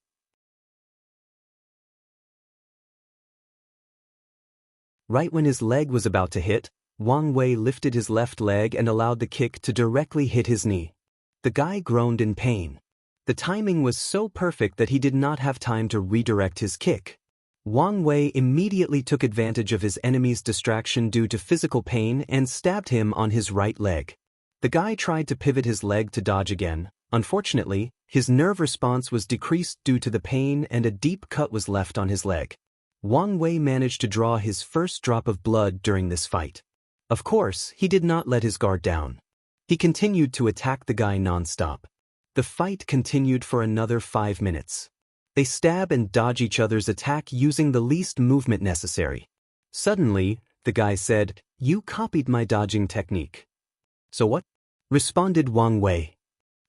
Right when his leg was about to hit, Wang Wei lifted his left leg and allowed the kick to directly hit his knee. The guy groaned in pain. The timing was so perfect that he did not have time to redirect his kick. Wang Wei immediately took advantage of his enemy's distraction due to physical pain and stabbed him on his right leg. The guy tried to pivot his leg to dodge again. Unfortunately, his nerve response was decreased due to the pain and a deep cut was left on his leg. Wang Wei managed to draw his first drop of blood during this fight. Of course, he did not let his guard down. He continued to attack the guy non-stop. The fight continued for another 5 minutes. They stab and dodge each other's attack using the least movement necessary. Suddenly, the guy said, "You copied my dodging technique." "So what?" responded Wang Wei.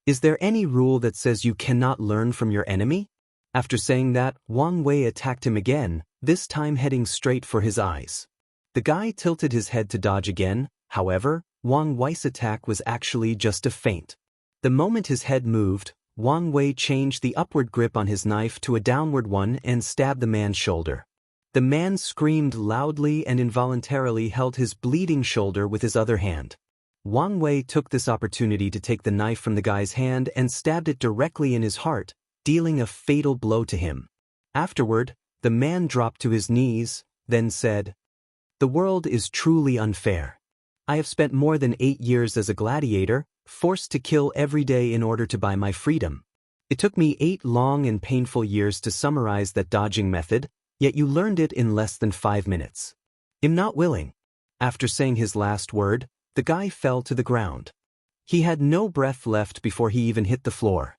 "Is there any rule that says you cannot learn from your enemy?" After saying that, Wang Wei attacked him again, this time heading straight for his eyes. The guy tilted his head to dodge again. However, Wang Wei's attack was actually just a feint. The moment his head moved, Wang Wei changed the upward grip on his knife to a downward one and stabbed the man's shoulder. The man screamed loudly and involuntarily held his bleeding shoulder with his other hand. Wang Wei took this opportunity to take the knife from the guy's hand and stabbed it directly in his heart, dealing a fatal blow to him. Afterward, the man dropped to his knees, then said, "The world is truly unfair. I have spent more than 8 years as a gladiator, forced to kill every day in order to buy my freedom. It took me 8 long and painful years to summarize that dodging method, yet you learned it in less than 5 minutes. I'm not willing." After saying his last word, the guy fell to the ground. He had no breath left before he even hit the floor.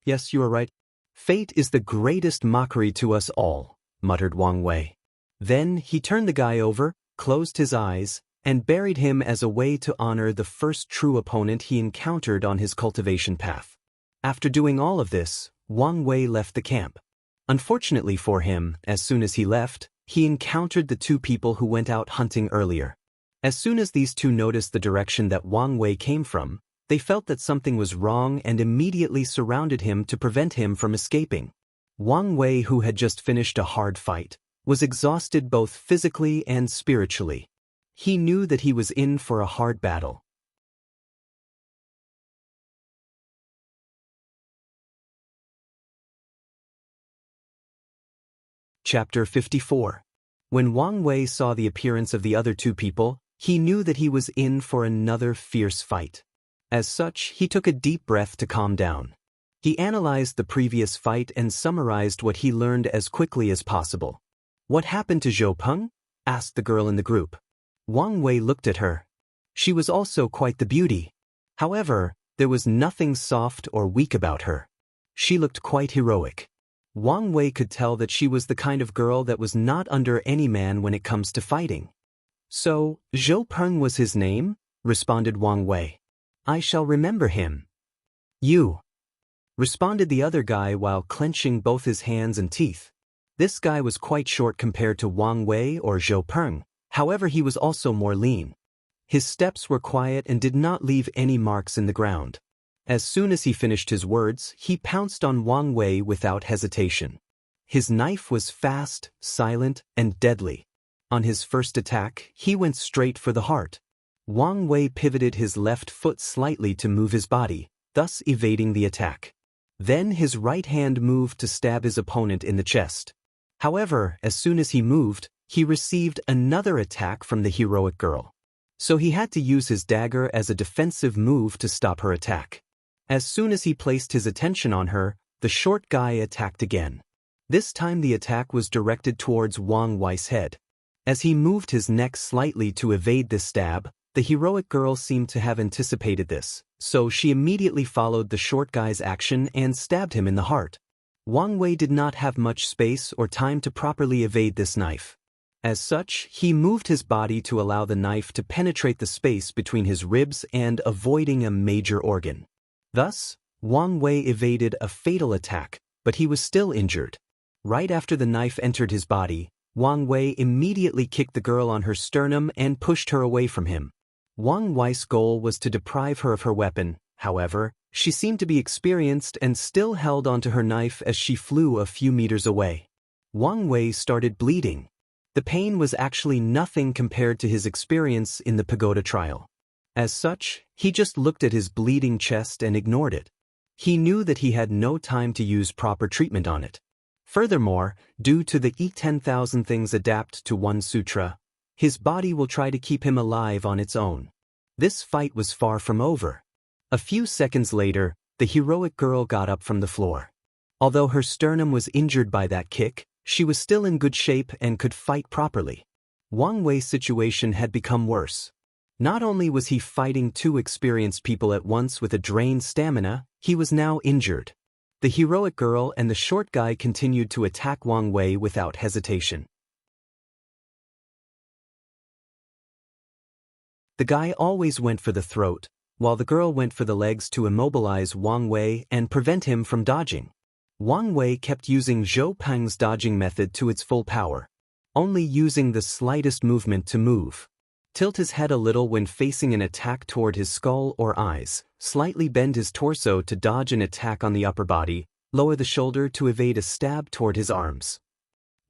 "Yes, you are right. Fate is the greatest mockery to us all," muttered Wang Wei. Then he turned the guy over, closed his eyes, and buried him as a way to honor the first true opponent he encountered on his cultivation path. After doing all of this, Wang Wei left the camp. Unfortunately for him, as soon as he left, he encountered the 2 people who went out hunting earlier. As soon as these 2 noticed the direction that Wang Wei came from, they felt that something was wrong and immediately surrounded him to prevent him from escaping. Wang Wei, who had just finished a hard fight, was exhausted both physically and spiritually. He knew that he was in for a hard battle. Chapter 54. When Wang Wei saw the appearance of the other 2 people, he knew that he was in for another fierce fight. As such, he took a deep breath to calm down. He analyzed the previous fight and summarized what he learned as quickly as possible. "What happened to Zhou Peng?" asked the girl in the group. Wang Wei looked at her. She was also quite the beauty. However, there was nothing soft or weak about her. She looked quite heroic. Wang Wei could tell that she was the kind of girl that was not under any man when it comes to fighting. "So, Zhou Peng was his name?" responded Wang Wei. "I shall remember him." "You," responded the other guy while clenching both his hands and teeth. This guy was quite short compared to Wang Wei or Zhou Peng, however he was also more lean. His steps were quiet and did not leave any marks in the ground. As soon as he finished his words, he pounced on Wang Wei without hesitation. His knife was fast, silent, and deadly. On his first attack, he went straight for the heart. Wang Wei pivoted his left foot slightly to move his body, thus evading the attack. Then his right hand moved to stab his opponent in the chest. However, as soon as he moved, he received another attack from the heroic girl. So he had to use his dagger as a defensive move to stop her attack. As soon as he placed his attention on her, the short guy attacked again. This time the attack was directed towards Wang Wei's head. As he moved his neck slightly to evade this stab, the heroic girl seemed to have anticipated this, so she immediately followed the short guy's action and stabbed him in the heart. Wang Wei did not have much space or time to properly evade this knife. As such, he moved his body to allow the knife to penetrate the space between his ribs and avoiding a major organ. Thus, Wang Wei evaded a fatal attack, but he was still injured. Right after the knife entered his body, Wang Wei immediately kicked the girl on her sternum and pushed her away from him. Wang Wei's goal was to deprive her of her weapon. However, she seemed to be experienced and still held onto her knife as she flew a few meters away. Wang Wei started bleeding. The pain was actually nothing compared to his experience in the pagoda trial. As such, he just looked at his bleeding chest and ignored it. He knew that he had no time to use proper treatment on it. Furthermore, due to the 10,000 things adapt to one sutra, his body will try to keep him alive on its own. This fight was far from over. A few seconds later, the heroic girl got up from the floor. Although her sternum was injured by that kick, she was still in good shape and could fight properly. Wang Wei's situation had become worse. Not only was he fighting two experienced people at once with a drained stamina, he was now injured. The heroic girl and the short guy continued to attack Wang Wei without hesitation. The guy always went for the throat, while the girl went for the legs to immobilize Wang Wei and prevent him from dodging. Wang Wei kept using Zhou Peng's dodging method to its full power, only using the slightest movement to move. Tilt his head a little when facing an attack toward his skull or eyes, slightly bend his torso to dodge an attack on the upper body, lower the shoulder to evade a stab toward his arms.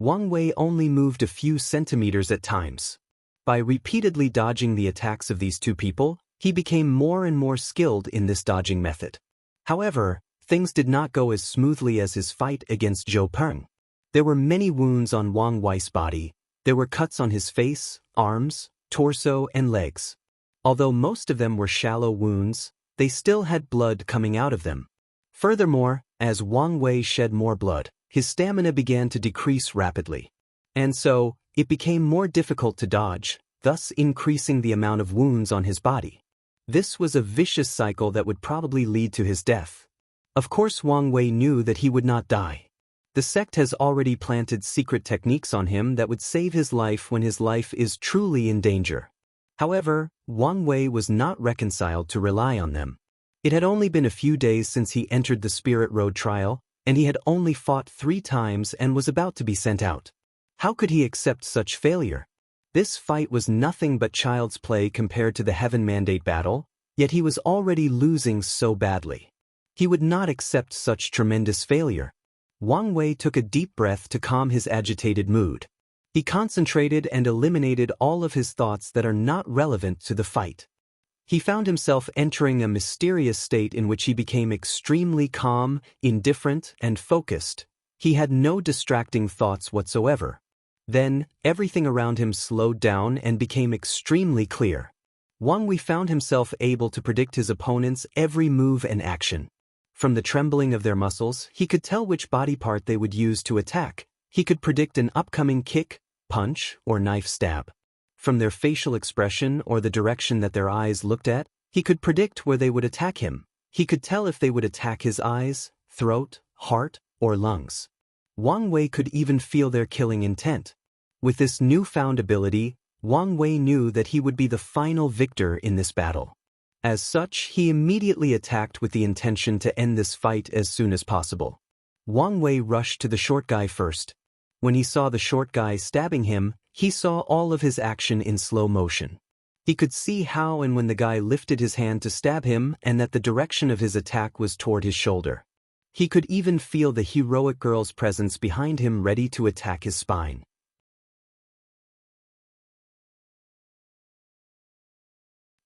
Wang Wei only moved a few centimeters at times. By repeatedly dodging the attacks of these two people, he became more and more skilled in this dodging method. However, things did not go as smoothly as his fight against Zhou Peng. There were many wounds on Wang Wei's body. There were cuts on his face, arms, torso, and legs. Although most of them were shallow wounds, they still had blood coming out of them. Furthermore, as Wang Wei shed more blood, his stamina began to decrease rapidly. And so, it became more difficult to dodge, thus increasing the amount of wounds on his body. This was a vicious cycle that would probably lead to his death. Of course, Wang Wei knew that he would not die. The sect has already planted secret techniques on him that would save his life when his life is truly in danger. However, Wang Wei was not reconciled to rely on them. It had only been a few days since he entered the Spirit Road trial, and he had only fought 3 times and was about to be sent out. How could he accept such failure? This fight was nothing but child's play compared to the Heaven Mandate battle, yet he was already losing so badly. He would not accept such tremendous failure. Wang Wei took a deep breath to calm his agitated mood. He concentrated and eliminated all of his thoughts that are not relevant to the fight. He found himself entering a mysterious state in which he became extremely calm, indifferent, and focused. He had no distracting thoughts whatsoever. Then, everything around him slowed down and became extremely clear. Wang Wei found himself able to predict his opponent's every move and action. From the trembling of their muscles, he could tell which body part they would use to attack. He could predict an upcoming kick, punch, or knife stab. From their facial expression or the direction that their eyes looked at, he could predict where they would attack him. He could tell if they would attack his eyes, throat, heart, or lungs. Wang Wei could even feel their killing intent. With this newfound ability, Wang Wei knew that he would be the final victor in this battle. As such, he immediately attacked with the intention to end this fight as soon as possible. Wang Wei rushed to the short guy first. When he saw the short guy stabbing him, he saw all of his action in slow motion. He could see how and when the guy lifted his hand to stab him and that the direction of his attack was toward his shoulder. He could even feel the heroic girl's presence behind him ready to attack his spine.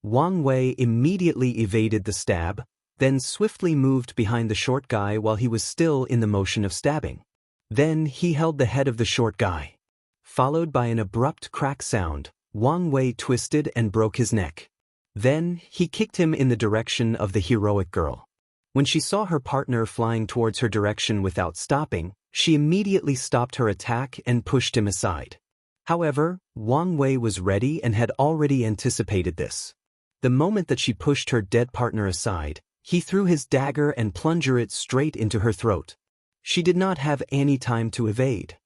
Wang Wei immediately evaded the stab, then swiftly moved behind the short guy while he was still in the motion of stabbing. Then he held the head of the short guy. Followed by an abrupt crack sound, Wang Wei twisted and broke his neck. Then he kicked him in the direction of the heroic girl. When she saw her partner flying towards her direction without stopping, she immediately stopped her attack and pushed him aside. However, Wang Wei was ready and had already anticipated this. The moment that she pushed her dead partner aside, he threw his dagger and plunged it straight into her throat. She did not have any time to evade.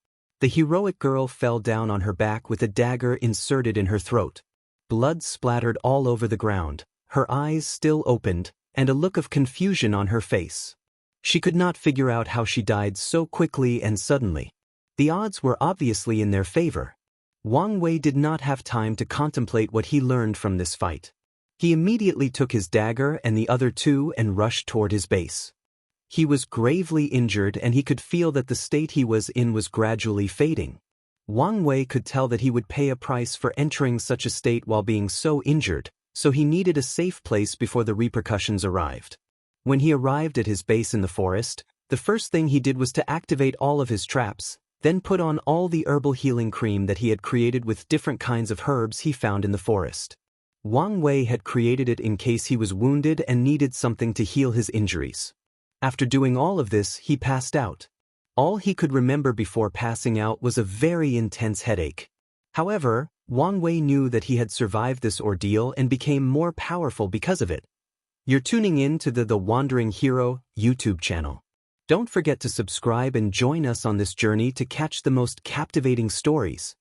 The heroic girl fell down on her back with a dagger inserted in her throat. Blood splattered all over the ground, her eyes still opened, and a look of confusion on her face. She could not figure out how she died so quickly and suddenly. The odds were obviously in their favor. Wang Wei did not have time to contemplate what he learned from this fight. He immediately took his dagger and the other two and rushed toward his base. He was gravely injured and he could feel that the state he was in was gradually fading. Wang Wei could tell that he would pay a price for entering such a state while being so injured, so he needed a safe place before the repercussions arrived. When he arrived at his base in the forest, the first thing he did was to activate all of his traps, then put on all the herbal healing cream that he had created with different kinds of herbs he found in the forest. Wang Wei had created it in case he was wounded and needed something to heal his injuries. After doing all of this, he passed out. All he could remember before passing out was a very intense headache. However, Wang Wei knew that he had survived this ordeal and became more powerful because of it. You're tuning in to the Wandering Hero YouTube channel. Don't forget to subscribe and join us on this journey to catch the most captivating stories.